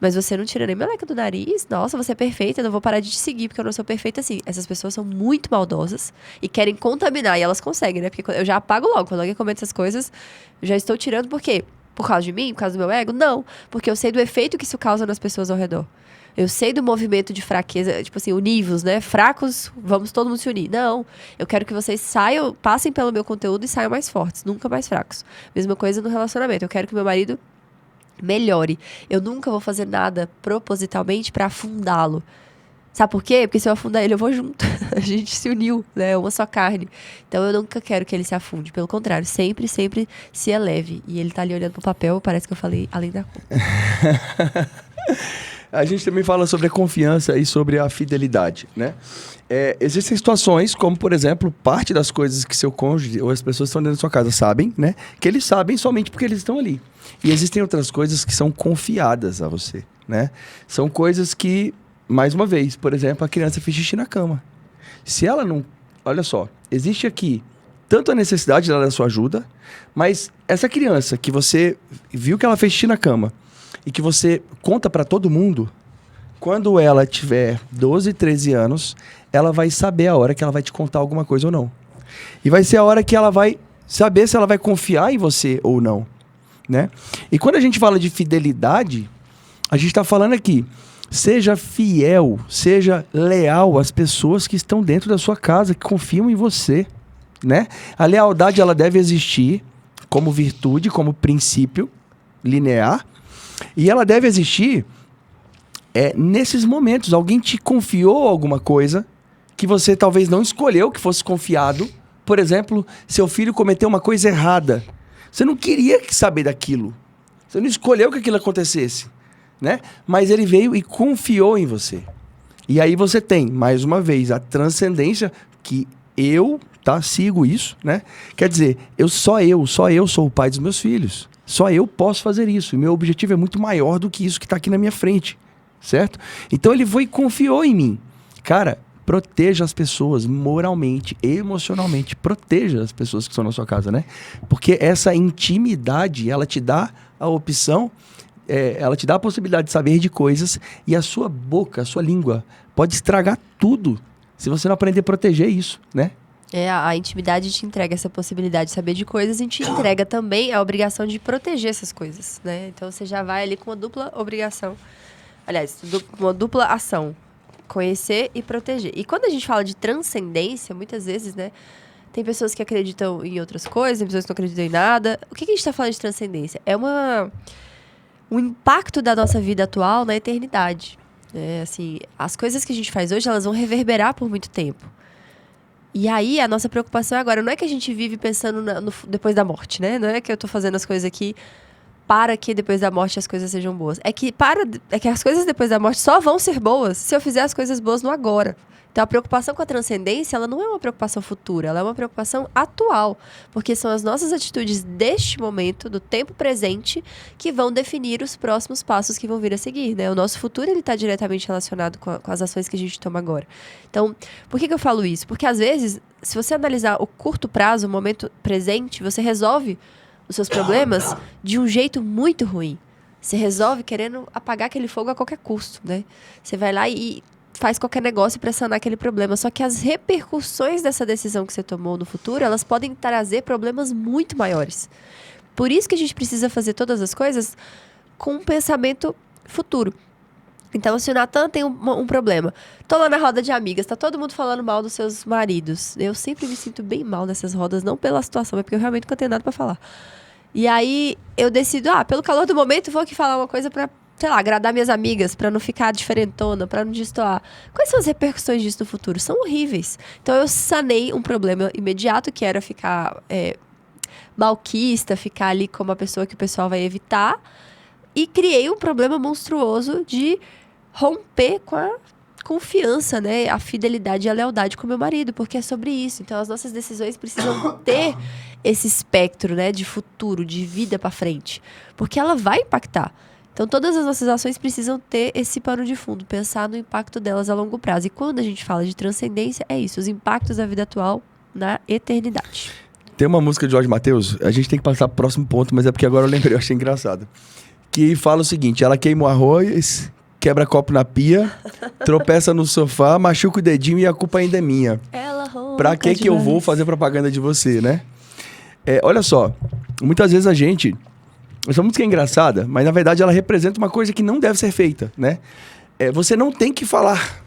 mas você não tira nem meleca do nariz? Nossa, você é perfeita, eu não vou parar de te seguir porque eu não sou perfeita assim. Essas pessoas são muito maldosas e querem contaminar, e elas conseguem, né? Porque eu já apago logo, quando alguém comenta essas coisas, eu já estou tirando. Por quê? Por causa de mim? Por causa do meu ego? Não, porque eu sei do efeito que isso causa nas pessoas ao redor. Eu sei do movimento de fraqueza, tipo assim, univos, né? Fracos, vamos todo mundo se unir. Não, eu quero que vocês saiam, passem pelo meu conteúdo e saiam mais fortes, nunca mais fracos. Mesma coisa no relacionamento, eu quero que meu marido melhore. Eu nunca vou fazer nada propositalmente pra afundá-lo. Sabe por quê? Porque se eu afundar ele, eu vou junto. A gente se uniu, né? É uma só carne. Então eu nunca quero que ele se afunde. Pelo contrário, sempre se eleve. E ele tá ali olhando pro papel, parece que eu falei além da conta. A gente também fala sobre a confiança e sobre a fidelidade, né? Existem situações, como, por exemplo, parte das coisas que seu cônjuge ou as pessoas que estão dentro da sua casa sabem, né? Que eles sabem somente porque eles estão ali. E existem outras coisas que são confiadas a você, né? São coisas que, mais uma vez, por exemplo, a criança fez xixi na cama. Se ela não... Olha só, existe aqui tanto a necessidade dela da sua ajuda, mas essa criança que você viu que ela fez xixi na cama e que você conta pra todo mundo, quando ela tiver 12, 13 anos, ela vai saber a hora que ela vai te contar alguma coisa ou não. E vai ser a hora que ela vai saber se ela vai confiar em você ou não, né? E quando a gente fala de fidelidade, a gente está falando aqui, seja fiel, seja leal às pessoas que estão dentro da sua casa, que confiam em você, né? A lealdade, ela deve existir como virtude, como princípio linear, e ela deve existir nesses momentos. Alguém te confiou alguma coisa que você talvez não escolheu que fosse confiado. Por exemplo, seu filho cometeu uma coisa errada. Você não queria saber daquilo. Você não escolheu que aquilo acontecesse, né? Mas ele veio e confiou em você. E aí você tem, mais uma vez, a transcendência que sigo isso, né? Quer dizer, só eu sou o pai dos meus filhos. Só eu posso fazer isso. E meu objetivo é muito maior do que isso que está aqui na minha frente, certo? Então ele foi e confiou em mim. Cara, proteja as pessoas moralmente, emocionalmente. Proteja as pessoas que estão na sua casa, né? Porque essa intimidade, ela te dá a opção, ela te dá a possibilidade de saber de coisas, e a sua boca, a sua língua, pode estragar tudo se você não aprender a proteger isso, né? A intimidade te entrega essa possibilidade de saber de coisas e te entrega também a obrigação de proteger essas coisas, né? Então você já vai ali com uma dupla obrigação. Aliás, uma dupla ação. Conhecer e proteger. E quando a gente fala de transcendência, muitas vezes, né? Tem pessoas que acreditam em outras coisas, tem pessoas que não acreditam em nada. O que a gente está falando de transcendência? É um impacto da nossa vida atual na eternidade. Assim, as coisas que a gente faz hoje, elas vão reverberar por muito tempo. E aí, a nossa preocupação agora não é que a gente vive pensando depois da morte, né? Não é que eu tô fazendo as coisas aqui para que depois da morte as coisas sejam boas. É que as coisas depois da morte só vão ser boas se eu fizer as coisas boas no agora. Então, a preocupação com a transcendência, ela não é uma preocupação futura, ela é uma preocupação atual. Porque são as nossas atitudes deste momento, do tempo presente, que vão definir os próximos passos que vão vir a seguir, né? O nosso futuro, ele está diretamente relacionado com as ações que a gente toma agora. Então, por que eu falo isso? Porque, às vezes, se você analisar o curto prazo, o momento presente, você resolve os seus problemas de um jeito muito ruim. Você resolve querendo apagar aquele fogo a qualquer custo, né? Você vai lá e faz qualquer negócio para sanar aquele problema. Só que as repercussões dessa decisão que você tomou no futuro, elas podem trazer problemas muito maiores. Por isso que a gente precisa fazer todas as coisas com um pensamento futuro. Então, se o Natan tem um problema, tô lá na roda de amigas, tá todo mundo falando mal dos seus maridos. Eu sempre me sinto bem mal nessas rodas, não pela situação, mas porque eu realmente nunca tenho nada pra falar. E aí, eu decido, pelo calor do momento, vou aqui falar uma coisa pra, sei lá, agradar minhas amigas, pra não ficar diferentona, pra não destoar. Quais são as repercussões disso no futuro? São horríveis. Então, eu sanei um problema imediato, que era ficar malquista, ficar ali como a pessoa que o pessoal vai evitar, e criei um problema monstruoso de romper com a confiança, né? A fidelidade e a lealdade com o meu marido, porque é sobre isso. Então, as nossas decisões precisam ter esse espectro, né? De futuro, de vida pra frente. Porque ela vai impactar. Então, todas as nossas ações precisam ter esse pano de fundo, pensar no impacto delas a longo prazo. E quando a gente fala de transcendência, é isso, os impactos da vida atual na eternidade. Tem uma música de Jorge Mateus, a gente tem que passar pro próximo ponto, mas é porque agora eu lembrei, eu achei engraçado. Que fala o seguinte: ela queima o arroz, quebra copo na pia, tropeça no sofá, machuca o dedinho e a culpa ainda é minha. Ela ronca pra que eu vou fazer propaganda de você, né? Olha só, muitas vezes essa música é engraçada, mas na verdade ela representa uma coisa que não deve ser feita, né? Você não tem que falar.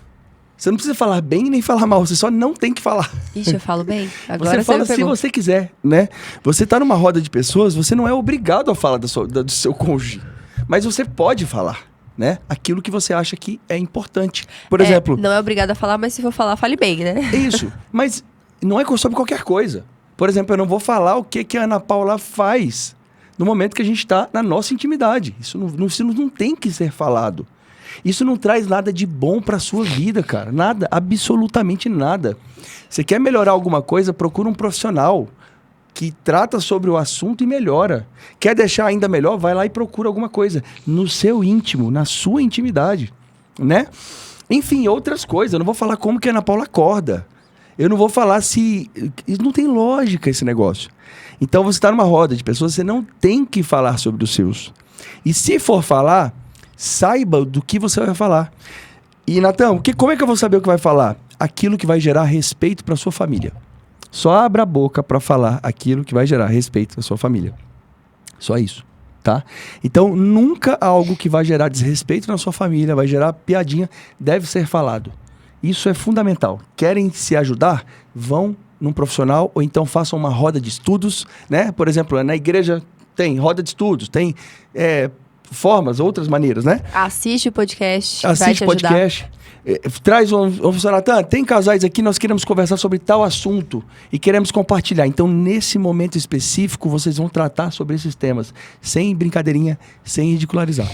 Você não precisa falar bem nem falar mal, você só não tem que falar. Ixi, eu falo bem? Agora você fala se você quiser, né? Você tá numa roda de pessoas, você não é obrigado a falar do seu cônjuge. Mas você pode falar. né? Aquilo que você acha que é importante. Por exemplo... Não é obrigado a falar, mas se for falar, fale bem, né? É isso. Mas não é sobre qualquer coisa. Por exemplo, eu não vou falar o que a Ana Paula faz no momento que a gente está na nossa intimidade. Isso não tem que ser falado. Isso não traz nada de bom para sua vida, cara. Nada, absolutamente nada. Você quer melhorar alguma coisa, procura um profissional que trata sobre o assunto e melhora. Quer deixar ainda melhor? Vai lá e procura alguma coisa no seu íntimo, na sua intimidade, né? Enfim, outras coisas. Eu não vou falar como que a Ana Paula acorda. Eu não vou falar se... Não tem lógica esse negócio. Então, você está numa roda de pessoas, você não tem que falar sobre os seus. E se for falar, saiba do que você vai falar. E, Natan, como é que eu vou saber o que vai falar? Aquilo que vai gerar respeito para sua família. Só abra a boca para falar aquilo que vai gerar respeito para sua família. Só isso, tá? Então, nunca algo que vai gerar desrespeito na sua família, vai gerar piadinha, deve ser falado. Isso é fundamental. Querem se ajudar? Vão num profissional ou então façam uma roda de estudos, né? Por exemplo, na igreja tem roda de estudos, tem formas, outras maneiras, né? Assiste o podcast, Assiste o podcast. Traz um funcionário, Natan, tem casais aqui, nós queremos conversar sobre tal assunto e queremos compartilhar. Então, nesse momento específico, vocês vão tratar sobre esses temas, sem brincadeirinha, sem ridicularizar.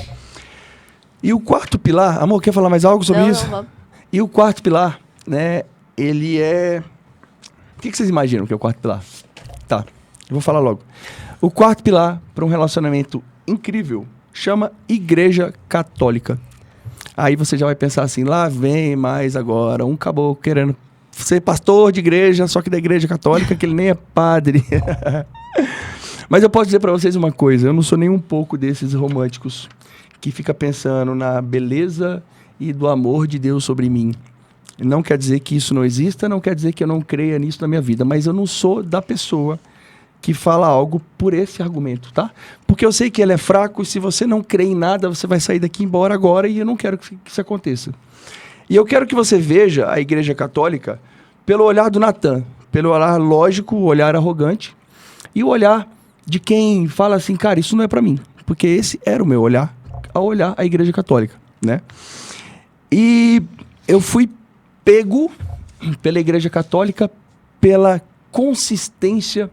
E o quarto pilar, amor, quer falar mais algo sobre isso? Não, vamos. E o quarto pilar, né, ele é... O que vocês imaginam que é o quarto pilar? Tá, eu vou falar logo. O quarto pilar para um relacionamento incrível chama Igreja Católica. Aí você já vai pensar assim, lá vem mais agora um caboclo querendo ser pastor de igreja, só que da Igreja Católica, que ele nem é padre. Mas eu posso dizer para vocês uma coisa, eu não sou nem um pouco desses românticos que fica pensando na beleza e do amor de Deus sobre mim. Não quer dizer que isso não exista, não quer dizer que eu não creia nisso na minha vida, mas eu não sou da pessoa que fala algo por esse argumento, tá? Porque eu sei que ele é fraco e se você não crê em nada, você vai sair daqui embora agora e eu não quero que isso aconteça. E eu quero que você veja a Igreja Católica pelo olhar do Natan, pelo olhar lógico, o olhar arrogante e o olhar de quem fala assim, cara, isso não é pra mim. Porque esse era o meu olhar ao olhar a Igreja Católica, né? E eu fui pego pela Igreja Católica pela consistência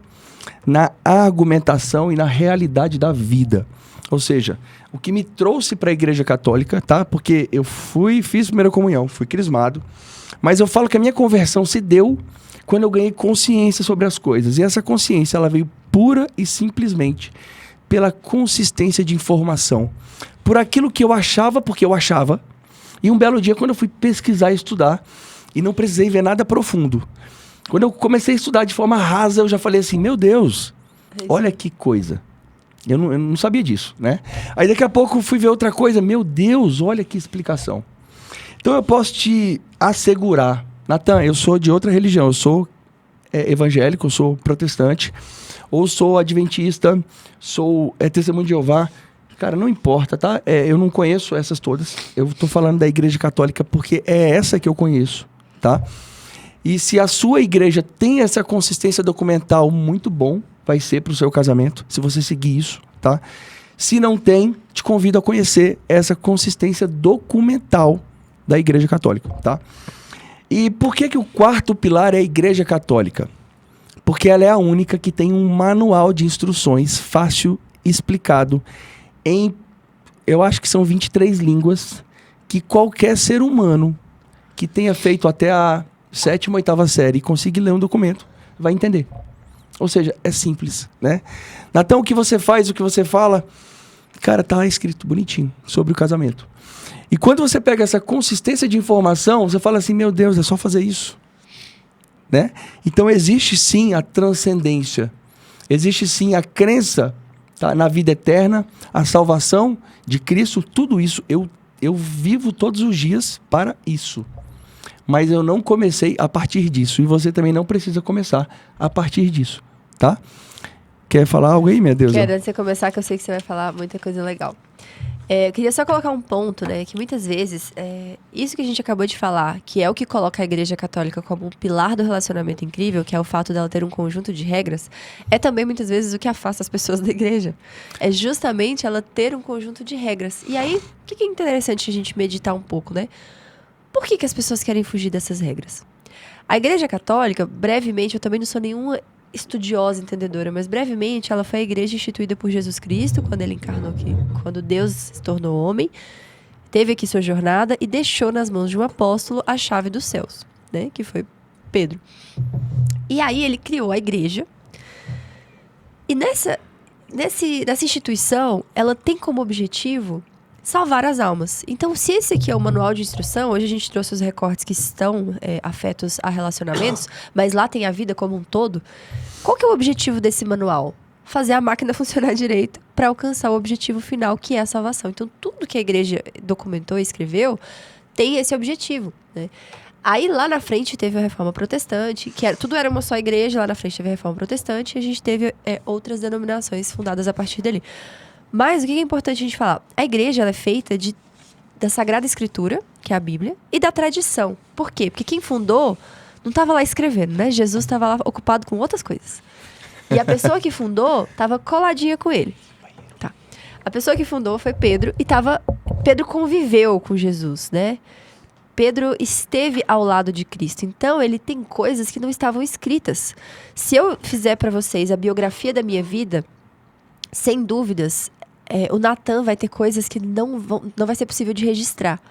na argumentação e na realidade da vida. Ou seja, o que me trouxe para a Igreja Católica, tá? Porque eu fiz primeira comunhão, fui crismado, mas eu falo que a minha conversão se deu quando eu ganhei consciência sobre as coisas. E essa consciência, ela veio pura e simplesmente pela consistência de informação. Por aquilo que eu achava, porque eu achava. E um belo dia, quando eu fui pesquisar e estudar, e não precisei ver nada profundo, quando eu comecei a estudar de forma rasa, eu já falei assim, meu Deus, olha que coisa. Eu não sabia disso, né? Aí daqui a pouco eu fui ver outra coisa, meu Deus, olha que explicação. Então eu posso te assegurar, Natan, eu sou de outra religião, eu sou evangélico, eu sou protestante, ou sou adventista, sou testemunho de Jeová. Cara, não importa, tá? Eu não conheço essas todas. Eu tô falando da Igreja Católica porque é essa que eu conheço, tá? E se a sua igreja tem essa consistência documental muito bom, vai ser pro seu casamento, se você seguir isso, tá? Se não tem, te convido a conhecer essa consistência documental da Igreja Católica, tá? E por que o quarto pilar é a Igreja Católica? Porque ela é a única que tem um manual de instruções fácil, explicado, em, eu acho que são 23 línguas, que qualquer ser humano que tenha feito até a 7ª, 8ª série e conseguir ler um documento, vai entender. Ou seja, é simples, né? Natan, o que você faz, o que você fala, cara, tá escrito bonitinho sobre o casamento. E quando você pega essa consistência de informação, você fala assim, meu Deus, é só fazer isso, né? Então existe sim a transcendência, existe sim a crença, tá, na vida eterna, a salvação de Cristo, tudo isso eu vivo todos os dias para isso. Mas eu não comecei a partir disso. E você também não precisa começar a partir disso, tá? Quer falar algo aí, meu Deus? Quero, antes de você começar, que eu sei que você vai falar muita coisa legal. Eu queria só colocar um ponto, né? Que muitas vezes, isso que a gente acabou de falar, que é o que coloca a Igreja Católica como um pilar do relacionamento incrível, que é o fato dela ter um conjunto de regras, é também muitas vezes o que afasta as pessoas da igreja. É justamente ela ter um conjunto de regras. E aí, o que é interessante a gente meditar um pouco, né? Por que as pessoas querem fugir dessas regras? A Igreja Católica, brevemente, eu também não sou nenhuma estudiosa, entendedora, mas brevemente ela foi a igreja instituída por Jesus Cristo, quando ele encarnou aqui, quando Deus se tornou homem, teve aqui sua jornada e deixou nas mãos de um apóstolo a chave dos céus, né, que foi Pedro. E aí ele criou a igreja, e nessa instituição, ela tem como objetivo salvar as almas. Então, se esse aqui é o manual de instrução, hoje a gente trouxe os recortes que estão afetos a relacionamentos, mas lá tem a vida como um todo. Qual que é o objetivo desse manual? Fazer a máquina funcionar direito para alcançar o objetivo final, que é a salvação. Então, tudo que a igreja documentou e escreveu tem esse objetivo, né? Aí, lá na frente, teve a Reforma Protestante, tudo era uma só igreja, lá na frente teve a Reforma Protestante, e a gente teve outras denominações fundadas a partir dali. Mas o que é importante a gente falar? A igreja ela é feita da Sagrada Escritura, que é a Bíblia, e da tradição. Por quê? Porque quem fundou não estava lá escrevendo, né? Jesus estava lá ocupado com outras coisas. E a pessoa que fundou estava coladinha com ele. Tá. A pessoa que fundou foi Pedro, e Pedro conviveu com Jesus, né? Pedro esteve ao lado de Cristo. Então, ele tem coisas que não estavam escritas. Se eu fizer para vocês a biografia da minha vida, sem dúvidas, o Natan vai ter coisas que não vai ser possível de registrar.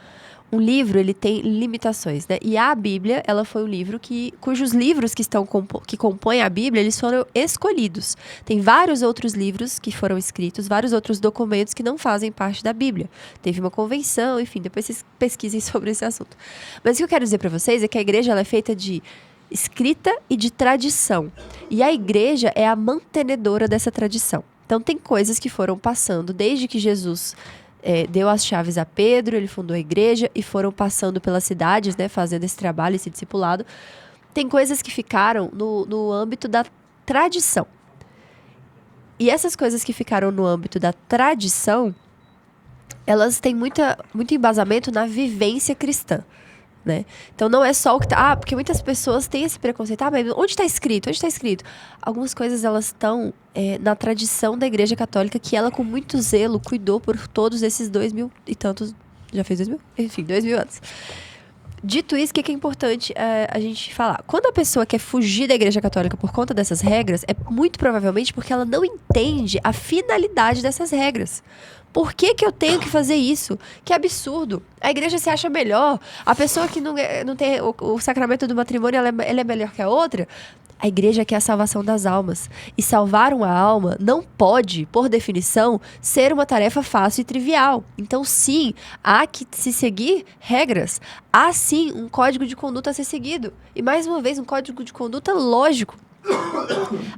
Um livro, ele tem limitações, né? E a Bíblia, ela foi um livro cujos livros que compõem a Bíblia, eles foram escolhidos. Tem vários outros livros que foram escritos, vários outros documentos que não fazem parte da Bíblia. Teve uma convenção, enfim, depois vocês pesquisem sobre esse assunto. Mas o que eu quero dizer para vocês é que a igreja ela é feita de escrita e de tradição. E a igreja é a mantenedora dessa tradição. Então, tem coisas que foram passando desde que Jesus deu as chaves a Pedro, ele fundou a igreja e foram passando pelas cidades, né, fazendo esse trabalho, esse discipulado. Tem coisas que ficaram no âmbito da tradição. E essas coisas que ficaram no âmbito da tradição, elas têm muito embasamento na vivência cristã. Né? Então não é só o que tá... porque muitas pessoas têm esse preconceito. Mas onde está escrito? Onde está escrito? Algumas coisas elas estão na tradição da Igreja Católica, que ela com muito zelo cuidou por todos esses 2000 e tantos... Já fez 2000? Enfim, 2000 anos. Dito isso, o que é importante a gente falar? Quando a pessoa quer fugir da Igreja Católica por conta dessas regras, é muito provavelmente porque ela não entende a finalidade dessas regras. Por que eu tenho que fazer isso? Que absurdo. A igreja se acha melhor. A pessoa que não tem o sacramento do matrimônio, ela é melhor que a outra. A igreja quer a salvação das almas. E salvar uma alma não pode, por definição, ser uma tarefa fácil e trivial. Então, sim, há que se seguir regras. Há, sim, um código de conduta a ser seguido. E, mais uma vez, um código de conduta lógico.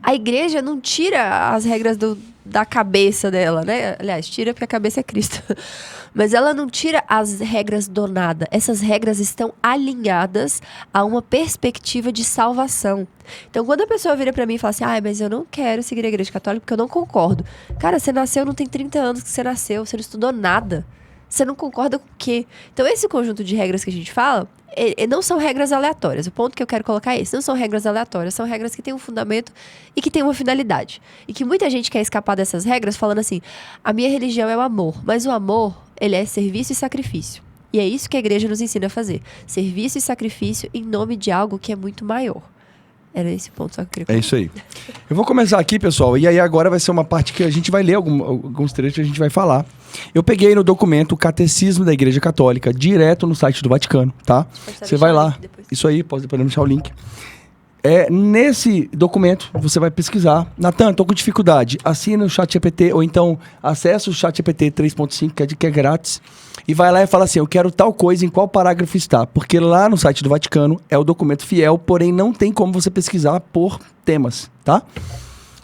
A igreja não tira as regras da cabeça dela, né? Aliás, tira porque a cabeça é Cristo. Mas ela não tira as regras do nada. Essas regras estão alinhadas a uma perspectiva de salvação. Então, quando a pessoa vira pra mim e fala assim, mas eu não quero seguir a Igreja Católica porque eu não concordo. Cara, você nasceu, não tem 30 anos que você nasceu, você não estudou nada. Você não concorda com o quê? Então, esse conjunto de regras que a gente fala, não são regras aleatórias. O ponto que eu quero colocar é esse. Não são regras aleatórias, são regras que têm um fundamento e que têm uma finalidade. E que muita gente quer escapar dessas regras falando assim, a minha religião é o amor. Mas o amor, ele é serviço e sacrifício. E é isso que a igreja nos ensina a fazer. Serviço e sacrifício em nome de algo que é muito maior. Era esse ponto só que eu queria colocar. É isso aí. Eu vou começar aqui, pessoal, e aí agora vai ser uma parte que a gente vai ler alguns trechos que a gente vai falar. Eu peguei no documento o Catecismo da Igreja Católica, direto no site do Vaticano, tá? Você vai lá. Isso aí, podemos deixar o link. Nesse documento, você vai pesquisar. Natan, tô com dificuldade. Assina o ChatGPT, ou então acessa o ChatGPT 3.5, que é grátis, e vai lá e fala assim, eu quero tal coisa, em qual parágrafo está. Porque lá no site do Vaticano é o documento fiel, porém não tem como você pesquisar por temas, tá?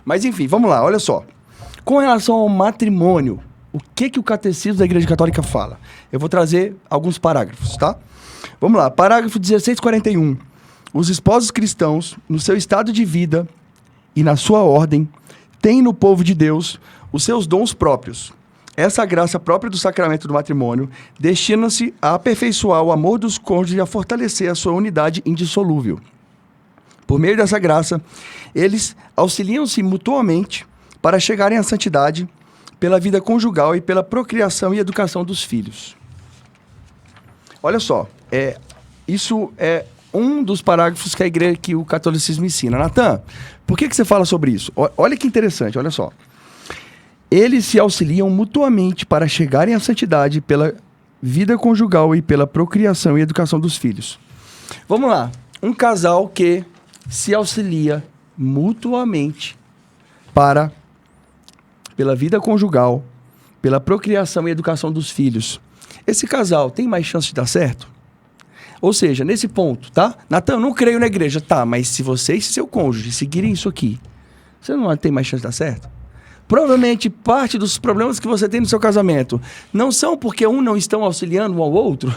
Mas enfim, vamos lá, olha só. Com relação ao matrimônio, o que o Catecismo da Igreja Católica fala? Eu vou trazer alguns parágrafos, tá? Vamos lá, parágrafo 1641. Os esposos cristãos, no seu estado de vida e na sua ordem, têm no povo de Deus os seus dons próprios, essa graça própria do sacramento do matrimônio destina-se a aperfeiçoar o amor dos cônjuges e a fortalecer a sua unidade indissolúvel. Por meio dessa graça, eles auxiliam-se mutuamente para chegarem à santidade pela vida conjugal e pela procriação e educação dos filhos. Olha só, isso é um dos parágrafos que o catolicismo ensina. Natan, por que você fala sobre isso? Olha que interessante, olha só. Eles se auxiliam mutuamente para chegarem à santidade pela vida conjugal e pela procriação e educação dos filhos. Vamos lá. Um casal que se auxilia mutuamente pela vida conjugal, pela procriação e educação dos filhos. Esse casal tem mais chance de dar certo? Ou seja, nesse ponto, tá? Natan, não creio na igreja. Tá, mas se você e seu cônjuge seguirem isso aqui, você não tem mais chance de dar certo? Provavelmente parte dos problemas que você tem no seu casamento não são porque um não está auxiliando um ao outro,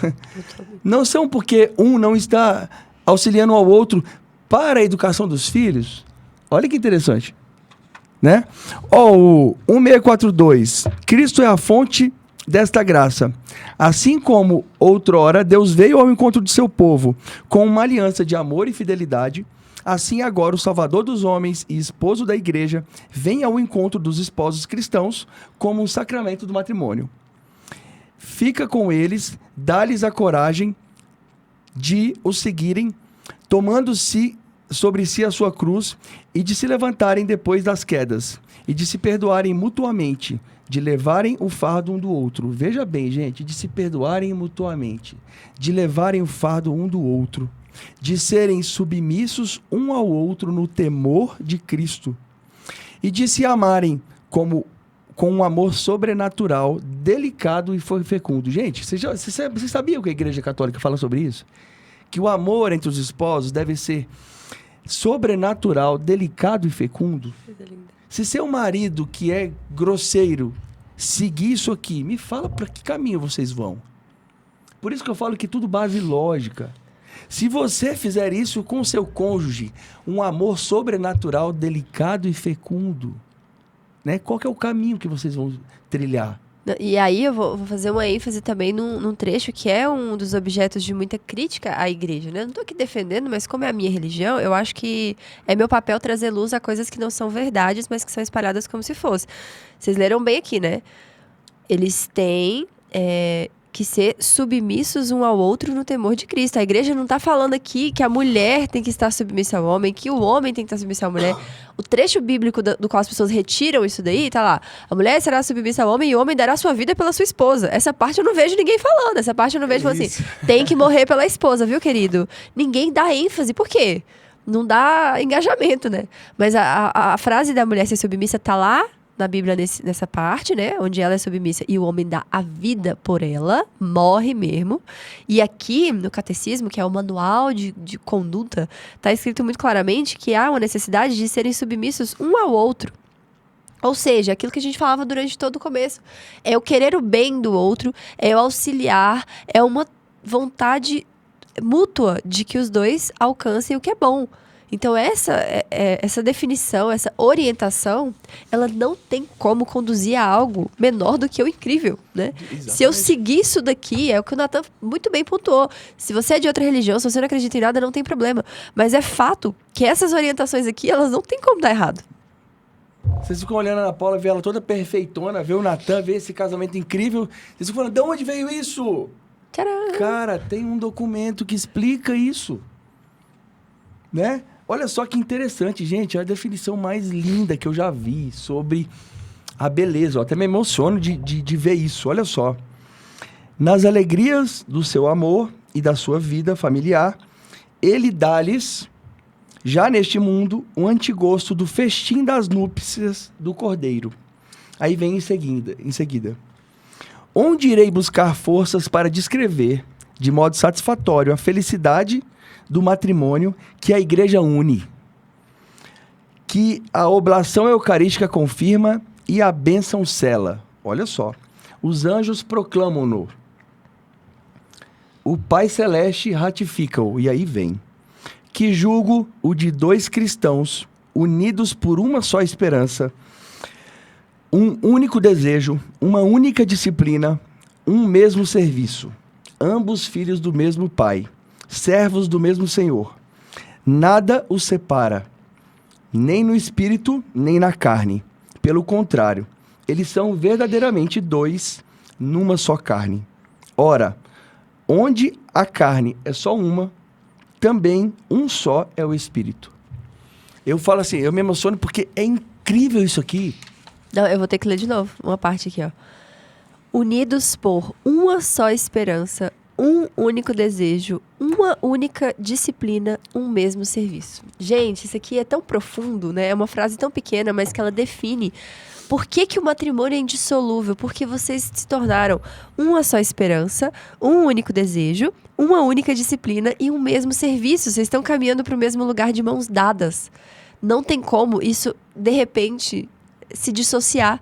não são porque um não está auxiliando um ao outro para a educação dos filhos. Olha que interessante, né? O 1642, Cristo é a fonte desta graça. Assim como outrora Deus veio ao encontro de seu povo com uma aliança de amor e fidelidade, assim agora o Salvador dos homens e esposo da igreja vem ao encontro dos esposos cristãos como um sacramento do matrimônio. Fica com eles, dá-lhes a coragem de o seguirem, tomando-se sobre si a sua cruz e de se levantarem depois das quedas e de se perdoarem mutuamente, de levarem o fardo um do outro. Veja bem, gente, de se perdoarem mutuamente, de levarem o fardo um do outro, de serem submissos um ao outro no temor de Cristo e de se amarem com um amor sobrenatural, delicado e fecundo. Gente, você sabia que a Igreja Católica fala sobre isso? Que o amor entre os esposos deve ser sobrenatural, delicado e fecundo. Se seu marido, que é grosseiro, seguir isso aqui, me fala para que caminho vocês vão. Por isso que eu falo que tudo base lógica. Se você fizer isso com seu cônjuge, um amor sobrenatural, delicado e fecundo, né? Qual que é o caminho que vocês vão trilhar? E aí eu vou fazer uma ênfase também num trecho que é um dos objetos de muita crítica à igreja, né? Eu não tô aqui defendendo, mas como é a minha religião, eu acho que é meu papel trazer luz a coisas que não são verdades, mas que são espalhadas como se fosse. Vocês leram bem aqui, né? Eles têm que ser submissos um ao outro no temor de Cristo. A igreja não está falando aqui que a mulher tem que estar submissa ao homem, que o homem tem que estar submisso à mulher. O trecho bíblico do qual as pessoas retiram isso daí, tá lá. A mulher será submissa ao homem e o homem dará sua vida pela sua esposa. Essa parte eu não vejo ninguém falando. Essa parte eu não vejo falando assim, tem que morrer pela esposa, viu, querido? Ninguém dá ênfase. Por quê? Não dá engajamento, né? Mas a frase da mulher ser submissa tá lá na Bíblia nessa parte, né? Onde ela é submissa e o homem dá a vida por ela, morre mesmo. E aqui, no Catecismo, que é o manual de conduta, tá escrito muito claramente que há uma necessidade de serem submissos um ao outro. Ou seja, aquilo que a gente falava durante todo o começo. É o querer o bem do outro, é o auxiliar, é uma vontade mútua de que os dois alcancem o que é bom. Então, essa definição, essa orientação, ela não tem como conduzir a algo menor do que o incrível, né? Exatamente. Se eu seguir isso daqui, é o que o Natan muito bem pontuou. Se você é de outra religião, se você não acredita em nada, não tem problema. Mas é fato que essas orientações aqui, elas não tem como dar errado. Vocês ficam olhando a Ana Paula, vê ela toda perfeitona, vê o Natan, vê esse casamento incrível. Vocês ficam falando, de onde veio isso? Tcharam! Cara, tem um documento que explica isso. Né? Olha só que interessante, gente. É a definição mais linda que eu já vi sobre a beleza. Eu até me emociono de ver isso. Olha só. Nas alegrias do seu amor e da sua vida familiar, ele dá-lhes, já neste mundo, um antigosto do festim das núpcias do cordeiro. Aí vem em seguida. Onde irei buscar forças para descrever, de modo satisfatório, a felicidade do matrimônio que a igreja une, que a oblação eucarística confirma e a bênção sela. Olha só, os anjos proclamam-no, o Pai Celeste ratifica-o, e aí vem, que julgo o de dois cristãos unidos por uma só esperança, Um único desejo, uma única disciplina, um mesmo serviço. Ambos filhos do mesmo Pai, servos do mesmo Senhor. Nada os separa, nem no espírito, nem na carne. Pelo contrário, eles são verdadeiramente dois numa só carne. Ora, onde a carne é só uma, também um só é o espírito. Eu falo assim, eu me emociono porque é incrível isso aqui. Não, eu vou ter que ler de novo uma parte aqui, ó. Unidos por uma só esperança, um único desejo, uma única disciplina, um mesmo serviço. Gente, isso aqui é tão profundo, né? É uma frase tão pequena, mas que ela define por que o matrimônio é indissolúvel, porque vocês se tornaram uma só esperança, um único desejo, uma única disciplina e um mesmo serviço. Vocês estão caminhando para o mesmo lugar de mãos dadas. Não tem como isso, de repente, se dissociar.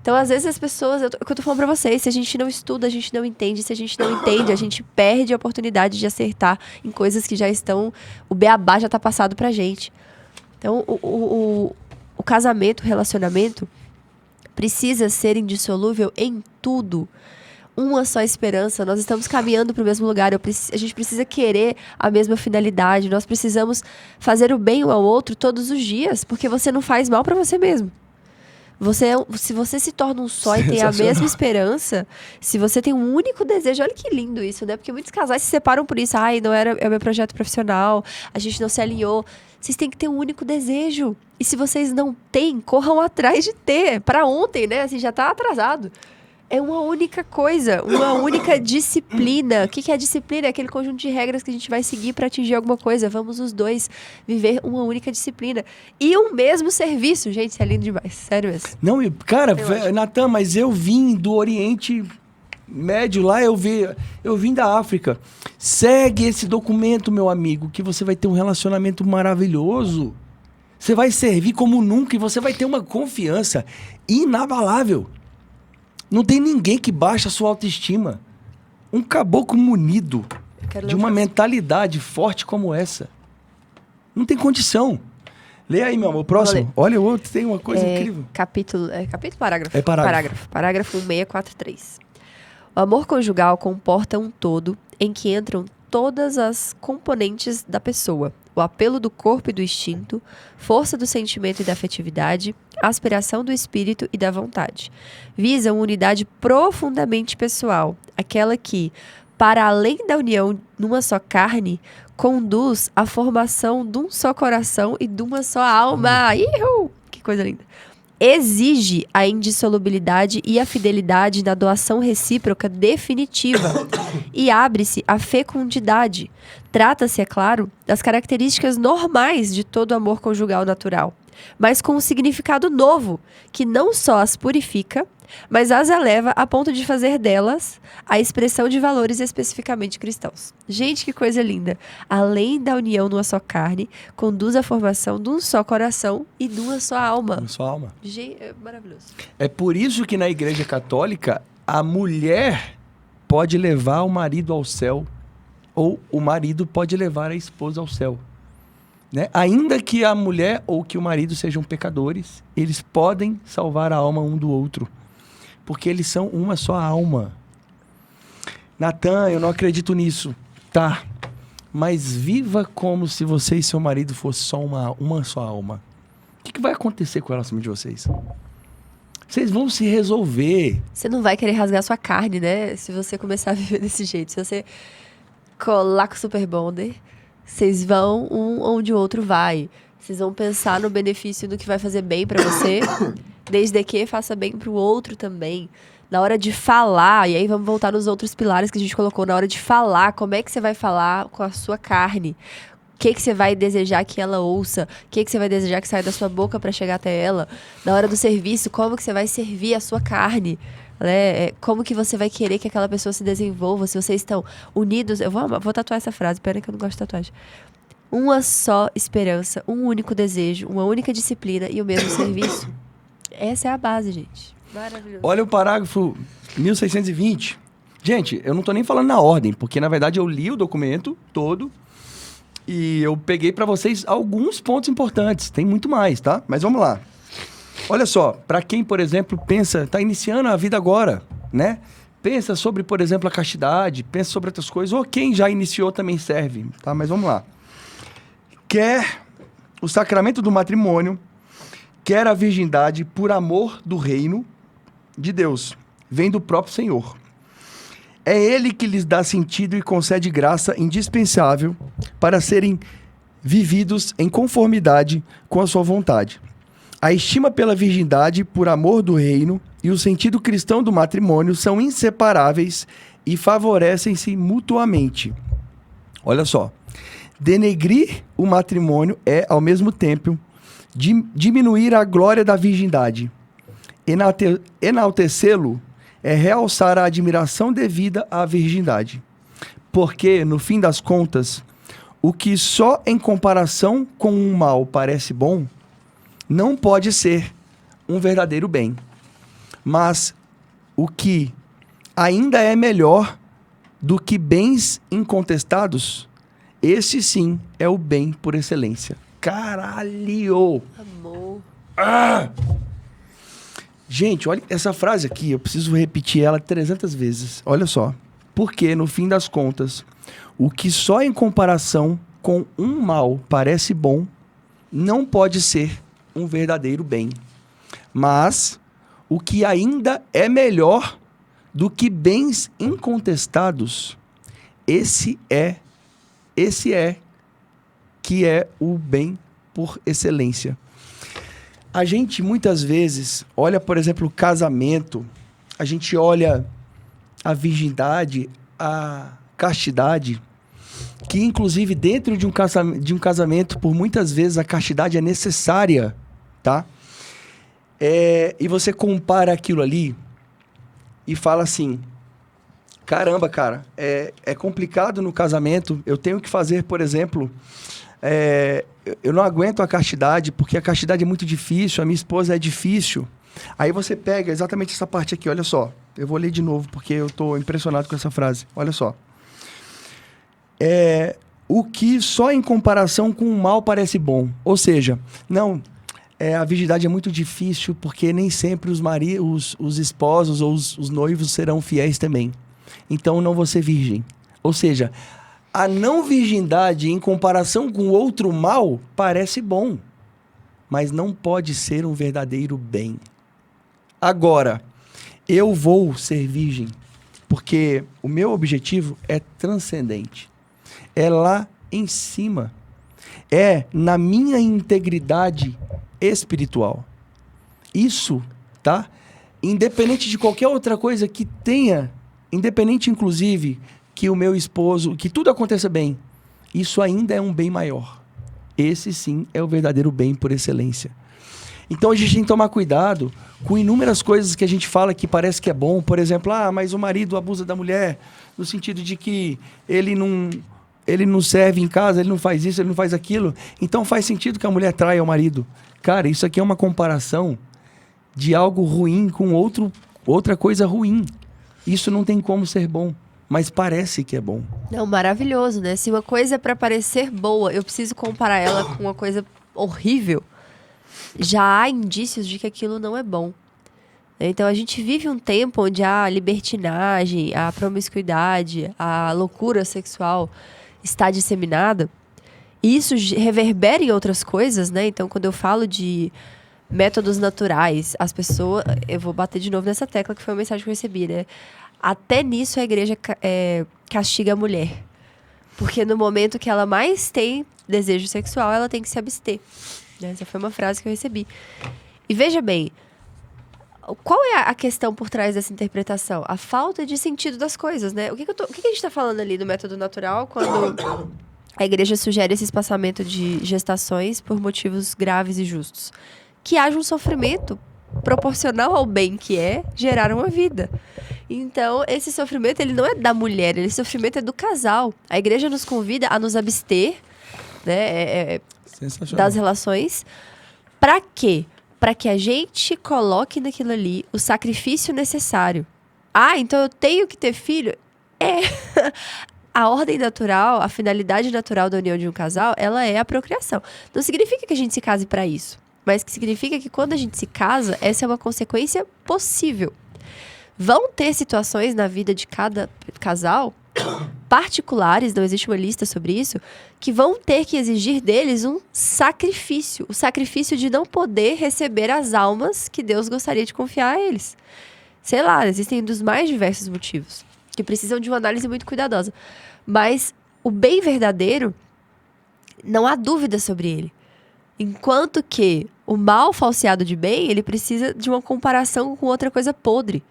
Então, às vezes, as pessoas... o que eu tô falando pra vocês, se a gente não estuda, a gente não entende. Se a gente não entende, a gente perde a oportunidade de acertar em coisas que já estão... O beabá já tá passado pra gente. Então, o casamento, o relacionamento, precisa ser indissolúvel em tudo. Uma só esperança, nós estamos caminhando para o mesmo lugar, a gente precisa querer a mesma finalidade, nós precisamos fazer o bem um ao outro todos os dias, porque você não faz mal para você mesmo. Se você se torna um só e tem a mesma esperança, se você tem um único desejo, olha que lindo isso, né? Porque muitos casais se separam por isso. Ai, não era é o meu projeto profissional, a gente não se alinhou. Vocês têm que ter um único desejo. E se vocês não têm, corram atrás de ter. Para ontem, né? Assim, já tá atrasado. É uma única coisa, uma única disciplina. O que é a disciplina? É aquele conjunto de regras que a gente vai seguir para atingir alguma coisa. Vamos os dois viver uma única disciplina. E um mesmo serviço. Gente, isso é lindo demais. Sério mesmo. Não, cara, Natan, mas eu vim do Oriente Médio lá, eu vim da África. Segue esse documento, meu amigo, que você vai ter um relacionamento maravilhoso. Você vai servir como nunca e você vai ter uma confiança inabalável. Não tem ninguém que baixa a sua autoestima. Um caboclo munido de uma mentalidade forte como essa. Não tem condição. Lê aí, meu amor, o próximo. Olha, o outro tem uma coisa incrível. Capítulo, parágrafo? É parágrafo. Parágrafo 1643. O amor conjugal comporta um todo em que entram todas as componentes da pessoa. O apelo do corpo e do instinto, força do sentimento e da afetividade, aspiração do espírito e da vontade. Visa uma unidade profundamente pessoal, aquela que, para além da união numa só carne, conduz à formação de um só coração e de uma só alma. Ihu! Que coisa linda. Exige a indissolubilidade e a fidelidade na doação recíproca definitiva e abre-se à fecundidade. Trata-se, é claro, das características normais de todo amor conjugal natural, mas com um significado novo, que não só as purifica, mas as eleva a ponto de fazer delas a expressão de valores especificamente cristãos. Gente, que coisa linda! Além da união numa só carne, conduz à formação de um só coração e de uma só alma. Uma só alma. É maravilhoso. É por isso que na Igreja Católica, a mulher pode levar o marido ao céu, ou o marido pode levar a esposa ao céu. Né? Ainda que a mulher ou que o marido sejam pecadores, eles podem salvar a alma um do outro. Porque eles são uma só alma. Natan, eu não acredito nisso. Tá. Mas viva como se você e seu marido fossem só uma só alma. O que vai acontecer com o relacionamento de vocês? Vocês vão se resolver. Você não vai querer rasgar sua carne, né? Se você começar a viver desse jeito. Se você colar com o Super Bonder, vocês vão um onde o outro vai. Vocês vão pensar no benefício do que vai fazer bem pra você, desde que faça bem pro outro também. Na hora de falar, e aí vamos voltar nos outros pilares que a gente colocou. Na hora de falar, como é que você vai falar com a sua carne? O que você vai desejar que ela ouça? O que você vai desejar que saia da sua boca pra chegar até ela? Na hora do serviço, como que você vai servir a sua carne? Né? Como que você vai querer que aquela pessoa se desenvolva? Se vocês estão unidos... Eu vou tatuar essa frase, pena que eu não gosto de tatuagem. Uma só esperança, um único desejo, uma única disciplina e o mesmo serviço. Essa é a base, gente. Maravilhoso. Olha o parágrafo 1620. Gente, eu não tô nem falando na ordem, porque na verdade eu li o documento todo e eu peguei para vocês alguns pontos importantes. Tem muito mais, tá? Mas vamos lá. Olha só, para quem, por exemplo, pensa, está iniciando a vida agora, né? Pensa sobre, por exemplo, a castidade, pensa sobre outras coisas, ou quem já iniciou também serve, tá? Mas vamos lá. Quer o sacramento do matrimônio, quer a virgindade por amor do reino de Deus, vem do próprio Senhor. É Ele que lhes dá sentido e concede graça indispensável para serem vividos em conformidade com a sua vontade. A estima pela virgindade por amor do reino e o sentido cristão do matrimônio são inseparáveis e favorecem-se mutuamente. Olha só. Denegrir o matrimônio é, ao mesmo tempo, diminuir a glória da virgindade. Enaltecê-lo é realçar a admiração devida à virgindade. Porque, no fim das contas, o que só em comparação com um mal parece bom, não pode ser um verdadeiro bem. Mas o que ainda é melhor do que bens incontestados, esse sim é o bem por excelência. Caralho! Amor. Ah! Gente, olha essa frase aqui, eu preciso repetir ela 300 vezes. Olha só. Porque, no fim das contas, o que só em comparação com um mal parece bom, não pode ser um verdadeiro bem. Mas o que ainda é melhor do que bens incontestados, esse é que é o bem por excelência. A gente muitas vezes olha, por exemplo, o casamento, a gente olha a virgindade, a castidade, que inclusive dentro de um casamento, por muitas vezes a castidade é necessária, tá? E você compara aquilo ali e fala assim, caramba, cara, é complicado no casamento, eu tenho que fazer, por exemplo, eu não aguento a castidade, porque a castidade é muito difícil, a minha esposa é difícil. Aí você pega exatamente essa parte aqui, olha só. Eu vou ler de novo, porque eu estou impressionado com essa frase. Olha só. O que só em comparação com o mal parece bom. Ou seja, a virgindade é muito difícil, porque nem sempre os esposos ou os noivos serão fiéis também. Então não vou ser virgem. Ou seja, a não virgindade em comparação com outro mal parece bom, mas não pode ser um verdadeiro bem. Agora, eu vou ser virgem porque o meu objetivo é transcendente. É lá em cima. É na minha integridade espiritual. Isso, tá? Independente de qualquer outra coisa que tenha, independente inclusive que o meu esposo, que tudo aconteça bem, isso ainda é um bem maior. Esse sim é o verdadeiro bem por excelência. Então a gente tem que tomar cuidado com inúmeras coisas que a gente fala que parece que é bom. Por exemplo, mas o marido abusa da mulher, no sentido de que ele não serve em casa, ele não faz isso, ele não faz aquilo. Então faz sentido que a mulher traia o marido. Cara, isso aqui é uma comparação de algo ruim com outra coisa ruim. Isso não tem como ser bom. Mas parece que é bom. Não, maravilhoso, né? Se uma coisa é pra parecer boa, eu preciso comparar ela com uma coisa horrível, já há indícios de que aquilo não é bom. Então a gente vive um tempo onde a libertinagem, a promiscuidade, a loucura sexual está disseminada. E isso reverbera em outras coisas, né? Então quando eu falo de métodos naturais, as pessoas... Eu vou bater de novo nessa tecla que foi uma mensagem que eu recebi, né? Até nisso a igreja castiga a mulher. Porque no momento que ela mais tem desejo sexual, ela tem que se abster. Essa foi uma frase que eu recebi. E veja bem, qual é a questão por trás dessa interpretação? A falta de sentido das coisas, né? O que a gente está falando ali do método natural quando a igreja sugere esse espaçamento de gestações por motivos graves e justos? Que haja um sofrimento proporcional ao bem que é gerar uma vida. Então, esse sofrimento, ele não é da mulher, esse sofrimento é do casal. A igreja nos convida a nos abster, né, das relações. Para quê? Para que a gente coloque naquilo ali o sacrifício necessário. Então eu tenho que ter filho? A ordem natural, a finalidade natural da união de um casal, ela é a procriação. Não significa que a gente se case para isso. mas que significa que quando a gente se casa, essa é uma consequência possível. Vão ter situações na vida de cada casal particulares, não existe uma lista sobre isso, que vão ter que exigir deles um sacrifício. O sacrifício de não poder receber as almas que Deus gostaria de confiar a eles. Sei lá, existem dos mais diversos motivos, que precisam de uma análise muito cuidadosa. Mas o bem verdadeiro, não há dúvida sobre ele. Enquanto que o mal falseado de bem, ele precisa de uma comparação com outra coisa podre.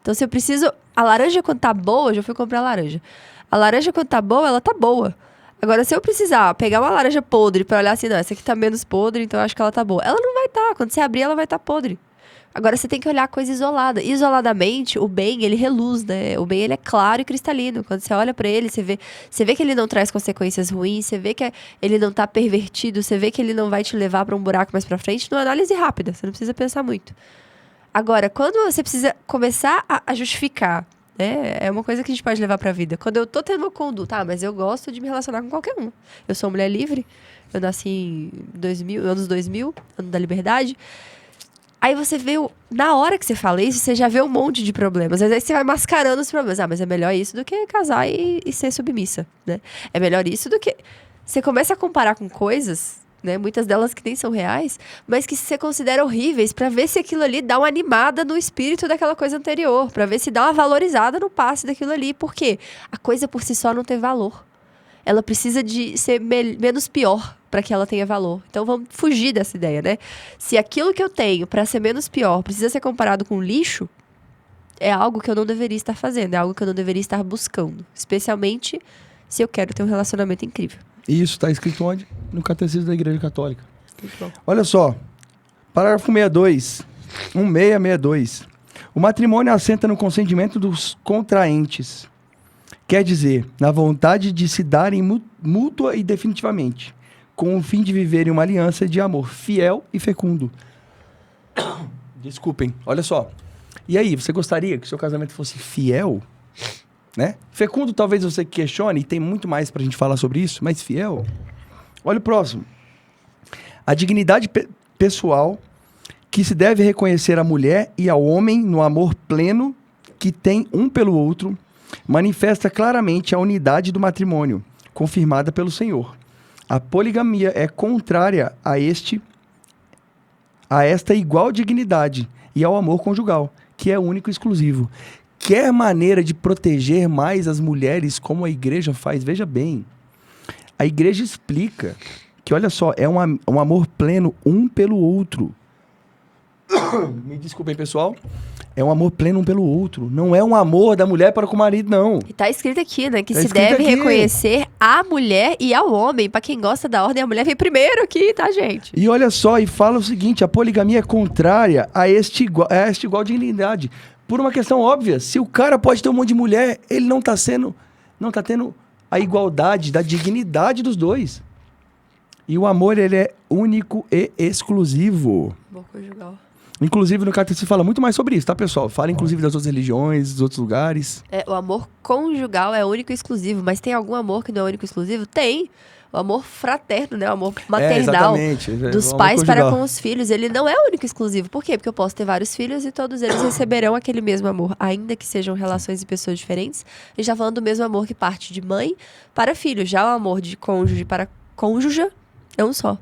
Então, se eu preciso... A laranja, quando tá boa, eu já fui comprar laranja. A laranja, quando tá boa, ela tá boa. Agora, se eu precisar pegar uma laranja podre pra olhar assim, não, essa aqui tá menos podre, então eu acho que ela tá boa. Ela não vai tá. Quando você abrir, ela vai tá podre. Agora, você tem que olhar a coisa isolada. Isoladamente, o bem, ele reluz, né? O bem, ele é claro e cristalino. Quando você olha pra ele, você vê que ele não traz consequências ruins, você vê que ele não tá pervertido, você vê que ele não vai te levar pra um buraco mais pra frente, numa análise rápida. Você não precisa pensar muito. Agora, quando você precisa começar a justificar, né? É uma coisa que a gente pode levar pra vida. Quando eu tô tendo uma conduta, mas eu gosto de me relacionar com qualquer um. Eu sou mulher livre, eu nasci em anos 2000, ano da liberdade. Aí você vê, na hora que você fala isso, você já vê um monte de problemas. Às vezes você vai mascarando os problemas. Mas é melhor isso do que casar e ser submissa, né? É melhor isso do que... Você começa a comparar com coisas... Né? Muitas delas que nem são reais, mas que você considera horríveis, pra ver se aquilo ali dá uma animada no espírito daquela coisa anterior, pra ver se dá uma valorizada no passe daquilo ali. Por quê? A coisa por si só não tem valor. Ela precisa de ser menos pior para que ela tenha valor. Então vamos fugir dessa ideia, né? Se aquilo que eu tenho para ser menos pior precisa ser comparado com lixo, é algo que eu não deveria estar fazendo, é algo que eu não deveria estar buscando, especialmente se eu quero ter um relacionamento incrível. E isso está escrito onde? No Catecismo da Igreja Católica. Olha só, parágrafo 62, 1662. O matrimônio assenta no consentimento dos contraentes. Quer dizer, na vontade de se darem mútua e definitivamente, com o fim de viverem uma aliança de amor fiel e fecundo. Desculpem, olha só. E aí, você gostaria que o seu casamento fosse fiel? Né? Fecundo, talvez você questione, e tem muito mais pra gente falar sobre isso, mas fiel. Olha o próximo. A dignidade pessoal que se deve reconhecer à mulher e ao homem no amor pleno que tem um pelo outro, manifesta claramente a unidade do matrimônio, confirmada pelo Senhor. A poligamia é contrária a esta igual dignidade e ao amor conjugal, que é único e exclusivo. Quer maneira de proteger mais as mulheres como a igreja faz? Veja bem, a igreja explica que, olha só, é um amor pleno um pelo outro. Me desculpem, pessoal. É um amor pleno um pelo outro. Não é um amor da mulher para com o marido, não. E tá escrito aqui, né? Que se deve reconhecer a mulher e ao homem. Pra quem gosta da ordem, a mulher vem primeiro aqui, tá, gente? E olha só, e fala o seguinte, a poligamia é contrária a esta igual dignidade. Por uma questão óbvia, se o cara pode ter um monte de mulher, ele não tá tendo a igualdade da dignidade dos dois. E o amor, ele é único e exclusivo. Amor conjugal. Inclusive, no Catecismo fala muito mais sobre isso, tá, pessoal? Fala, inclusive, das outras religiões, dos outros lugares. O amor conjugal é único e exclusivo, mas tem algum amor que não é único e exclusivo? Tem. O amor fraterno, né? O amor maternal dos pais para com os filhos. Ele não é único e exclusivo. Por quê? Porque eu posso ter vários filhos e todos eles receberão aquele mesmo amor. Ainda que sejam relações de pessoas diferentes, a gente tá falando do mesmo amor que parte de mãe para filho. Já o amor de cônjuge para cônjuge é um só.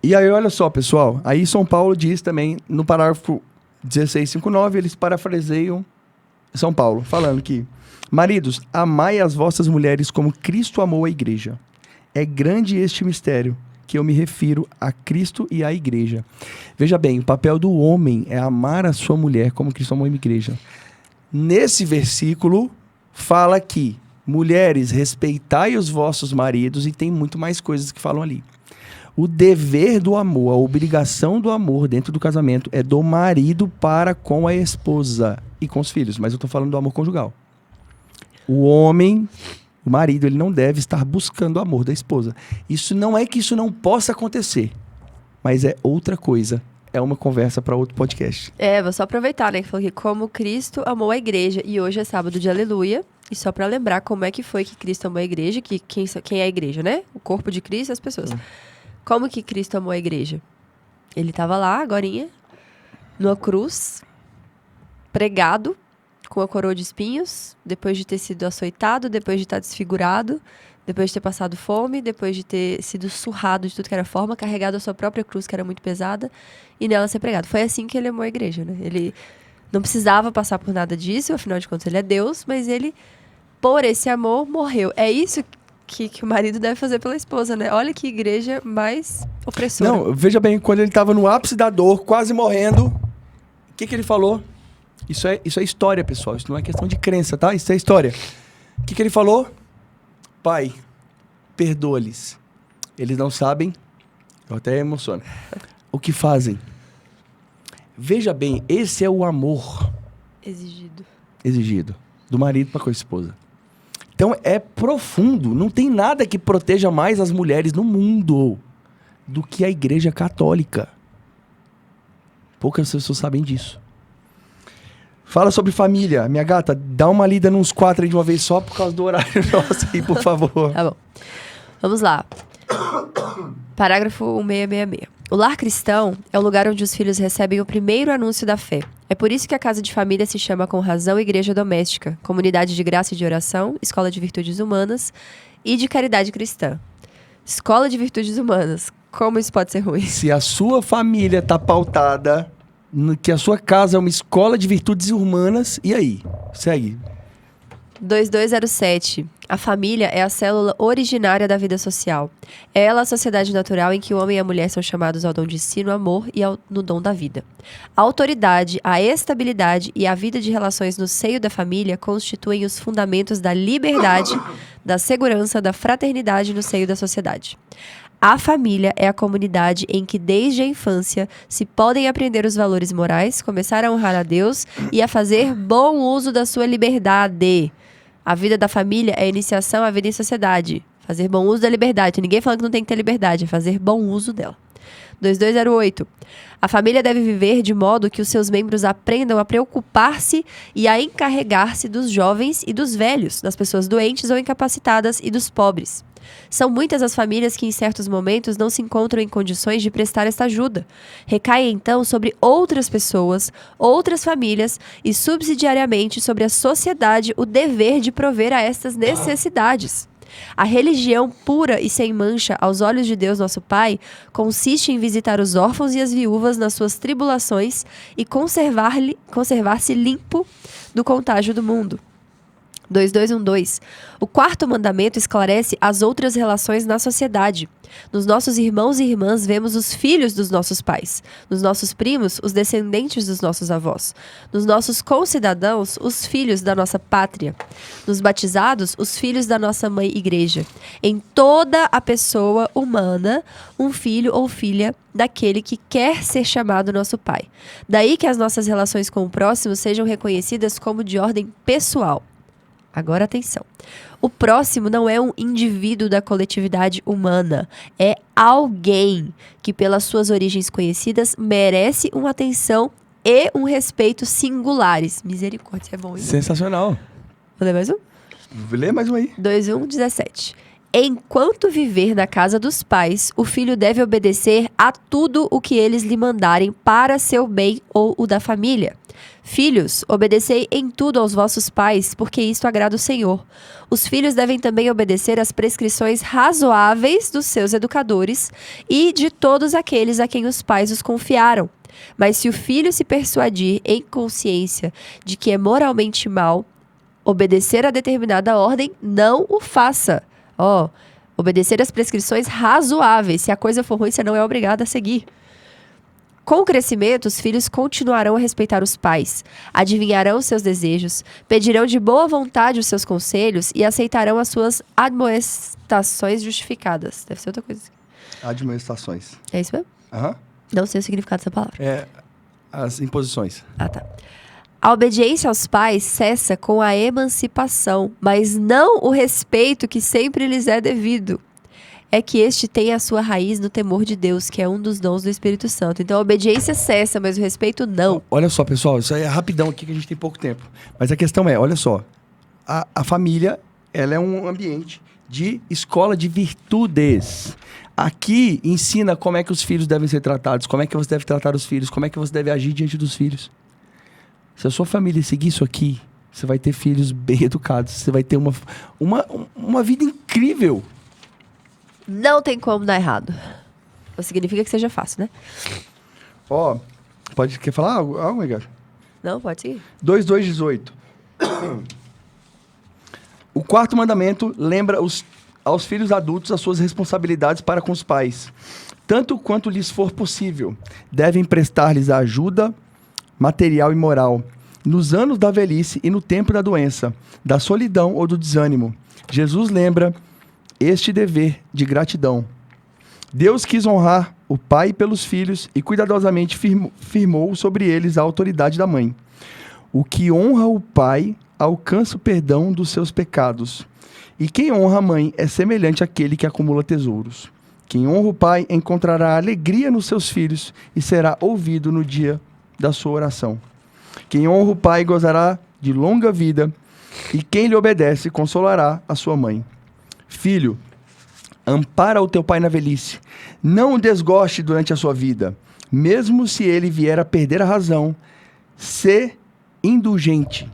E aí, olha só, pessoal. Aí São Paulo diz também, no parágrafo 1659, eles parafraseiam São Paulo, falando que: maridos, amai as vossas mulheres como Cristo amou a igreja. É grande este mistério, que eu me refiro a Cristo e à igreja. Veja bem, o papel do homem é amar a sua mulher como Cristo amou a igreja. Nesse versículo, fala que, mulheres, respeitai os vossos maridos, e tem muito mais coisas que falam ali. O dever do amor, a obrigação do amor dentro do casamento é do marido para com a esposa e com os filhos. Mas eu estou falando do amor conjugal. O homem, o marido, ele não deve estar buscando o amor da esposa. Isso não é que isso não possa acontecer, mas é outra coisa. É uma conversa para outro podcast. Vou só aproveitar, né? Que falou que como Cristo amou a igreja. E hoje é sábado de aleluia. E só para lembrar como é que foi que Cristo amou a igreja. Que quem é a igreja, né? O corpo de Cristo e as pessoas. Como que Cristo amou a igreja? Ele estava lá, agorinha, numa cruz, pregado, com a coroa de espinhos, depois de ter sido açoitado, depois de estar desfigurado, depois de ter passado fome, depois de ter sido surrado de tudo que era forma, carregado a sua própria cruz, que era muito pesada, e nela ser pregado. Foi assim que ele amou a igreja, né? Ele não precisava passar por nada disso, afinal de contas ele é Deus, mas ele, por esse amor, morreu. É isso que o marido deve fazer pela esposa, né? Olha que igreja mais opressora. Não, veja bem, quando ele estava no ápice da dor, quase morrendo, o que ele falou? Isso é história, pessoal. Isso não é questão de crença, tá? Isso é história. O que ele falou? Pai, perdoa-lhes. Eles não sabem, eu até emociono, o que fazem. Veja bem, esse é o amor exigido do marido para com a esposa. Então é profundo. Não tem nada que proteja mais as mulheres no mundo do que a Igreja Católica. Poucas pessoas sabem disso. Fala sobre família. Minha gata, dá uma lida nos 4 aí de uma vez só por causa do horário nosso aí, por favor. Tá bom. Vamos lá. Parágrafo 1666. O lar cristão é o lugar onde os filhos recebem o primeiro anúncio da fé. É por isso que a casa de família se chama com razão igreja doméstica, comunidade de graça e de oração, escola de virtudes humanas e de caridade cristã. Escola de virtudes humanas. Como isso pode ser ruim? Se a sua família tá pautada, que a sua casa é uma escola de virtudes humanas, e aí? Segue. 2207. A família é a célula originária da vida social. É ela a sociedade natural em que o homem e a mulher são chamados ao dom de si, no amor e no dom da vida. A autoridade, a estabilidade e a vida de relações no seio da família constituem os fundamentos da liberdade, da segurança, da fraternidade no seio da sociedade. A família é a comunidade em que, desde a infância, se podem aprender os valores morais, começar a honrar a Deus e a fazer bom uso da sua liberdade. A vida da família é a iniciação à vida em sociedade. Fazer bom uso da liberdade. Ninguém falando que não tem que ter liberdade, é fazer bom uso dela. 2208. A família deve viver de modo que os seus membros aprendam a preocupar-se e a encarregar-se dos jovens e dos velhos, das pessoas doentes ou incapacitadas e dos pobres. São muitas as famílias que em certos momentos não se encontram em condições de prestar esta ajuda. Recai então sobre outras pessoas, outras famílias e subsidiariamente sobre a sociedade o dever de prover a estas necessidades. A religião pura e sem mancha aos olhos de Deus nosso Pai consiste em visitar os órfãos e as viúvas nas suas tribulações e conservar-se limpo do contágio do mundo. 2212. O quarto mandamento esclarece as outras relações na sociedade. Nos nossos irmãos e irmãs vemos os filhos dos nossos pais. Nos nossos primos, os descendentes dos nossos avós. Nos nossos concidadãos, os filhos da nossa pátria. Nos batizados, os filhos da nossa mãe igreja. Em toda a pessoa humana, um filho ou filha daquele que quer ser chamado nosso pai. Daí que as nossas relações com o próximo sejam reconhecidas como de ordem pessoal. Agora atenção. O próximo não é um indivíduo da coletividade humana. É alguém que, pelas suas origens conhecidas, merece uma atenção e um respeito singulares. Misericórdia, isso é bom, hein? Sensacional. Vou ler mais um? Lê mais um aí. 2117. Enquanto viver na casa dos pais, o filho deve obedecer a tudo o que eles lhe mandarem para seu bem ou o da família. Filhos, obedecei em tudo aos vossos pais, porque isto agrada o Senhor. Os filhos devem também obedecer às prescrições razoáveis dos seus educadores e de todos aqueles a quem os pais os confiaram. Mas se o filho se persuadir em consciência de que é moralmente mal obedecer a determinada ordem, não o faça. Obedecer às prescrições razoáveis. Se a coisa for ruim, você não é obrigado a seguir. Com o crescimento, os filhos continuarão a respeitar os pais, adivinharão os seus desejos, pedirão de boa vontade os seus conselhos e aceitarão as suas admoestações justificadas. Deve ser outra coisa. Admoestações. É isso mesmo? Aham. Não sei o significado dessa palavra. É as imposições. Ah, tá. A obediência aos pais cessa com a emancipação, mas não o respeito que sempre lhes é devido. É que este tem a sua raiz no temor de Deus, que é um dos dons do Espírito Santo. Então a obediência cessa, mas o respeito não. Olha só, pessoal, isso aí é rapidão aqui que a gente tem pouco tempo. Mas a questão é, olha só, a família, ela é um ambiente de escola de virtudes. Aqui ensina como é que os filhos devem ser tratados, como é que você deve tratar os filhos, como é que você deve agir diante dos filhos. Se a sua família seguir isso aqui, você vai ter filhos bem educados, você vai ter uma vida incrível. Não tem como dar errado. Não significa que seja fácil, né? Ó, quer falar algo, Miguel? Não, pode seguir. 2:18. O quarto mandamento lembra aos filhos adultos as suas responsabilidades para com os pais, tanto quanto lhes for possível. Devem prestar-lhes ajuda material e moral, nos anos da velhice e no tempo da doença, da solidão ou do desânimo. Jesus lembra este dever de gratidão. Deus quis honrar o pai pelos filhos e cuidadosamente firmou sobre eles a autoridade da mãe. O que honra o pai alcança o perdão dos seus pecados. E quem honra a mãe é semelhante àquele que acumula tesouros. Quem honra o pai encontrará alegria nos seus filhos e será ouvido no dia da sua oração. Quem honra o pai gozará de longa vida, e quem lhe obedece consolará a sua mãe. Filho, ampara o teu pai na velhice. Não o desgoste durante a sua vida. Mesmo se ele vier a perder a razão, sê indulgente.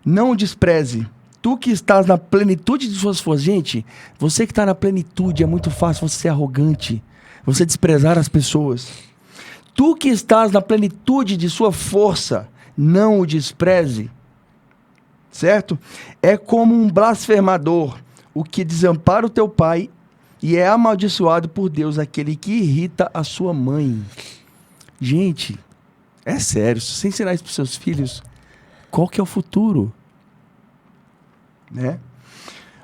Não o despreze. Tu que estás na plenitude de suas forças. Gente, você que está na plenitude, é muito fácil você ser arrogante, você desprezar as pessoas. Tu que estás na plenitude de sua força, não o despreze. Certo? É como um blasfemador, o que desampara o teu pai, e é amaldiçoado por Deus aquele que irrita a sua mãe. Gente, é sério, se você ensinar isso para os seus filhos, qual que é o futuro? Né?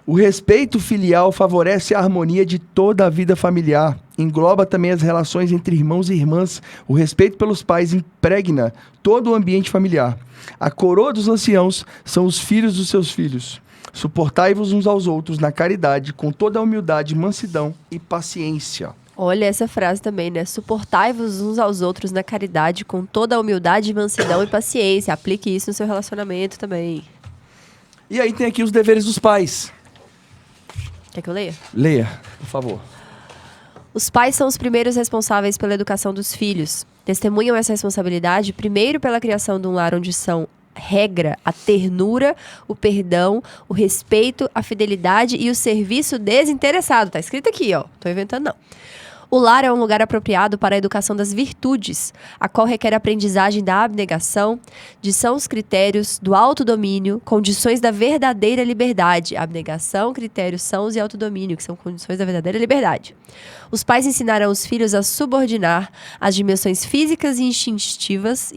O respeito filial favorece a harmonia de toda a vida familiar. Engloba também as relações entre irmãos e irmãs. O respeito pelos pais impregna todo o ambiente familiar. A coroa dos anciãos são os filhos dos seus filhos. Suportai-vos uns aos outros na caridade, com toda a humildade, mansidão e paciência. Olha essa frase também, né? Suportai-vos uns aos outros na caridade, com toda a humildade, mansidão e paciência. Aplique isso no seu relacionamento também. E aí tem aqui os deveres dos pais. Quer que eu leia? Leia, por favor. Os pais são os primeiros responsáveis pela educação dos filhos. Testemunham essa responsabilidade primeiro pela criação de um lar onde são regra a ternura, o perdão, o respeito, a fidelidade e o serviço desinteressado. Tá escrito aqui, ó. Tô inventando, não. O lar é um lugar apropriado para a educação das virtudes, a qual requer aprendizagem da abnegação, de sãos critérios, do autodomínio, condições da verdadeira liberdade. Abnegação, critérios sãos e autodomínio, que são condições da verdadeira liberdade. Os pais ensinarão os filhos a subordinar as dimensões físicas e instintivas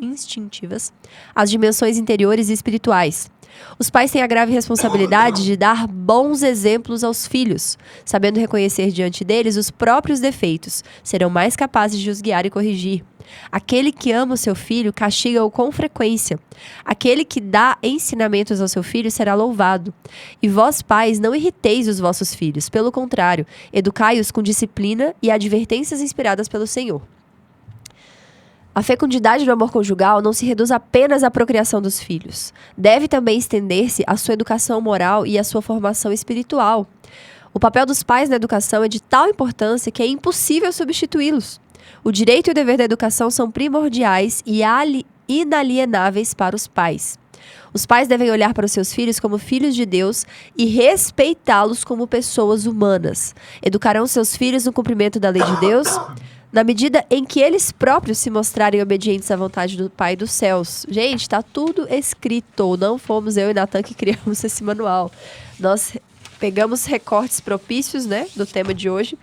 às dimensões interiores e espirituais. Os pais têm a grave responsabilidade de dar bons exemplos aos filhos. Sabendo reconhecer diante deles os próprios defeitos, serão mais capazes de os guiar e corrigir. Aquele que ama o seu filho castiga-o com frequência. Aquele que dá ensinamentos ao seu filho será louvado. E vós, pais, não irriteis os vossos filhos. Pelo contrário, educai-os com disciplina e advertências inspiradas pelo Senhor. A fecundidade do amor conjugal não se reduz apenas à procriação dos filhos. Deve também estender-se à sua educação moral e à sua formação espiritual. O papel dos pais na educação é de tal importância que é impossível substituí-los. O direito e o dever da educação são primordiais e inalienáveis para os pais. Os pais devem olhar para os seus filhos como filhos de Deus e respeitá-los como pessoas humanas. Educarão seus filhos no cumprimento da lei de Deus, na medida em que eles próprios se mostrarem obedientes à vontade do Pai dos céus. Gente, está tudo escrito. Não fomos eu e Natan que criamos esse manual. Nós pegamos recortes propícios, né, do tema de hoje.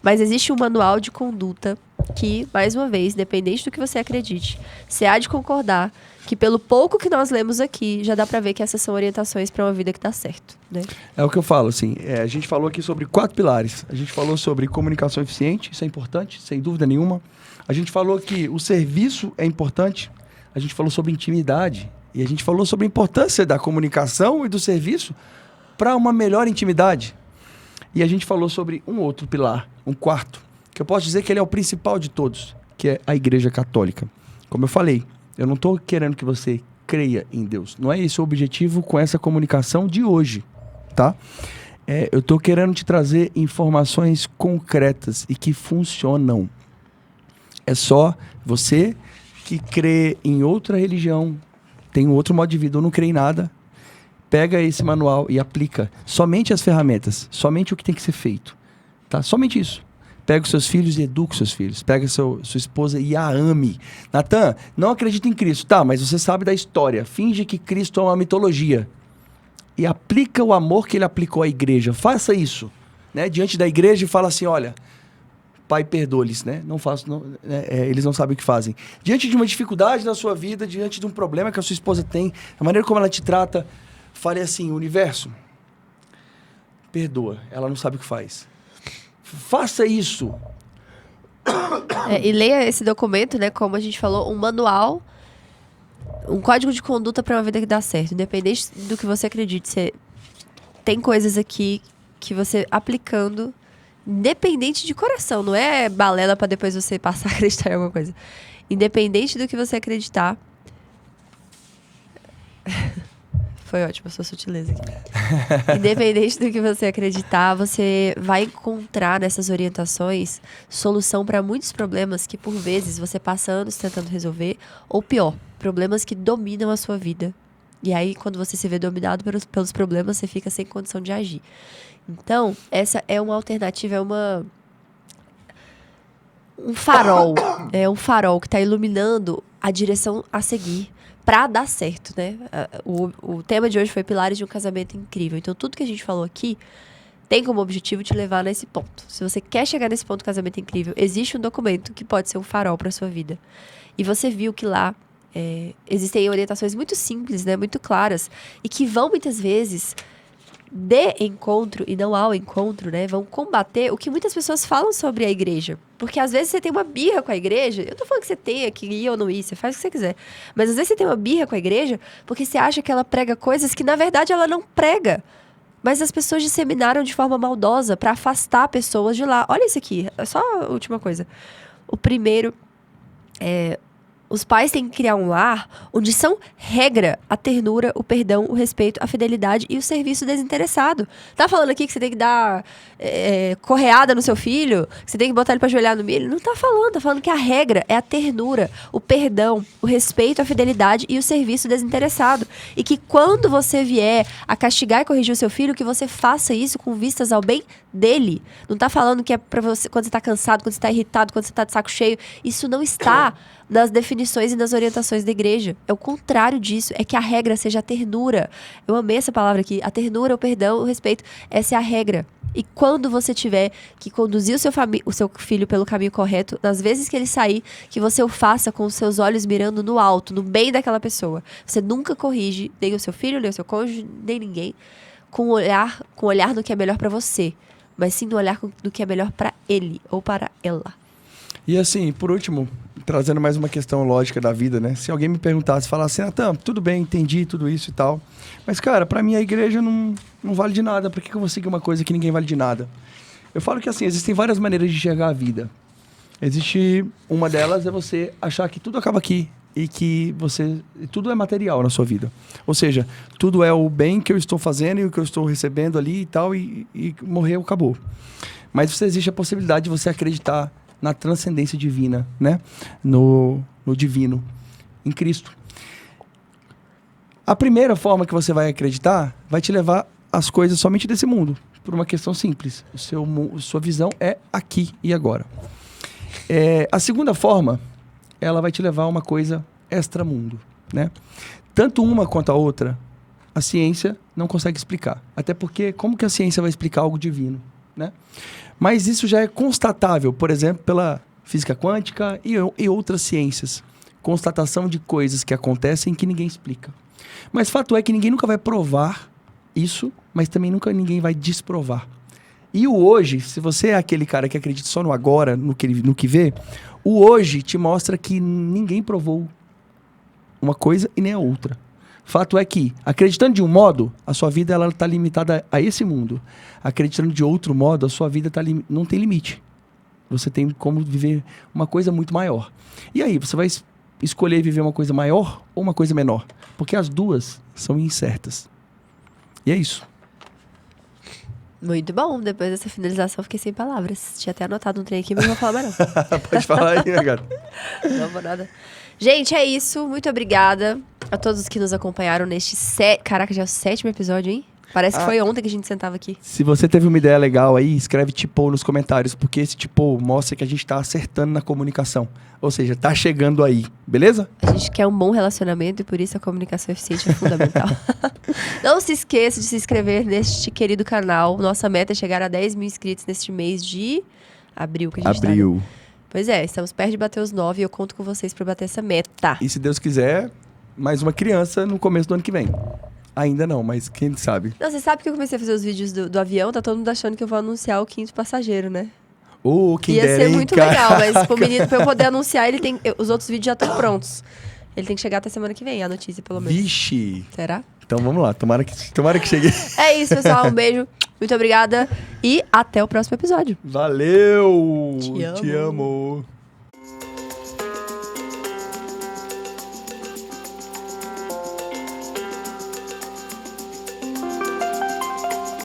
Mas existe um manual de conduta que, mais uma vez, independente do que você acredite, você há de concordar que pelo pouco que nós lemos aqui, já dá pra ver que essas são orientações para uma vida que dá certo, né? É o que eu falo, assim, a gente falou aqui sobre 4 pilares. A gente falou sobre comunicação eficiente, isso é importante, sem dúvida nenhuma. A gente falou que o serviço é importante. A gente falou sobre intimidade. E a gente falou sobre a importância da comunicação e do serviço para uma melhor intimidade. E a gente falou sobre um outro pilar, um quarto, que eu posso dizer que ele é o principal de todos, que é a Igreja Católica. Como eu falei, eu não estou querendo que você creia em Deus. Não é esse o objetivo com essa comunicação de hoje, tá? Eu tô querendo te trazer informações concretas e que funcionam. É só você que crê em outra religião, tem um outro modo de vida ou não crê em nada, pega esse manual e aplica somente as ferramentas, somente o que tem que ser feito, tá? Somente isso. Pega os seus filhos e educa os seus filhos. Pega sua esposa e a ame. Natan, não acredita em Cristo. Tá, mas você sabe da história. Finge que Cristo é uma mitologia. E aplica o amor que ele aplicou à igreja. Faça isso, né? Diante da igreja e fala assim, olha, Pai, perdoa-lhes, né? Não faço, não, eles não sabem o que fazem. Diante de uma dificuldade na sua vida, diante de um problema que a sua esposa tem, a maneira como ela te trata, fale assim, universo, perdoa, ela não sabe o que faz. Faça isso. E leia esse documento, né? Como a gente falou, um manual, um código de conduta para uma vida que dá certo. Independente do que você acredite, tem coisas aqui que você aplicando, independente de coração, não é balela para depois você passar a acreditar em alguma coisa. Independente do que você acreditar. Foi ótimo a sua sutileza aqui. Independente do que você acreditar, você vai encontrar nessas orientações solução para muitos problemas que, por vezes, você passa anos tentando resolver, ou pior, problemas que dominam a sua vida. E aí, quando você se vê dominado pelos problemas, você fica sem condição de agir. Então, essa é uma alternativa, um farol. É um farol que está iluminando a direção a seguir para dar certo, né? O tema de hoje foi Pilares de um Casamento Incrível. Então, tudo que a gente falou aqui tem como objetivo te levar nesse ponto. Se você quer chegar nesse ponto do casamento incrível, existe um documento que pode ser um farol para sua vida. E você viu que lá existem orientações muito simples, né? Muito claras. E que vão, muitas vezes, de encontro e não ao encontro, né? Vão combater o que muitas pessoas falam sobre a igreja. Porque às vezes você tem uma birra com a igreja. Eu tô falando que você tenha que ir ou não ir, você faz o que você quiser. Mas às vezes você tem uma birra com a igreja porque você acha que ela prega coisas que na verdade ela não prega. Mas as pessoas disseminaram de forma maldosa para afastar pessoas de lá. Olha isso aqui, é só a última coisa. O primeiro os pais têm que criar um lar onde são regra a ternura, o perdão, o respeito, a fidelidade e o serviço desinteressado. Tá falando aqui que você tem que dar correada no seu filho, que você tem que botar ele pra ajoelhar no milho? Não tá falando, tá falando que a regra é a ternura, o perdão, o respeito, a fidelidade e o serviço desinteressado. E que quando você vier a castigar e corrigir o seu filho, que você faça isso com vistas ao bem dele. Não tá falando que é pra você quando você tá cansado, quando você tá irritado, quando você tá de saco cheio. Isso não está nas definições e nas orientações da igreja. É o contrário disso, é que a regra seja a ternura. Eu amei essa palavra aqui. A ternura, o perdão, o respeito. Essa é a regra. E quando você tiver que conduzir o seu filho pelo caminho correto, nas vezes que ele sair, que você o faça com os seus olhos mirando no alto, no bem daquela pessoa. Você nunca corrige nem o seu filho, nem o seu cônjuge, nem ninguém, com olhar no que é melhor pra você, mas sim no olhar do que é melhor pra ele ou para ela. E assim, por último, trazendo mais uma questão lógica da vida, né? Se alguém me perguntasse, falasse assim, Natan, tudo bem, entendi tudo isso e tal, mas cara, pra mim a igreja não vale de nada, por que eu vou seguir uma coisa que ninguém vale de nada? Eu falo que assim, existem várias maneiras de enxergar a vida. Existe uma delas é você achar que tudo acaba aqui e que tudo é material na sua vida. Ou seja, tudo é o bem que eu estou fazendo e o que eu estou recebendo ali e tal, e morreu, acabou. Mas existe a possibilidade de você acreditar na transcendência divina, né? No divino, em Cristo. A primeira forma que você vai acreditar vai te levar às coisas somente desse mundo, por uma questão simples. Sua visão é aqui e agora. A segunda forma, ela vai te levar a uma coisa extramundo, né? Tanto uma quanto a outra, a ciência não consegue explicar. Até porque, como que a ciência vai explicar algo divino, né? Mas isso já é constatável, por exemplo, pela física quântica e outras ciências. Constatação de coisas que acontecem que ninguém explica. Mas fato é que ninguém nunca vai provar isso, mas também nunca ninguém vai desprovar. E o hoje, se você é aquele cara que acredita só no agora, no que vê, o hoje te mostra que ninguém provou uma coisa e nem a outra. Fato é que, acreditando de um modo, a sua vida está limitada a esse mundo. Acreditando de outro modo, a sua vida não tem limite. Você tem como viver uma coisa muito maior. E aí, você vai escolher viver uma coisa maior ou uma coisa menor? Porque as duas são incertas. E é isso. Muito bom. Depois dessa finalização, fiquei sem palavras. Tinha até anotado um trem aqui, mas não vou falar mais não. Pode falar aí, né, cara? Não vou nada. Gente, é isso. Muito obrigada a todos que nos acompanharam neste... Caraca, já é o 7º episódio, hein? Parece que foi ontem que a gente sentava aqui. Se você teve uma ideia legal aí, escreve tipo nos comentários, porque esse tipo mostra que a gente tá acertando na comunicação. Ou seja, tá chegando aí, beleza? A gente quer um bom relacionamento e por isso a comunicação eficiente é fundamental. Não se esqueça de se inscrever neste querido canal. Nossa meta é chegar a 10 mil inscritos neste mês de abril que a gente tá, né? Pois é, estamos perto de bater os 9 e eu conto com vocês pra bater essa meta. E se Deus quiser, mais uma criança no começo do ano que vem. Ainda não, mas quem sabe. Não, você sabe que eu comecei a fazer os vídeos do avião, tá todo mundo achando que eu vou anunciar o 5º passageiro, né? Quem Ia dera, ser hein, muito cara? legal, mas pro menino, pra eu poder anunciar, os outros vídeos já estão prontos. Ele tem que chegar até semana que vem, a notícia, pelo menos. Vixe! Será? Então vamos lá, tomara que chegue. É isso, pessoal. Um beijo. Muito obrigada. E até o próximo episódio. Valeu! Te amo. Te amo.